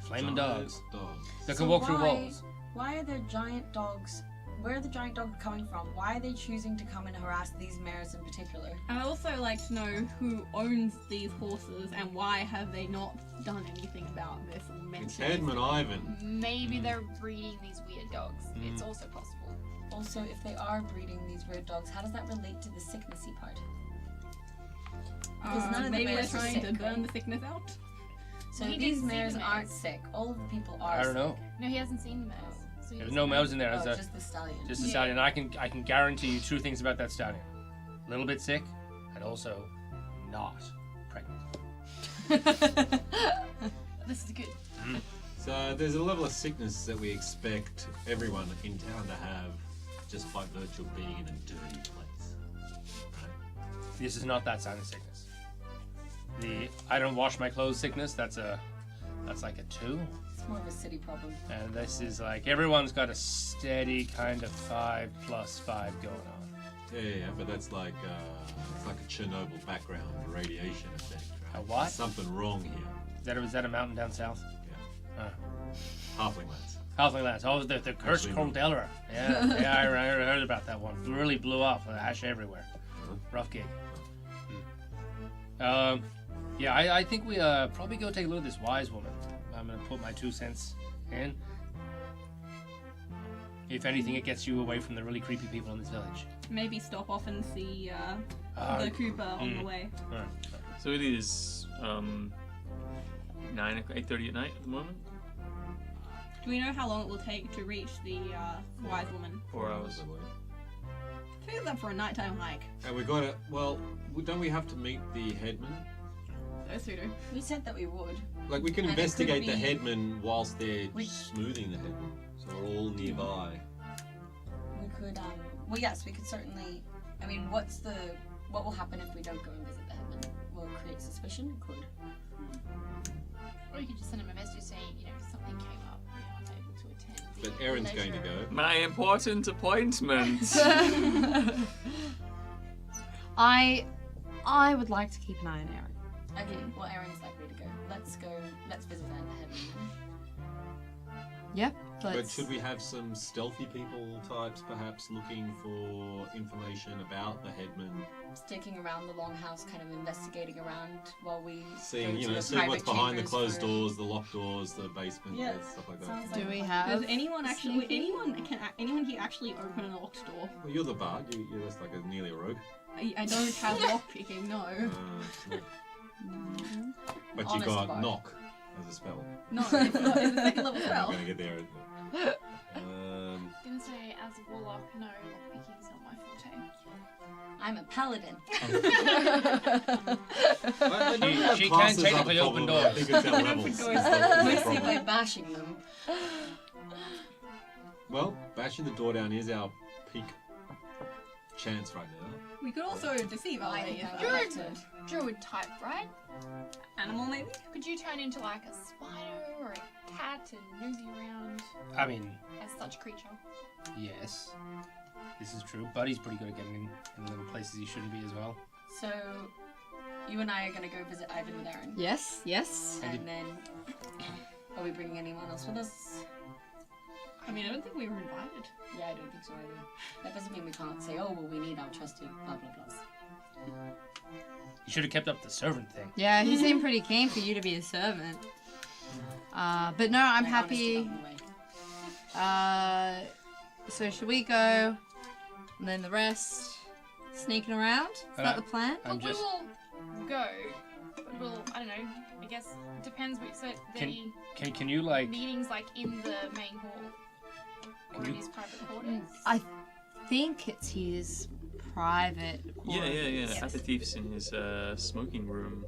Flaming giant dogs dogs. that So can walk through why- walls. Why are there giant dogs? Where are the giant dogs coming from? Why are they choosing to come and harass these mares in particular? I'd also like to know who owns these horses and why have they not done anything about this or It's mentioned Edmund Ivan. Maybe they're breeding these weird dogs. It's also possible. Also, if they are breeding these weird dogs, how does that relate to the sicknessy part? Because none of the maybe we're mares are trying sick, to burn right? the sickness out. So He these didn't see mares the aren't mares. sick. All of the people are I don't sick. know. No, he hasn't seen the mares. So he There's doesn't no know. males in there. Oh, There's just the stallion. just a Yeah. stallion. I can guarantee you 2 things about that stallion. A little bit sick, and also not pregnant. This is good. So there's a level of sickness that we expect everyone in town to have just by virtue of being in a dirty place. Right? This is not that sign of sickness. The I don't wash my clothes sickness, that's like a 2. It's more of a city problem. And this is like everyone's got a steady kind of 5 + 5 going on. Yeah, but that's like it's like a Chernobyl background radiation effect. Right? A what? There's something wrong here. Is that a mountain down south? Yeah. Halfling lads. Halfling lands. Oh, the cursed Actually, Cordelra. Yeah, yeah, I heard about that one. Really blew up. Ash everywhere. Rough gig. Yeah, I think we probably go take a look at this wise woman. I'm gonna put my 2 cents in. If anything, it gets you away from the really creepy people in this village. Maybe stop off and see the Cooper on the way. Alright. So it is 8:30 at night at the moment. Do we know how long it will take to reach the wise woman? 4 hours. I believe. Figure that for a nighttime hike. And we got to. Well, don't we have to meet the headman? Those two do. We said that we would. Like we can And it could investigate the be- headman whilst they're We- smoothing the headman, so we're all nearby. We could. Well, yes, we could certainly. I mean, what will happen if we don't go and visit the headman? Will it create suspicion? It could. Or you could just send him a message saying, something came up. We aren't able to attend. But Erin's going to go. My important appointment. I would like to keep an eye on Aaron. Okay. Well, Erin's likely to go. Let's go. Let's visit the headman. Yep. But should we have some stealthy people types perhaps looking for information about the headman? Sticking around the longhouse, kind of investigating around while we Seeing, go to the seeing what's private behind the chambers closed for- doors, the locked doors, the basement, Yeah, stuff like that. sounds Do like we a plan. have? Does anyone actually? sneaky? Anyone here actually open a locked door? Well, you're the bard. You're just like nearly a rogue. I don't have lock picking. No. But you Honest got bard. knock as a spell. No. It's a second level I'm spell. gonna get there. I'm gonna say, as a warlock, no, lockpicking's not my forte. I'm a paladin. She can technically open I doors. think it's our levels. is the Mostly by problem. bashing them. Well, bashing the door down is our peak chance right now. We could also deceive our I lady think if I that would makes like sense. Druid type, right? Animal maybe. Could you turn into like a spider or a cat and nosy around I mean, as such creature? yes. This is true. Buddy's pretty good at getting in little places he shouldn't be as well. So, you and I are gonna go visit Ivan with Aaron. Yes. Yes. And then, are we bringing anyone else with us? I mean, I don't think we were invited. Yeah, I don't think so either. That doesn't mean we can't say, oh, well, we need our trusted blah blah blahs. You should have kept up the servant thing. Yeah, he seemed pretty keen for you to be a servant. But no, I'm My happy. honesty got in the way. So should we go, and then the rest sneaking around? Is But that the plan? I'm Well, just. we will go. But we'll, I don't know, I guess it depends which, so the Can you like? meetings like in the main hall or Can in you- his private quarters. I think it's his private Yeah. quarters. Aperitifs in his smoking room,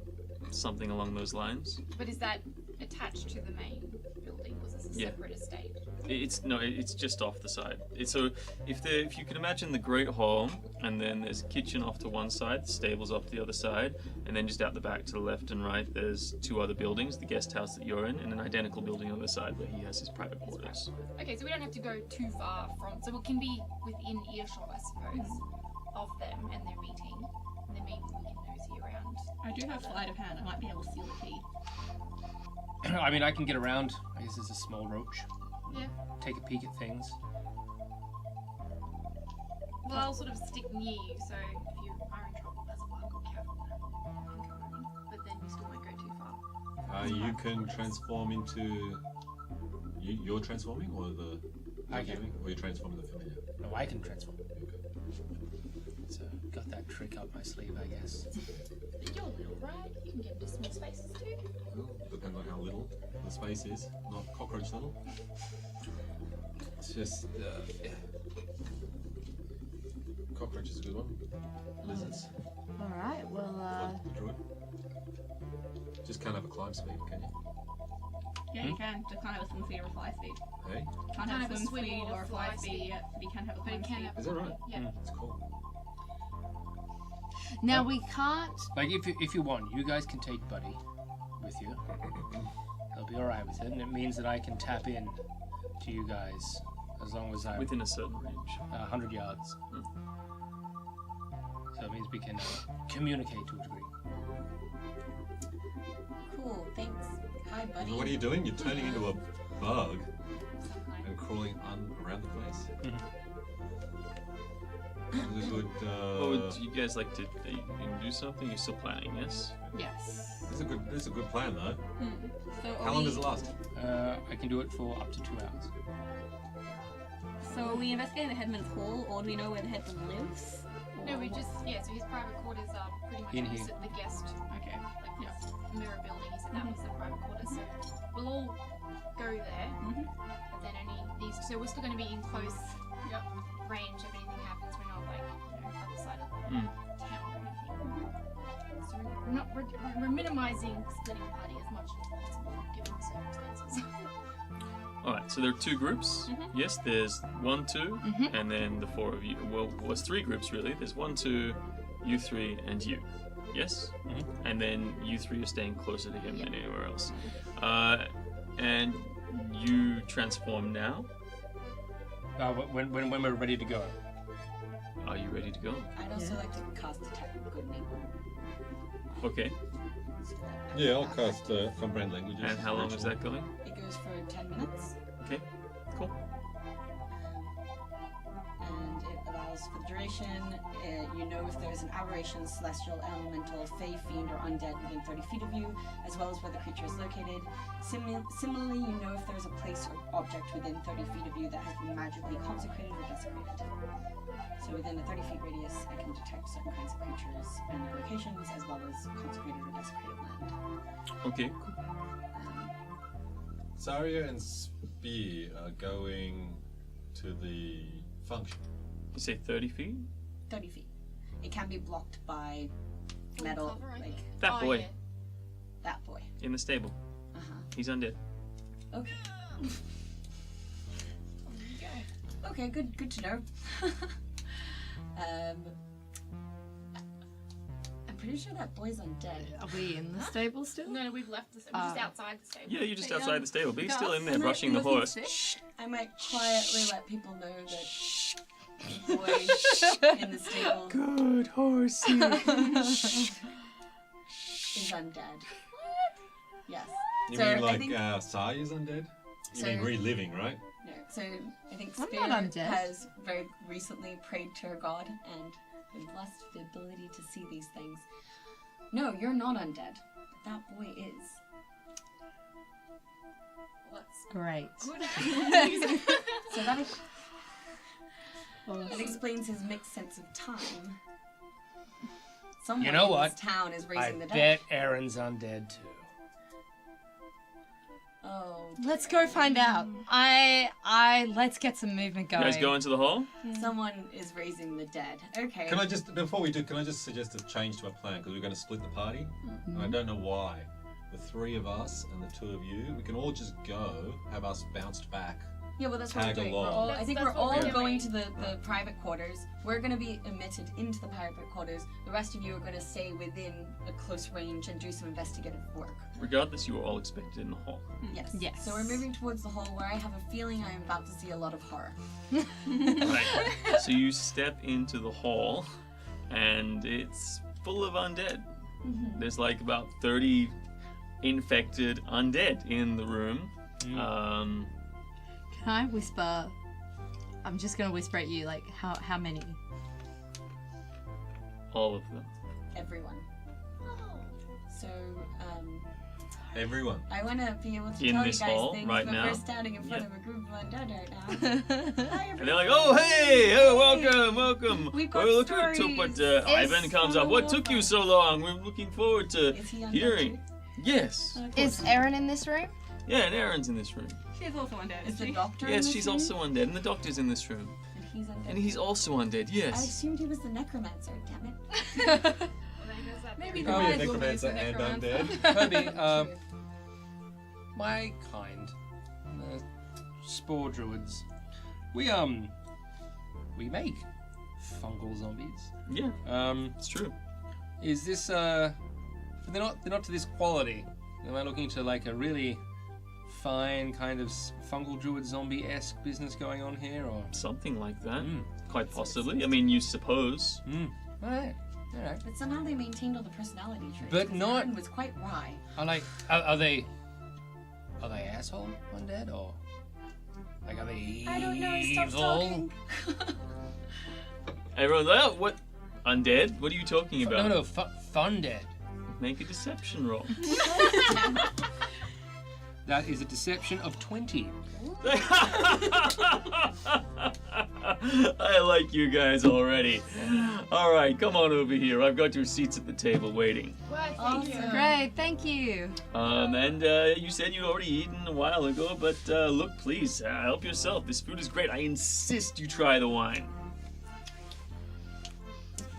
something along those lines. But is that attached to the main building? Was this a Yeah. separate estate? It's just off the side. So if you can imagine the Great Hall, and then there's a kitchen off to one side, the stables off the other side, and then just out the back to the left and right, there's 2 other buildings: the guest house that you're in, and an identical building on the side where he has his private quarters. Okay, so we don't have to go too far from. So we can be within earshot, I suppose, of them and their meeting, and then maybe we can nosy around. I do have sleight of hand. I might be able to steal the key. I mean, I can get around. I guess there's a small roach. Yeah. Take a peek at things. Well, I'll sort of stick near you, so if you are in trouble as a bug or careful, but then you still won't go too far. You can transform into. You're transforming, or the. I can. Or you're transforming the familiar. No, I can transform. So got that trick up my sleeve, I guess. But you're little, right? You can get into small spaces too. Well, depends on how little the space is. Not cockroach little. It's just, yeah. Cockroach is a good one. Lizards. Alright, well, Druid. Just can't have a climb speed, can you? Yeah, you can. Just can't have a swim speed or a fly speed. Hey? Can't have a swim speed or a fly speed yet, but you can have a But it climb can speed. have. Is that right? Yeah. That's cool. now we can't. Like, if you want, you guys can take Buddy with you. He'll be alright with it, and it means that I can tap in to you guys as long as I'm Within a certain range. 100 yards. So it means we can communicate to a degree. Cool, thanks. Hi, buddy. What are you doing? You're turning into a bug and crawling around the place. This is a good, Or would you guys like to do something? You're still planning, yes? Yes. This is a good plan, though. So How long does it last? I can do it for up to 2 hours. So are we investigating the headman's hall, or do we know where the headman lives? No, Or we what? just so his private quarters are pretty much In here. opposite the guest, Okay. like this mirror building. He said that was the private quarters, so we'll all go there. But then only these. So we're still going to be in close range. If anything happens, we're not like other side of the town or anything. So we're minimizing splitting the party as much as possible given the circumstances. Alright, so there are 2 groups. Yes, there's 1, 2, and then the 4 of you. Well, it's 3 groups really. There's 1, 2, you 3, and you. Yes? And then you 3 are staying closer to him than anywhere else. And you transform now. When we're ready to go. Are you ready to go? I'd also like to cast Detect Good Name. Okay. Yeah, I'll cast comprehend languages. And how long is that going? It goes for 10 minutes, Okay, cool. and it allows for the duration. You know if there's an aberration, celestial, elemental, fey, fiend, or undead within 30 feet of you, as well as where the creature is located. Similarly, you know if there's a place or object within 30 feet of you that has been magically consecrated or desecrated. So within a 30 feet radius, I can detect certain kinds of creatures and locations, as well as consecrated or desecrated land. Okay, cool. Zarya and Spear are going to the function. You say 30 feet? 30 feet. It can be blocked by metal, Cover, I like think. That boy Yeah. that boy. in the stable. He's undead. Okay. Okay, good to know. I'm pretty sure that boy's undead. Are we in the stable still? No, we've left this. We're just outside the stable. Yeah, you're just But, outside the stable, but he's still in there I'm brushing the actually horse. Sick. I might quietly let people know that the boy in the stable Good horsey. is undead. Yes. You So mean I like think- Zarya's undead? You mean So- reliving, right? No, so I think I'm Spear not undead. has very recently prayed to her god and been blessed with the ability to see these things. No, you're not undead. But that boy is. Great. Good So that explains his mixed sense of time. Someone You know in what? this town is I raising the dead. bet Aaron's undead too. Oh, Let's go find out. Let's get some movement You going. guys go into the hall? someone is raising the dead. Okay. Can I just, before we do, can I just suggest a change to our plan? Because we're going to split the party. And I don't know why. The 3 of us and the 2 of you, we can all just go, have us bounced back. Yeah, well, that's what we're Tag doing. along. That's- I think that's we're what all we're going doing. to the private quarters. We're going to be admitted into the private quarters. The rest of you are going to stay within a close range and do some investigative work. Regardless, you were all expected in the hall. Yes. Yes. So we're moving towards the hall where I have a feeling I am about to see a lot of horror. Right. So you step into the hall, and it's full of undead. There's like about 30 infected undead in the room. Can I whisper? I'm just gonna whisper at you, like, how many? All of them. Everyone. So, Everyone. I want to be able to In tell this you guys hall things, right but now? we're standing in front Yeah. of a group of undead right now. Hi, And they're like, oh, hey, oh, welcome. We've got look who it took, stories. but Ivan comes up. What took you so long? We're looking forward to Is he undead hearing. too? Yes. Is Erin in this room? Yeah, and Aaron's in this room. She's also undead, Is is the she? doctor in Yes, this she's room? also undead, and the doctor's in this room. And he's undead. And he's also undead, I yes. assumed he was the necromancer, damn it. Maybe the Can't be a wise will be necromancer the and necromancer. undead. Kobe, my kind, spore druids, we make fungal zombies. Yeah, it's true. Is this they're not to this quality? Am I looking to like a really fine kind of fungal druid zombie-esque business going on here, or? Something like that. Mm. Quite possibly. I mean, you suppose. Alright. But somehow they maintained all the personality traits. But 'cause not- Aaron was quite wry. Are they asshole undead, or like are they evil? I don't know. Stop talking. Everyone's like, oh, what? Undead? What are you talking about? No, fun dead. Make a deception roll. That is a deception of 20. I like you guys already. All right, come on over here. I've got your seats at the table waiting. Awesome. Great, thank you. And you said you'd already eaten a while ago, but look, please, help yourself. This food is great. I insist you try the wine.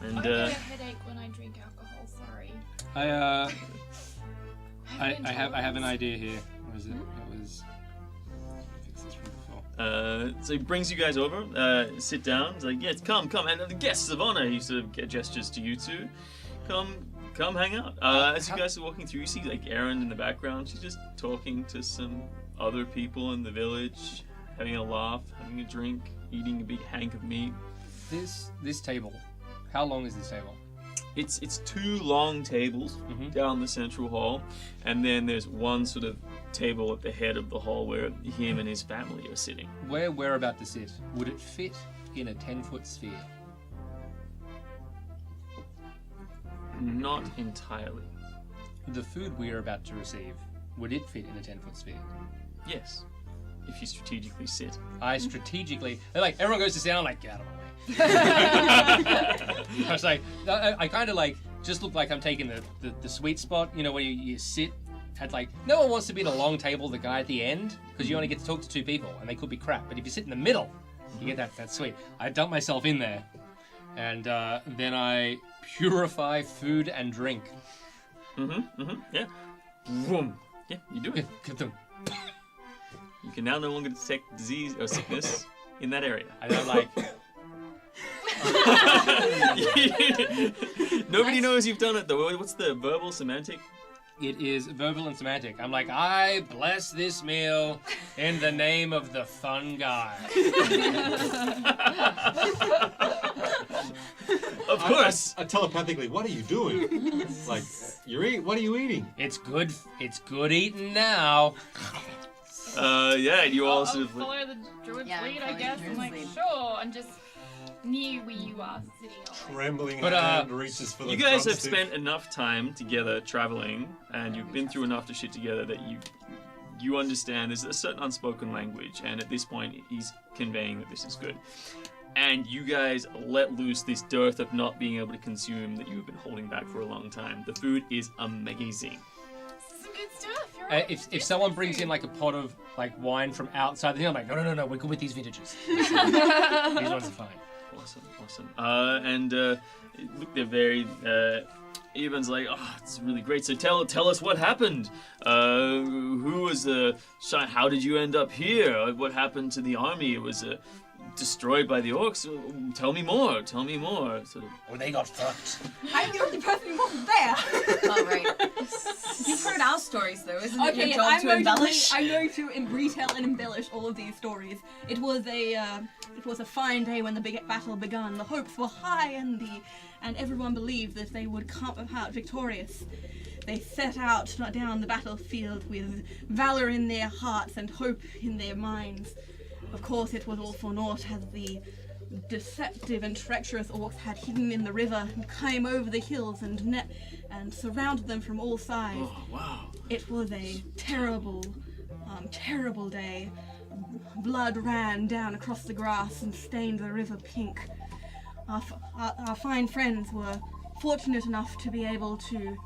And I get a headache when I drink alcohol. Sorry. I have an idea here. What is it? It was. Fix this from before. so he brings you guys over. Sit down. He's like, yes, come. And the guests of honor. He sort of gestures to you two. Come, hang out. As you guys are walking through, you see like Erin in the background. She's just talking to some other people in the village, having a laugh, having a drink, eating a big hank of meat. This table. How long is this table? It's two long tables down the central hall, and then there's one sort of table at the head of the hall where him and his family are sitting. Where we're about to sit, would it fit in a 10-foot sphere? Not entirely. The food we are about to receive, would it fit in a 10-foot sphere? Yes, if you strategically sit. I strategically, like everyone goes to sit down, like get out of my way. I was like, I kind of like just look like I'm taking the sweet spot, you know, where you sit at like, no one wants to be at a long table, the guy at the end, because you only get to talk to two people and they could be crap. But if you sit in the middle, you get that sweet. I dump myself in there, and then I purify food and drink. Yeah. Vroom. Yeah, you do it. You can now no longer detect disease or sickness in that area. I don't like. Nobody knows you've done it though. What's the verbal semantic? It is verbal and semantic. I'm like, I bless this meal in the name of the fun guy. Of course. I telepathically, what are you doing? Like, what are you eating? It's good eating now. Yeah, and you all I'll sort of. follow the druid's Yeah, lead, I follow guess. the I'm like, druid's sure, and just near where you are sitting. Trembling But, hand reaches for the You guys have drumstick. spent enough time together traveling, and you've been through enough to shit together that you understand there's a certain unspoken language, and at this point he's conveying that this is good. And you guys let loose this dearth of not being able to consume that you've been holding back for a long time. The food is amazing. Some good stuff. You're right. If someone brings in like a pot of like wine from outside the thing, I'm like, no, we're good with these vintages. These ones are fine. Awesome. Look, they're very. Evan's like, oh, it's really great. So tell us what happened. Who was how did you end up here? What happened to the army? It was destroyed by the orcs. Tell me more. Sort of. Oh, they got fucked. I'm the only person who wasn't there. All right. You've heard our stories, though. Isn't it Okay, your job to embellish? I'm going to retell and embellish all of these stories. It was a fine day when the big battle began. The hopes were high, and everyone believed that they would come out victorious. They set out down the battlefield with valor in their hearts and hope in their minds. Of course, it was all for naught as the deceptive and treacherous orcs had hidden in the river and came over the hills and surrounded them from all sides. Oh, wow. It was a terrible, terrible day. Blood ran down across the grass and stained the river pink. Our fine friends were fortunate enough to be able to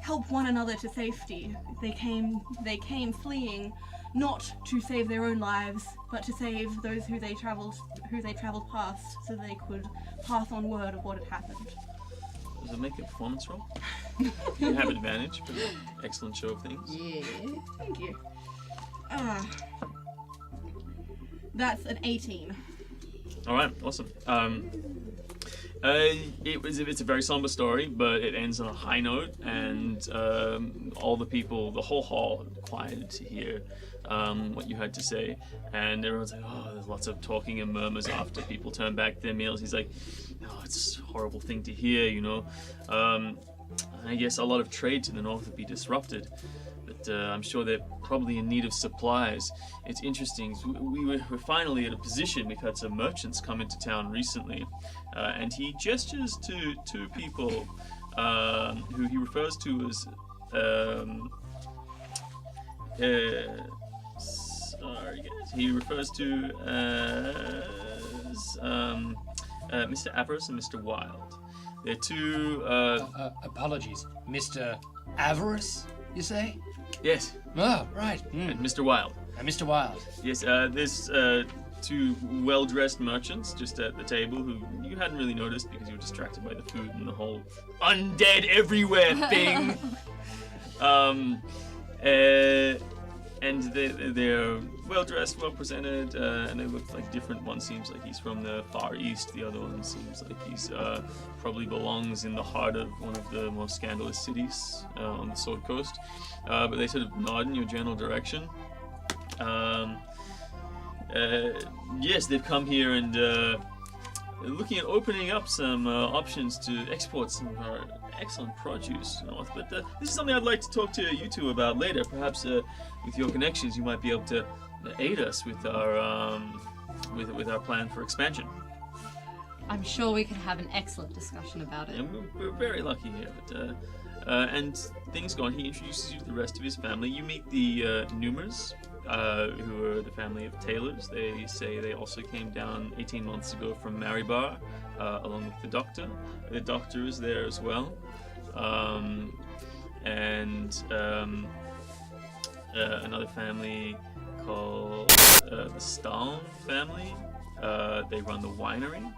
help one another to safety. They came fleeing, not to save their own lives, but to save those who they traveled past, so they could pass on word of what had happened. Does it make a performance roll? You have advantage for the excellent show of things. Yeah, thank you. That's an 18. All right, awesome. It's a very somber story, but it ends on a high note, and all the people, the whole hall, quieted to hear what you had to say, and everyone's like, "Oh, there's lots of talking and murmurs after people turn back their meals." He's like, "Oh, it's a horrible thing to hear, you know. I guess a lot of trade to the north would be disrupted." But I'm sure they're probably in need of supplies. It's interesting. We're finally at a position. We've had some merchants come into town recently, and he gestures to two people who he refers to as he refers to as Mr. Avarice and Mr. Wild. They're two. Apologies, Mr. Avarice, you say? Yes. Oh, right. And Mr. Wild. Mr. Wild. Yes, there's two well-dressed merchants just at the table who you hadn't really noticed because you were distracted by the food and the whole undead everywhere thing. And they're well-dressed, well-presented, and they look like different. One seems like he's from the Far East. The other one seems like he's probably belongs in the heart of one of the most scandalous cities on the Sword Coast. But they sort of nod in your general direction. Yes, they've come here and looking at opening up some options to export some of our excellent produce north. But this is something I'd like to talk to you two about later. Perhaps with your connections, you might be able to aid us with our with our plan for expansion. I'm sure we can have an excellent discussion about it. And we're very lucky here. But, and things go on. He introduces you to the rest of his family. You meet the Numers, who are the family of tailors. They say they also came down 18 months ago from Maribar, along with the doctor. The doctor is there as well. And another family called the Stahl family. They run the winery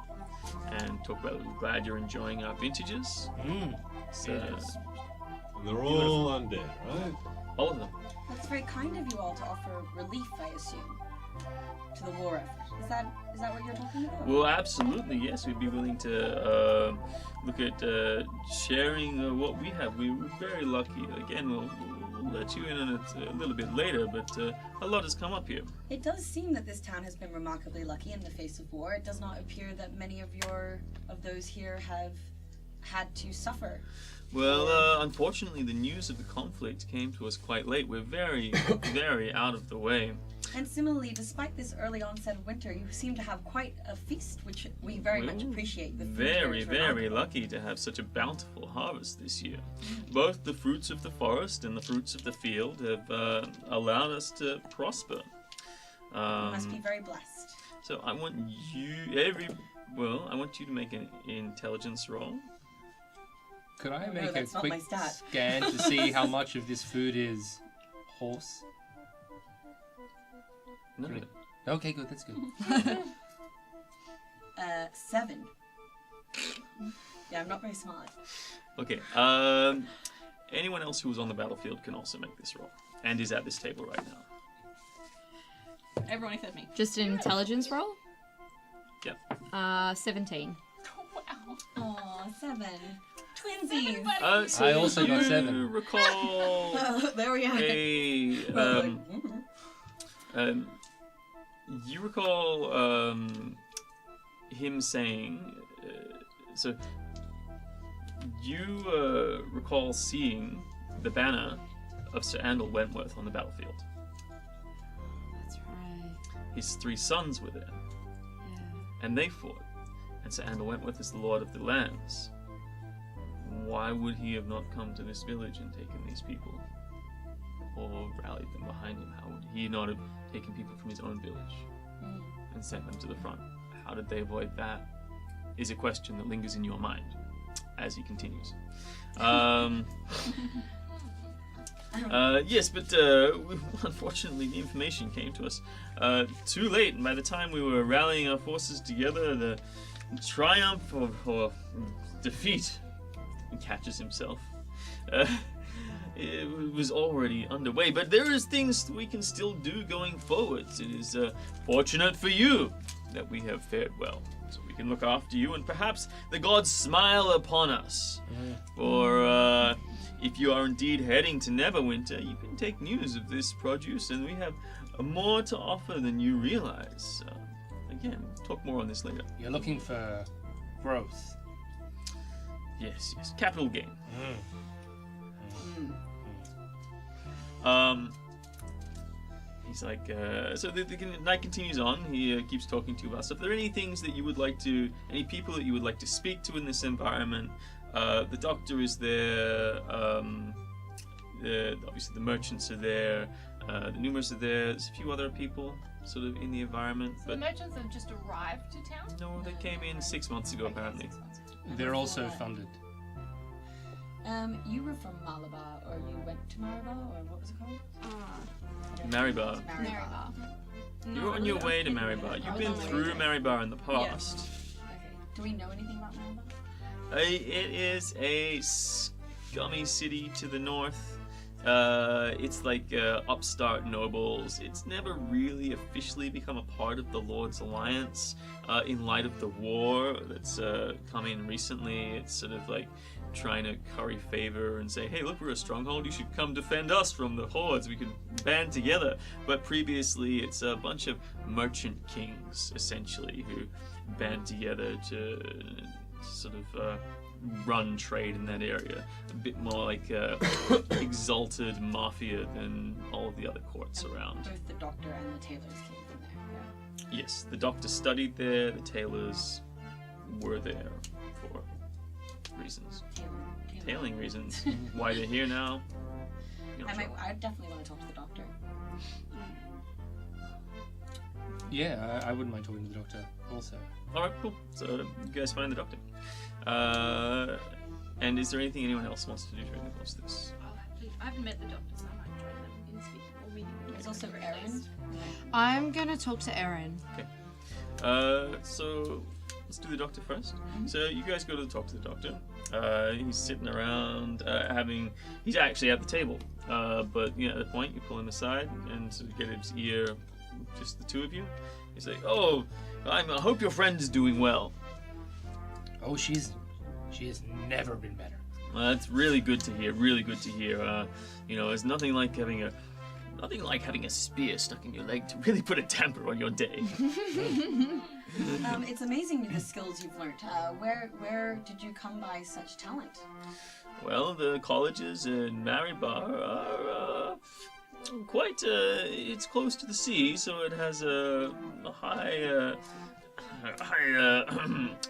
and talk about, we're glad you're enjoying our vintages. So, and they're all undead, right? all of them. That's very kind of you all to offer relief, I assume, to the war effort. Is that what you're talking about? Well, absolutely, yes. We'd be willing to look at sharing what we have. We were very lucky. Again, we'll let you in on it a little bit later, but a lot has come up here. It does seem that this town has been remarkably lucky in the face of war. It does not appear that many of those here have had to suffer. Well, unfortunately, the news of the conflict came to us quite late. We're very, very out of the way. And similarly, despite this early onset of winter, you seem to have quite a feast, which we very much appreciate. The food Very, here is very remarkable. lucky to have such a bountiful harvest this year. Both the fruits of the forest and the fruits of the field have allowed us to prosper. You must be very blessed. So I want you to make an intelligence roll. Could I make a that's not quick my stat. scan to see how much of this food is horse? No. Okay, good. That's good. 7. Yeah, I'm not very smart. Okay. Anyone else who was on the battlefield can also make this roll and is at this table right now. Everyone except me. Just an intelligence roll? Yep. 17. Wow. Aw, 7. Twinsies. So I also got you 7. recall There we are. you recall him saying, so you recall seeing the banner of Sir Andal Wentworth on the battlefield. That's right. His 3 sons were there. Yeah. and they fought. And Sir Amber Wentworth is the Lord of the Lands. Why would he have not come to this village and taken these people? Or rallied them behind him? How would he not have taken people from his own village and sent them to the front? How did they avoid that? Is a question that lingers in your mind as he continues. Yes, but unfortunately the information came to us too late, and by the time we were rallying our forces together, the triumph or defeat, he catches himself, it was already underway. But there is things we can still do going forwards. It is fortunate for you that we have fared well, so we can look after you, and perhaps the gods smile upon us. For if you are indeed heading to Neverwinter, you can take news of this produce, and we have more to offer than you realize. Again, talk more on this later. You're looking for growth. Yes, capital gain. He's like, so the night continues on. He keeps talking to you about stuff. Are there any things that you would like to, any people that you would like to speak to in this environment? The doctor is there. Obviously the merchants are there. The Numerous are there. There's a few other people sort of in the environment. So But the merchants have just arrived to town? no, they came in 6 months ago apparently. 6 months ago. They're also funded. You were from Malabar, or you went to Malabar, or what was it called? Maribar. Maribar. You're on your way to Maribar. You've been through Maribar in the past. Okay. Do we know anything about Malabar? It is a scummy city to the north. It's like upstart nobles. It's never really officially become a part of the Lord's Alliance. In light of the war that's come in recently, it's sort of like trying to curry favor and say, hey, look, we're a stronghold, you should come defend us from the hordes, we can band together. But previously it's a bunch of merchant kings, essentially, who band together to sort of run trade in that area. A bit more like exalted mafia than all of the other courts around. Both the doctor and the tailors came from there. Yes, the doctor studied there, the tailors were there for reasons. Tailing reasons. Why they're here now. You're not sure. I definitely want to talk to the doctor. Yeah, I wouldn't mind talking to the doctor also. Alright, cool. So you guys find the doctor. And is there anything anyone else wants to do during the course of this? Oh, actually, I haven't met the doctor, so I might join them in speaking or meeting. There's also Erin. I'm gonna talk to Erin. So let's do the doctor first. So you guys go to talk to the doctor. He's sitting around he's actually at the table. But at the point you pull him aside and sort of get his ear, just the two of you. He's like, oh, I hope your friend is doing well. Oh, she has never been better. That's really good to hear. Really good to hear. There's nothing like having a spear stuck in your leg to really put a damper on your day. It's amazing the skills you've learned. Where did you come by such talent? Well, the colleges in Maribar are quite. It's close to the sea, so it has a high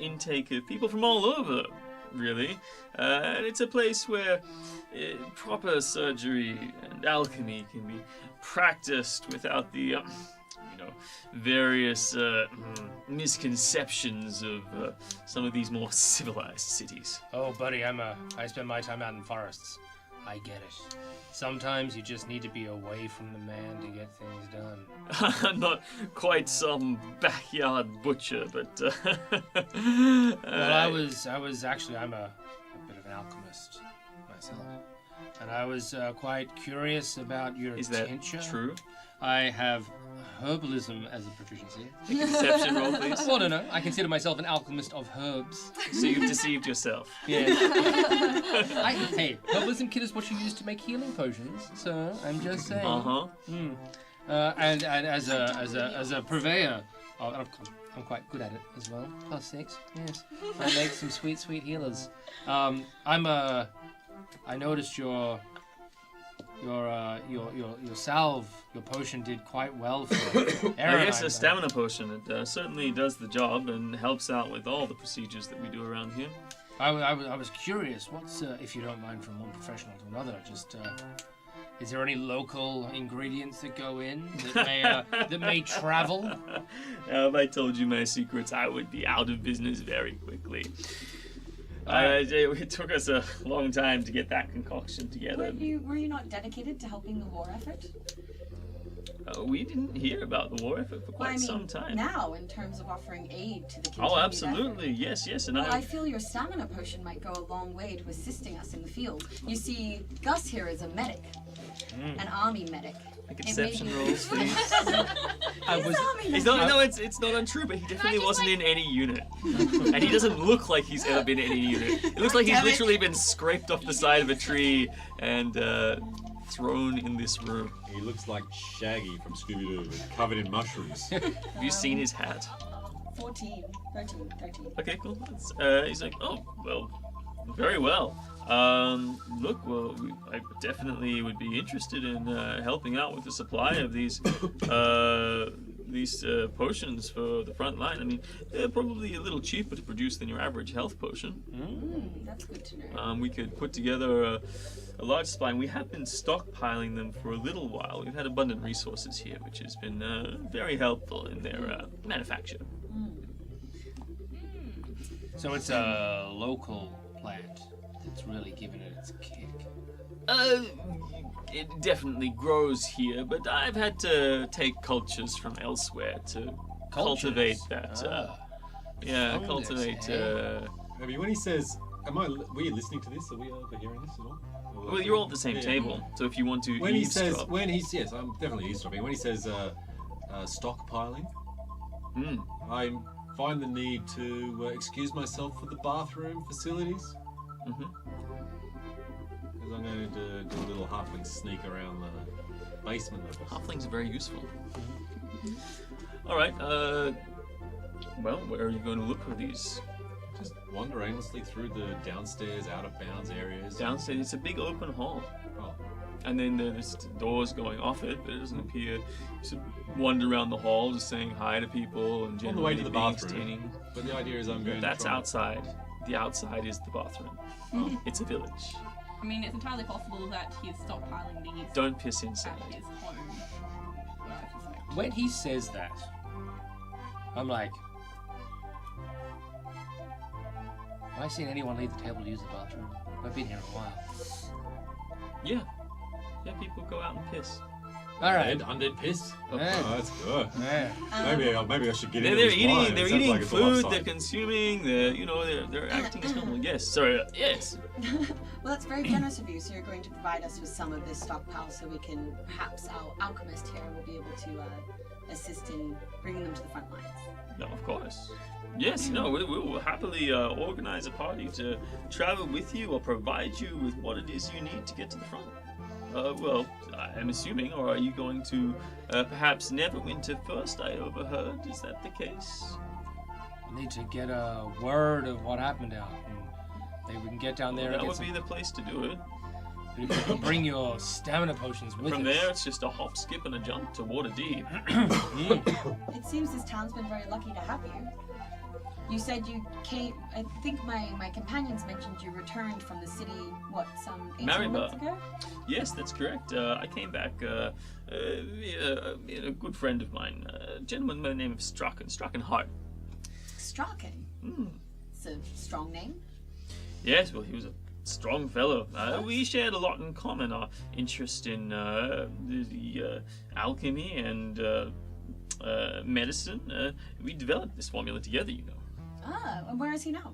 intake of people from all over. Really, and it's a place where proper surgery and alchemy can be practiced without the, various misconceptions of some of these more civilized cities. Oh, buddy, I spend my time out in forests. I get it. Sometimes you just need to be away from the man to get things done. I'm not quite some backyard butcher, but well, I was actually, I'm a bit of an alchemist myself, and I was quite curious about your tincture. Is that true? I have herbalism as a proficiency. A conception roll, please. Well, no, I consider myself an alchemist of herbs. So you've deceived yourself. Yeah. Hey, herbalism kit is what you use to make healing potions. So I'm just saying. And as a purveyor, I'm quite good at it as well. +6, yes. I make some sweet healers. I noticed your your salve, your potion did quite well for Aaron. Yes, a stamina potion. It certainly does the job and helps out with all the procedures that we do around here. I was curious. What's if you don't mind, from one professional to another, just is there any local ingredients that go in that may travel? If I told you my secrets, I would be out of business very quickly. It took us a long time to get that concoction together. Were you not dedicated to helping the war effort? We didn't hear about the war effort for quite some time. Now, in terms of offering aid to the continued Oh, absolutely. effort. Yes. And I feel your stamina potion might go a long way to assisting us in the field. You see, Gus here is a medic, an army medic. A conception rolls, please. It's not untrue, but he definitely wasn't in any unit. And he doesn't look like he's ever been in any unit. It looks like he's literally been scraped off the side of a tree and thrown in this room. He looks like Shaggy from Scooby-Doo, covered in mushrooms. Have you seen his hat? 13. Okay, cool. He's like, oh, well, very well. Look, well, I definitely would be interested in helping out with the supply of these potions for the front line. I mean, they're probably a little cheaper to produce than your average health potion. That's good to know. We could put together a large supply, and we have been stockpiling them for a little while. We've had abundant resources here, which has been very helpful in their manufacture. So it's a local plant that's really giving it its kick. It definitely grows here, but I've had to take cultures from elsewhere to cultivate that. Cultivate. Maybe when he says, were you listening to this? Are we overhearing this at all? Well, you're all at the same table, so if you want to eavesdrop. Yes, I'm definitely eavesdropping. When he says stockpiling, I find the need to excuse myself for the bathroom facilities. Because I'm going to do a little halfling sneak around the basement level. Halflings are very useful. All right. Well, where are you going to look for these? Just wander aimlessly through the downstairs, out of bounds areas. Downstairs, it's a big open hall. Oh. And then there's doors going off it, but it doesn't appear. You just wander around the hall, just saying hi to people and On the way to the being bathroom. entertaining. But the idea is I'm going That's to try. outside. The outside is the bathroom. It's a village. I mean, it's entirely possible that he's stockpiling these Don't piss inside. at his home. I suspect. When he says that, I'm like, have I seen anyone leave the table to use the bathroom? I've been here a while. Yeah, people go out and piss. All right. Undead piss? Yeah. Oh, that's good. Yeah. Maybe I should get into They're this wine. eating. They're It sounds eating like it's a food. lifestyle. They're consuming. They're acting as normal. Yes. Sorry. Yes. Well, that's very generous of you. So you're going to provide us with some of this stockpile, so we can perhaps our alchemist here will be able to assist in bringing them to the front lines. No, of course. Yes. No. We will happily organize a party to travel with you or provide you with what it is you need to get to the front. Well, I'm assuming, or are you going to perhaps Neverwinter first? I overheard. Is that the case? We need to get a word of what happened out, and maybe we can get down there That and would get be the place to do it. But if you can bring your stamina potions with From us. there, it's just a hop, skip, and a jump to Waterdeep. It seems this town's been very lucky to have you. You said you came. I think my companions mentioned you returned from the city. What, some 18 months ago? Yes, that's correct. I came back. A good friend of mine, a gentleman by the name of Strackenheart. Straken. It's a strong name. Yes, well, he was a strong fellow. We shared a lot in common. Our interest in the alchemy and medicine. We developed this formula together, you know. Ah, and where is he now?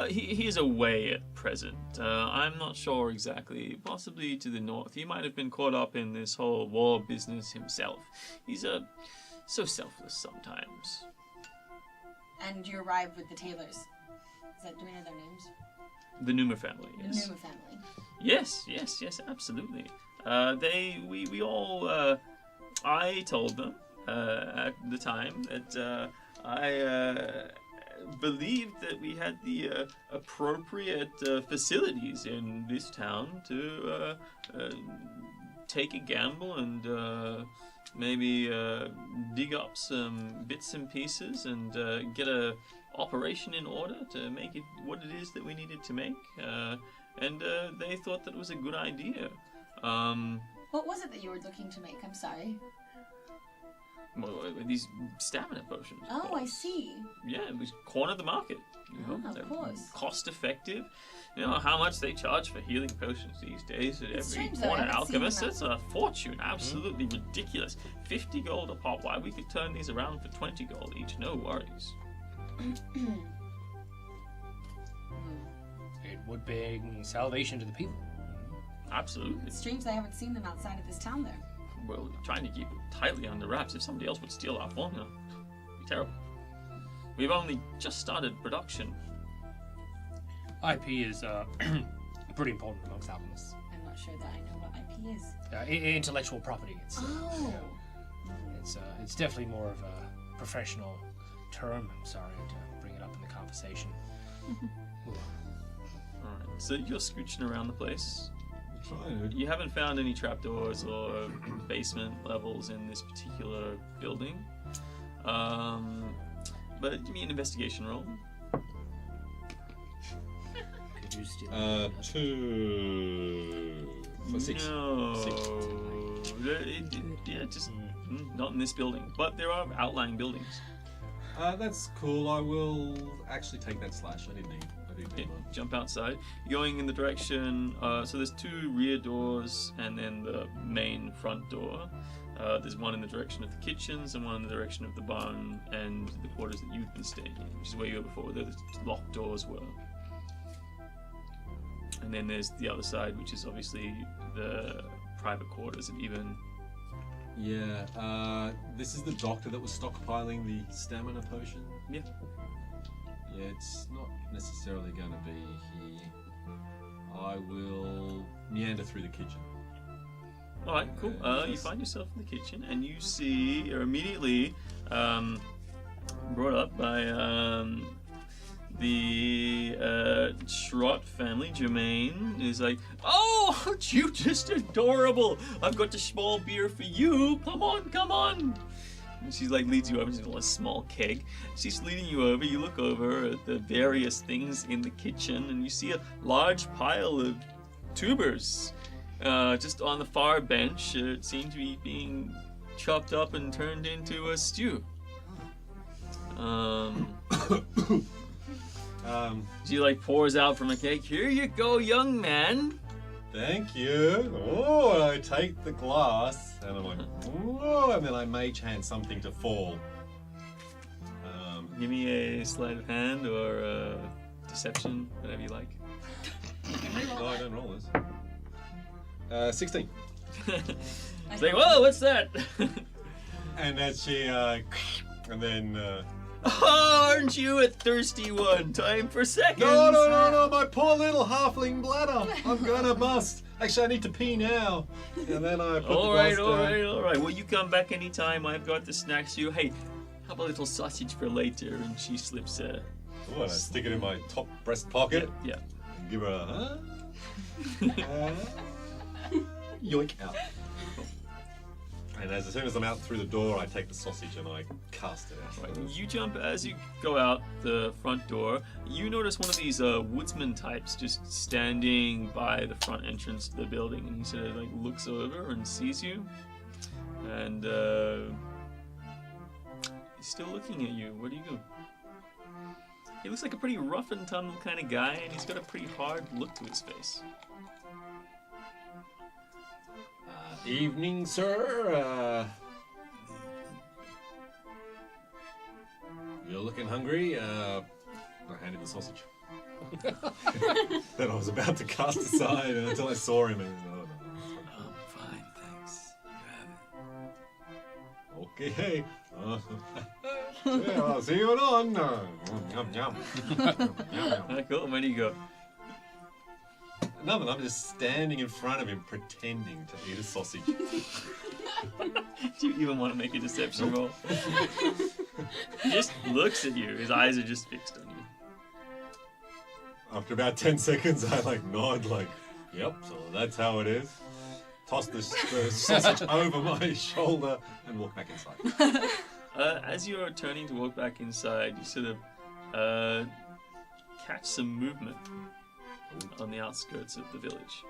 He is away at present. I'm not sure exactly. Possibly to the north. He might have been caught up in this whole war business himself. He's so selfless sometimes. And you arrived with the Taylors. Do we know their names? The Numa family, yes. The Numa family. Yes, absolutely. We all, I told them at the time that I believed that we had the appropriate facilities in this town to take a gamble and maybe dig up some bits and pieces and get a operation in order to make it what it is that we needed to make. And they thought that it was a good idea. What was it that you were looking to make? I'm sorry. Well, these stamina potions. of Oh, course. I see. Yeah, it was corner the market. You know, Ah, of they're course. cost effective. You know how much they charge for healing potions these days at It's every strange, though, I corner haven't seen alchemist. them It's a fortune, absolutely ridiculous. 50 gold a pop. Why we could turn these around for 20 gold each, no worries. It would bring salvation to the people. Absolutely. It's strange that I haven't seen them outside of this town there. Well, we're trying to keep it tightly under wraps. If somebody else would steal our formula, it'd be terrible. We've only just started production. IP is pretty important amongst alchemists. I'm not sure that I know what IP is. Intellectual property. It's definitely more of a professional term. I'm sorry to bring it up in the conversation. Alright, so you're scooching around the place. Trying to. You haven't found any trapdoors or basement levels in this particular building. But give me an investigation roll. Could you steal? 2 for 6. No. 6. Just not in this building. But there are outlying buildings. That's cool. I will actually take that slash. I didn't need Yeah, one. jump outside. You're going in the direction. So there's 2 rear doors and then the main front door. There's one in the direction of the kitchens and one in the direction of the barn and the quarters that you've been staying in, which is where you were before, where the locked doors were. And then there's the other side, which is obviously the private quarters of even. Yeah, this is the doctor that was stockpiling the stamina potion. Yeah. Yeah, it's not necessarily going to be here. I will meander through the kitchen. All right, cool. You find yourself in the kitchen, and you see, you're immediately brought up by the Trot family. Jermaine is like, "Oh, aren't you just adorable? I've got a small beer for you. Come on, come on." And she's like leads you over to a small keg. She's leading you over. You look over at the various things in the kitchen, and you see a large pile of tubers. Just on the far bench, it seemed to be being chopped up and turned into a stew. She like pours out from a cake. "Here you go, young man." Thank you. Oh, and I take the glass and I'm like, oh, and then I mage hand something to fall. Give me a sleight of hand or deception, whatever you like. No, I don't roll this. 16. It's like, "Whoa, what's that?" And as she, and then, "Oh, aren't you a thirsty one? Time for seconds." No, my poor little halfling bladder. I'm gonna bust. Actually, I need to pee now. And then I put the glass down. All right. Well, you come back anytime. I've got the snacks for you. Hey, how about a little sausage for later? And she slips a... Oh, and I stick it in my top breast pocket. Yeah. And give her a, yoink out. And as soon as I'm out through the door, I take the sausage and I cast it out. Right. You jump as you go out the front door. You notice one of these woodsman types just standing by the front entrance to the building, and he sort of like looks over and sees you, and he's still looking at you. What do you do? He looks like a pretty rough and tumble kind of guy, and he's got a pretty hard look to his face. Evening, sir. You're looking hungry? I handed the sausage. That I was about to cast aside until I saw him and I'm fine, thanks. You have it. okay. Yeah, I'll see you on. Yum, yum. Cool. Where do you go? Nothing. I'm just standing in front of him pretending to eat a sausage. Do you even want to make a deception roll? He just looks at you. His eyes are just fixed on you. After about 10 seconds, I like nod, like, yep, so that's how it is. Toss the sausage over my shoulder and walk back inside. As you're turning to walk back inside, you sort of catch some movement on the outskirts of the village.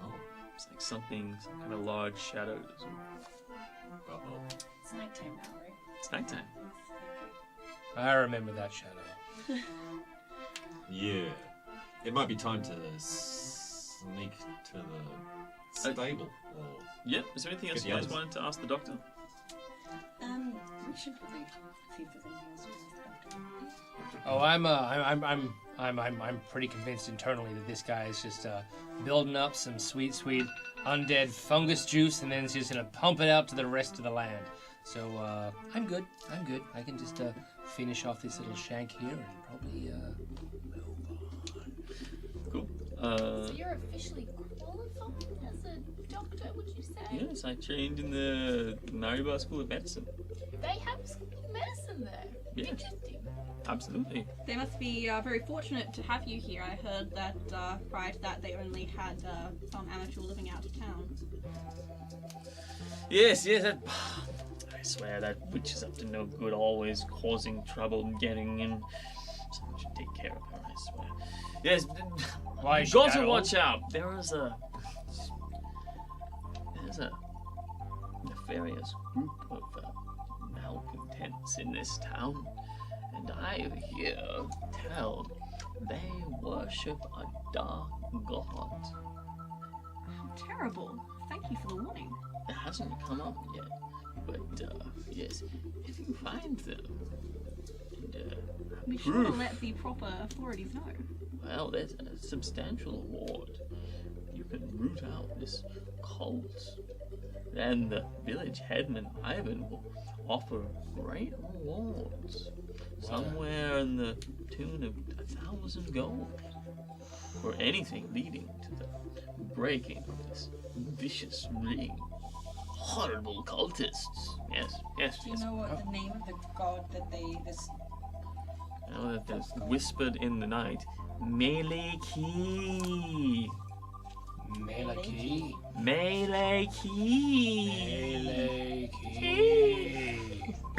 Oh. It's like some kind of large shadows. Uh-oh. It's nighttime now, right? It's nighttime. I remember that shadow. Yeah. It might be time to sneak to the stable. Or Yep. Is there anything else Get you the guys others. wanted to ask the doctor? We should probably see if there's anything else we missed. Oh, I'm pretty convinced internally that this guy is just building up some sweet undead fungus juice, and then he's just gonna pump it out to the rest of the land. So I'm good. I can just finish off this little shank here and probably move on. Cool. So you're officially qualified as a doctor, would you say? Yes, I trained in the Maribar School of Medicine. They have school of medicine there. Yeah. Interesting. Absolutely. They must be very fortunate to have you here. I heard that prior to that they only had some amateur living out of town. Yes. I swear that witch is up to no good, always causing trouble and getting in. Someone should take care of her, I swear. Yes, Why is you she got to that watch old? out. There's a nefarious group of malcontents in this town, and I hear tell they worship a dark god. How terrible. Thank you for the warning. It hasn't come up yet, but yes, if you find them, and Be sure to proof, let the proper authorities know. well, there's a substantial reward. You can root out this cult. Then the village headman Ivan will offer great rewards, somewhere in the tune of 1,000 gold, for anything leading to the breaking of this vicious ring. Horrible cultists. Yes. Do you know what the name of the god that this? Now that there's whispered in the night, Meleki. Meleki. Meleki.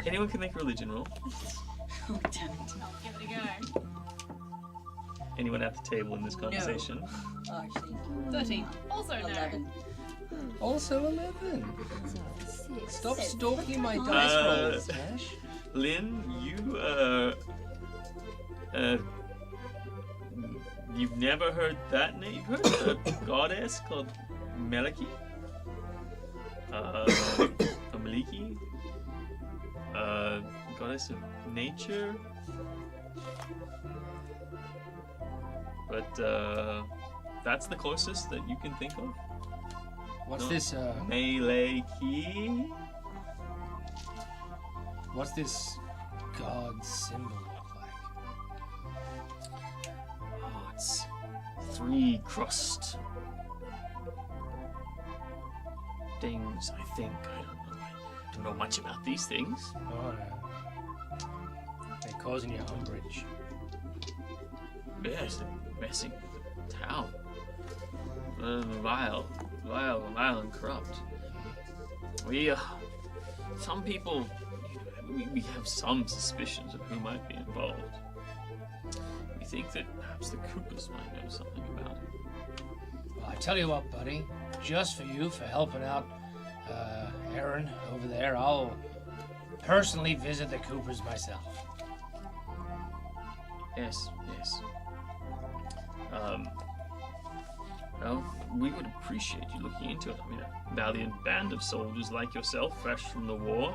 Anyone can make a religion roll. Oh damn it! I'll give it a go. Anyone at the table in this conversation? Oh, actually, 13. Also no. 11. Also 11. Stop Six. stalking my dice rolls, Ash. Lynn, you've never heard that name? You've heard of a goddess called Meleki? A Maliki? Goddess of nature? But, that's the closest that you can think of? What's No. this? Meleki? What's this god symbol look like? Oh, it's 3 crossed things, I think. I don't know much about these things. Oh no. They're causing you umbrage. Yes, they're messing with the town. Vile and corrupt. Some people, we have some suspicions of who might be involved. We think that perhaps the Coopers might know something about it. Well, I tell you what, buddy. Just for you, for helping out Aaron over there, I'll personally visit the Coopers myself. Yes. Well, we would appreciate you looking into it. I mean, a valiant band of soldiers like yourself, fresh from the war,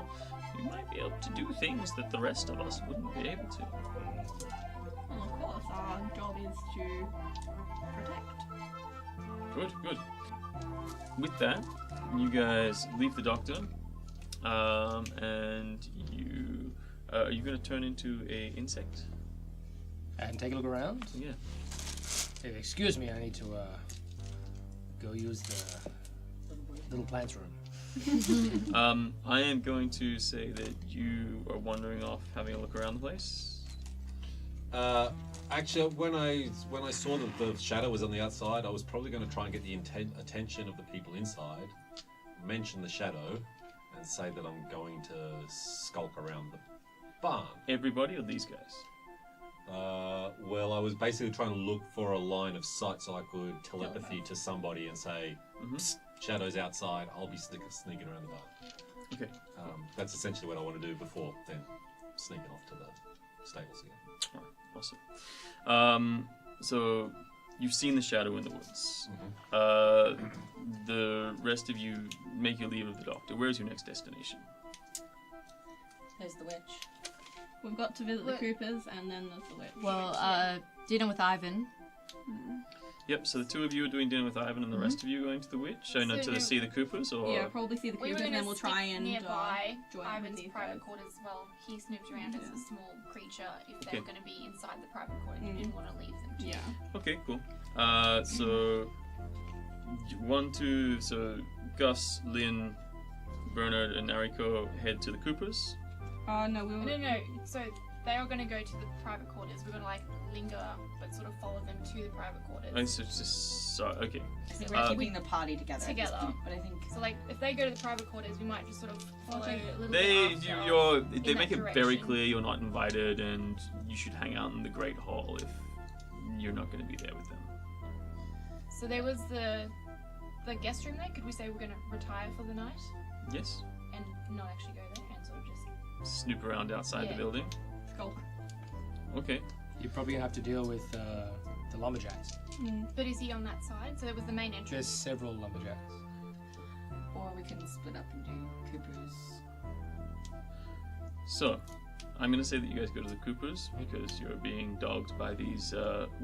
you might be able to do things that the rest of us wouldn't be able to. Well, of course, our job is to protect. Good. With that, you guys leave the doctor, and are you going to turn into a insect? And take a look around. Yeah. Hey, excuse me, I need to go use the little plants room. I am going to say that you are wandering off, having a look around the place. Actually, when I saw that the shadow was on the outside, I was probably going to try and get the attention of the people inside, mention the shadow, and say that I'm going to skulk around the barn. Everybody or these guys? Well, I was basically trying to look for a line of sight so I could telepathy to somebody and say, Psst, shadow's outside, I'll be sneaking around the barn. Okay. That's essentially what I want to do before then sneaking off to the stables again. Alright, awesome. So you've seen the shadow in the woods. The rest of you make your leave of the doctor. Where's your next destination? There's the witch. We've got to visit the Coopers, and then there's the witch. Well, dinner with Ivan. Yep, so the two of you are doing dinner with Ivan and the rest of you are going to the witch? So no, to see the Coopers, or...? Yeah, probably see the We were Coopers, and gonna then we'll try stick and nearby join Ivan's with these private guys. quarters. Well, he snooped around as a small creature. If they were going to be inside the private quarters, you didn't want to leave them. Yeah. Okay, cool. So Gus, Lynn, Bernard, and Nariko head to the Coopers. No, we were... No. So they are going to go to the private quarters. We're going to like linger, but sort of follow them to the private quarters. Oh, so it's just okay. I think we're keeping the party together. At this point, but I think So like, if they go to the private quarters, we might just sort of follow a little They bit after. they make it very direction. clear you're not invited, and you should hang out in the Great Hall if you're not going to be there with them. So there was the guest room there. Could we say we're going to retire for the night Yes. and not actually go there and sort of just Snoop around outside the Yeah. building. Skulk. Okay. You're probably gonna have to deal with the lumberjacks. But is he on that side? So that was the main entrance. There's several lumberjacks. or we can split up and do Coopers. So, I'm going to say that you guys go to the Coopers because you're being dogged by these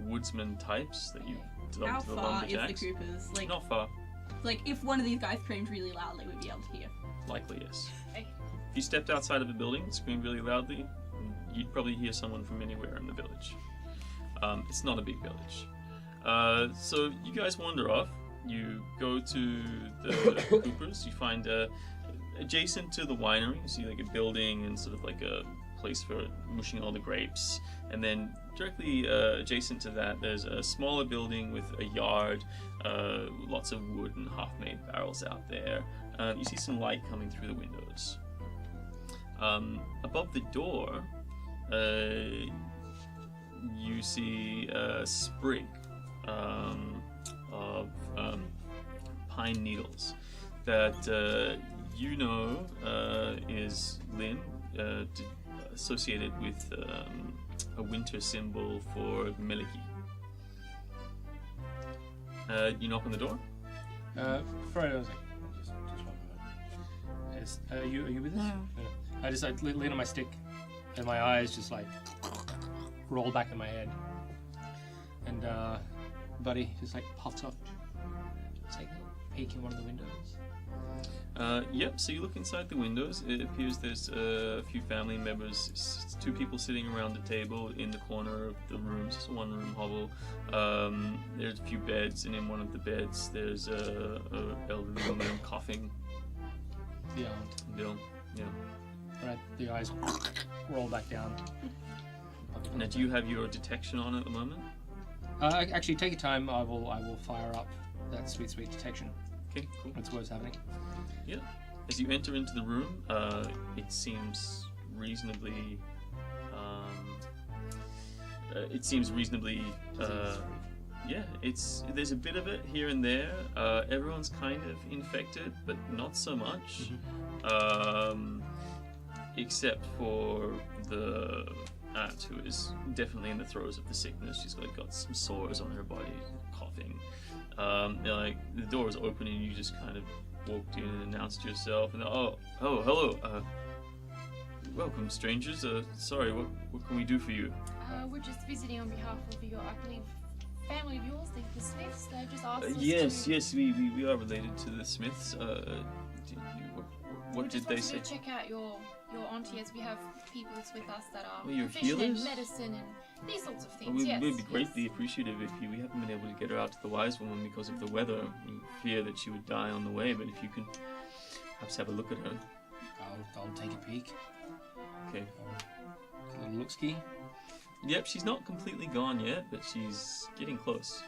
woodsman types that you How belong to the far is lumberjacks. the Coopers? Like, Not far. like if one of these guys screamed really loudly, we'd be able to hear. Likely, yes. Okay. If you stepped outside of the building and screamed really loudly, you'd probably hear someone from anywhere in the village. It's not a big village. So you guys wander off. You go to the Coopers. You find adjacent to the winery, you see like a building and sort of like a place for mushing all the grapes. And then directly adjacent to that, there's a smaller building with a yard, lots of wood and half-made barrels out there. You see some light coming through the windows. Above the door, you see a sprig of pine needles that is Lynn, associated with a winter symbol for Meliki. You knock on the door? Friday, I was like, just one moment. Are you with us? No. I just like lean on my stick, and my eyes just like roll back in my head, and Buddy just like pops up. It's like peek in one of the windows. Yep, so you look inside the windows. It appears there's a few family members, two people sitting around a table in the corner of the room. It's a one-room hovel. There's a few beds, and in one of the beds there's a elderly woman coughing. The aunt. Bill, yeah. Right, the eyes roll back down. Now, do you have your detection on at the moment? Actually, take your time. I will fire up that sweet detection. Okay, cool. That's what's happening. Yeah. As you enter into the room, it seems reasonably. Yeah. There's a bit of it here and there. Everyone's kind of infected, but not so much. Except for the aunt, who is definitely in the throes of the sickness. She's got some sores on her body, coughing. The door is open and you just kind of walked in and announced yourself. And hello. Welcome, strangers. Sorry, what can we do for you? We're just visiting on behalf of your, I believe, family of yours, the Smiths. They've just asked us Yes, we are related to the Smiths. What did they say? Check out your your auntie, as we have people with us that are Well, you're proficient in healers? medicine and these sorts of Well, things. we'd, Yes. we'd be greatly appreciative if we haven't been able to get her out to the wise woman because of the weather. We fear that she would die on the way, but if you can perhaps have a look at her. I'll take a peek. Okay. A little look ski. Yep, she's not completely gone yet, but she's getting close.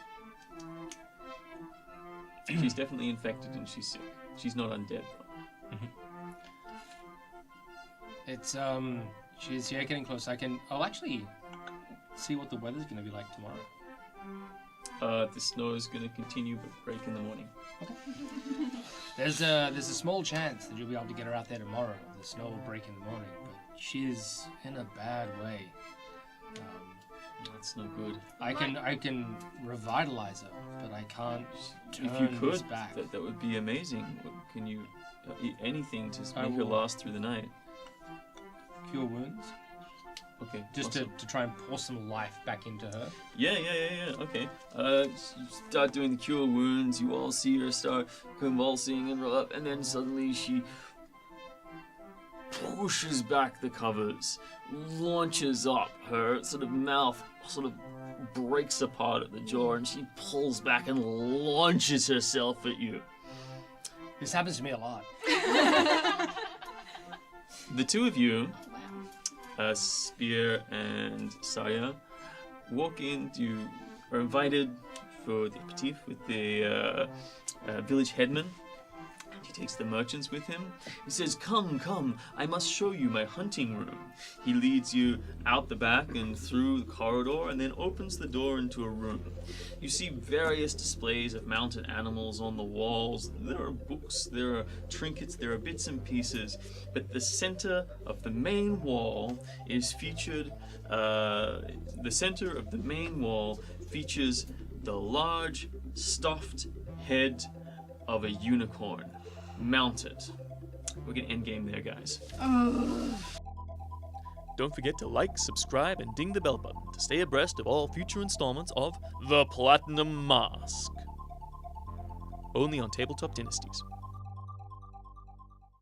She's definitely infected and she's sick. She's not undead though. It's she's getting close. I'll actually see what the weather's gonna be like tomorrow. The snow is going to continue but break in the morning. There's a small chance that you'll be able to get her out there tomorrow. The snow will break in the morning, but she's in a bad way. That's no good. I can revitalize her, but I can't turn If you could, this back. that would be amazing. Can you eat anything to I make her will. last through the night? Cure wounds, Okay. just awesome. to try and pour some life back into her. Yeah. Okay. You start doing the cure wounds. You all see her start convulsing and roll up, and then suddenly she pushes back the covers, launches up. Her sort of mouth sort of breaks apart at the jaw, and she pulls back and launches herself at you. This happens to me a lot. The two of you, Wow. Spear and Saya, walk in. You are invited for the aperitif with the village headman. He takes the merchants with him. He says, come, I must show you my hunting room. He leads you out the back and through the corridor and then opens the door into a room. You see various displays of mounted animals on the walls. There are books, there are trinkets, there are bits and pieces. But the center of the main wall is featured, the center of the main wall features the large stuffed head of a unicorn. Mounted. We're gonna end game there, guys. Don't forget to like, subscribe, and ding the bell button to stay abreast of all future installments of The Platinum Mask. Only on Tabletop Dynasties.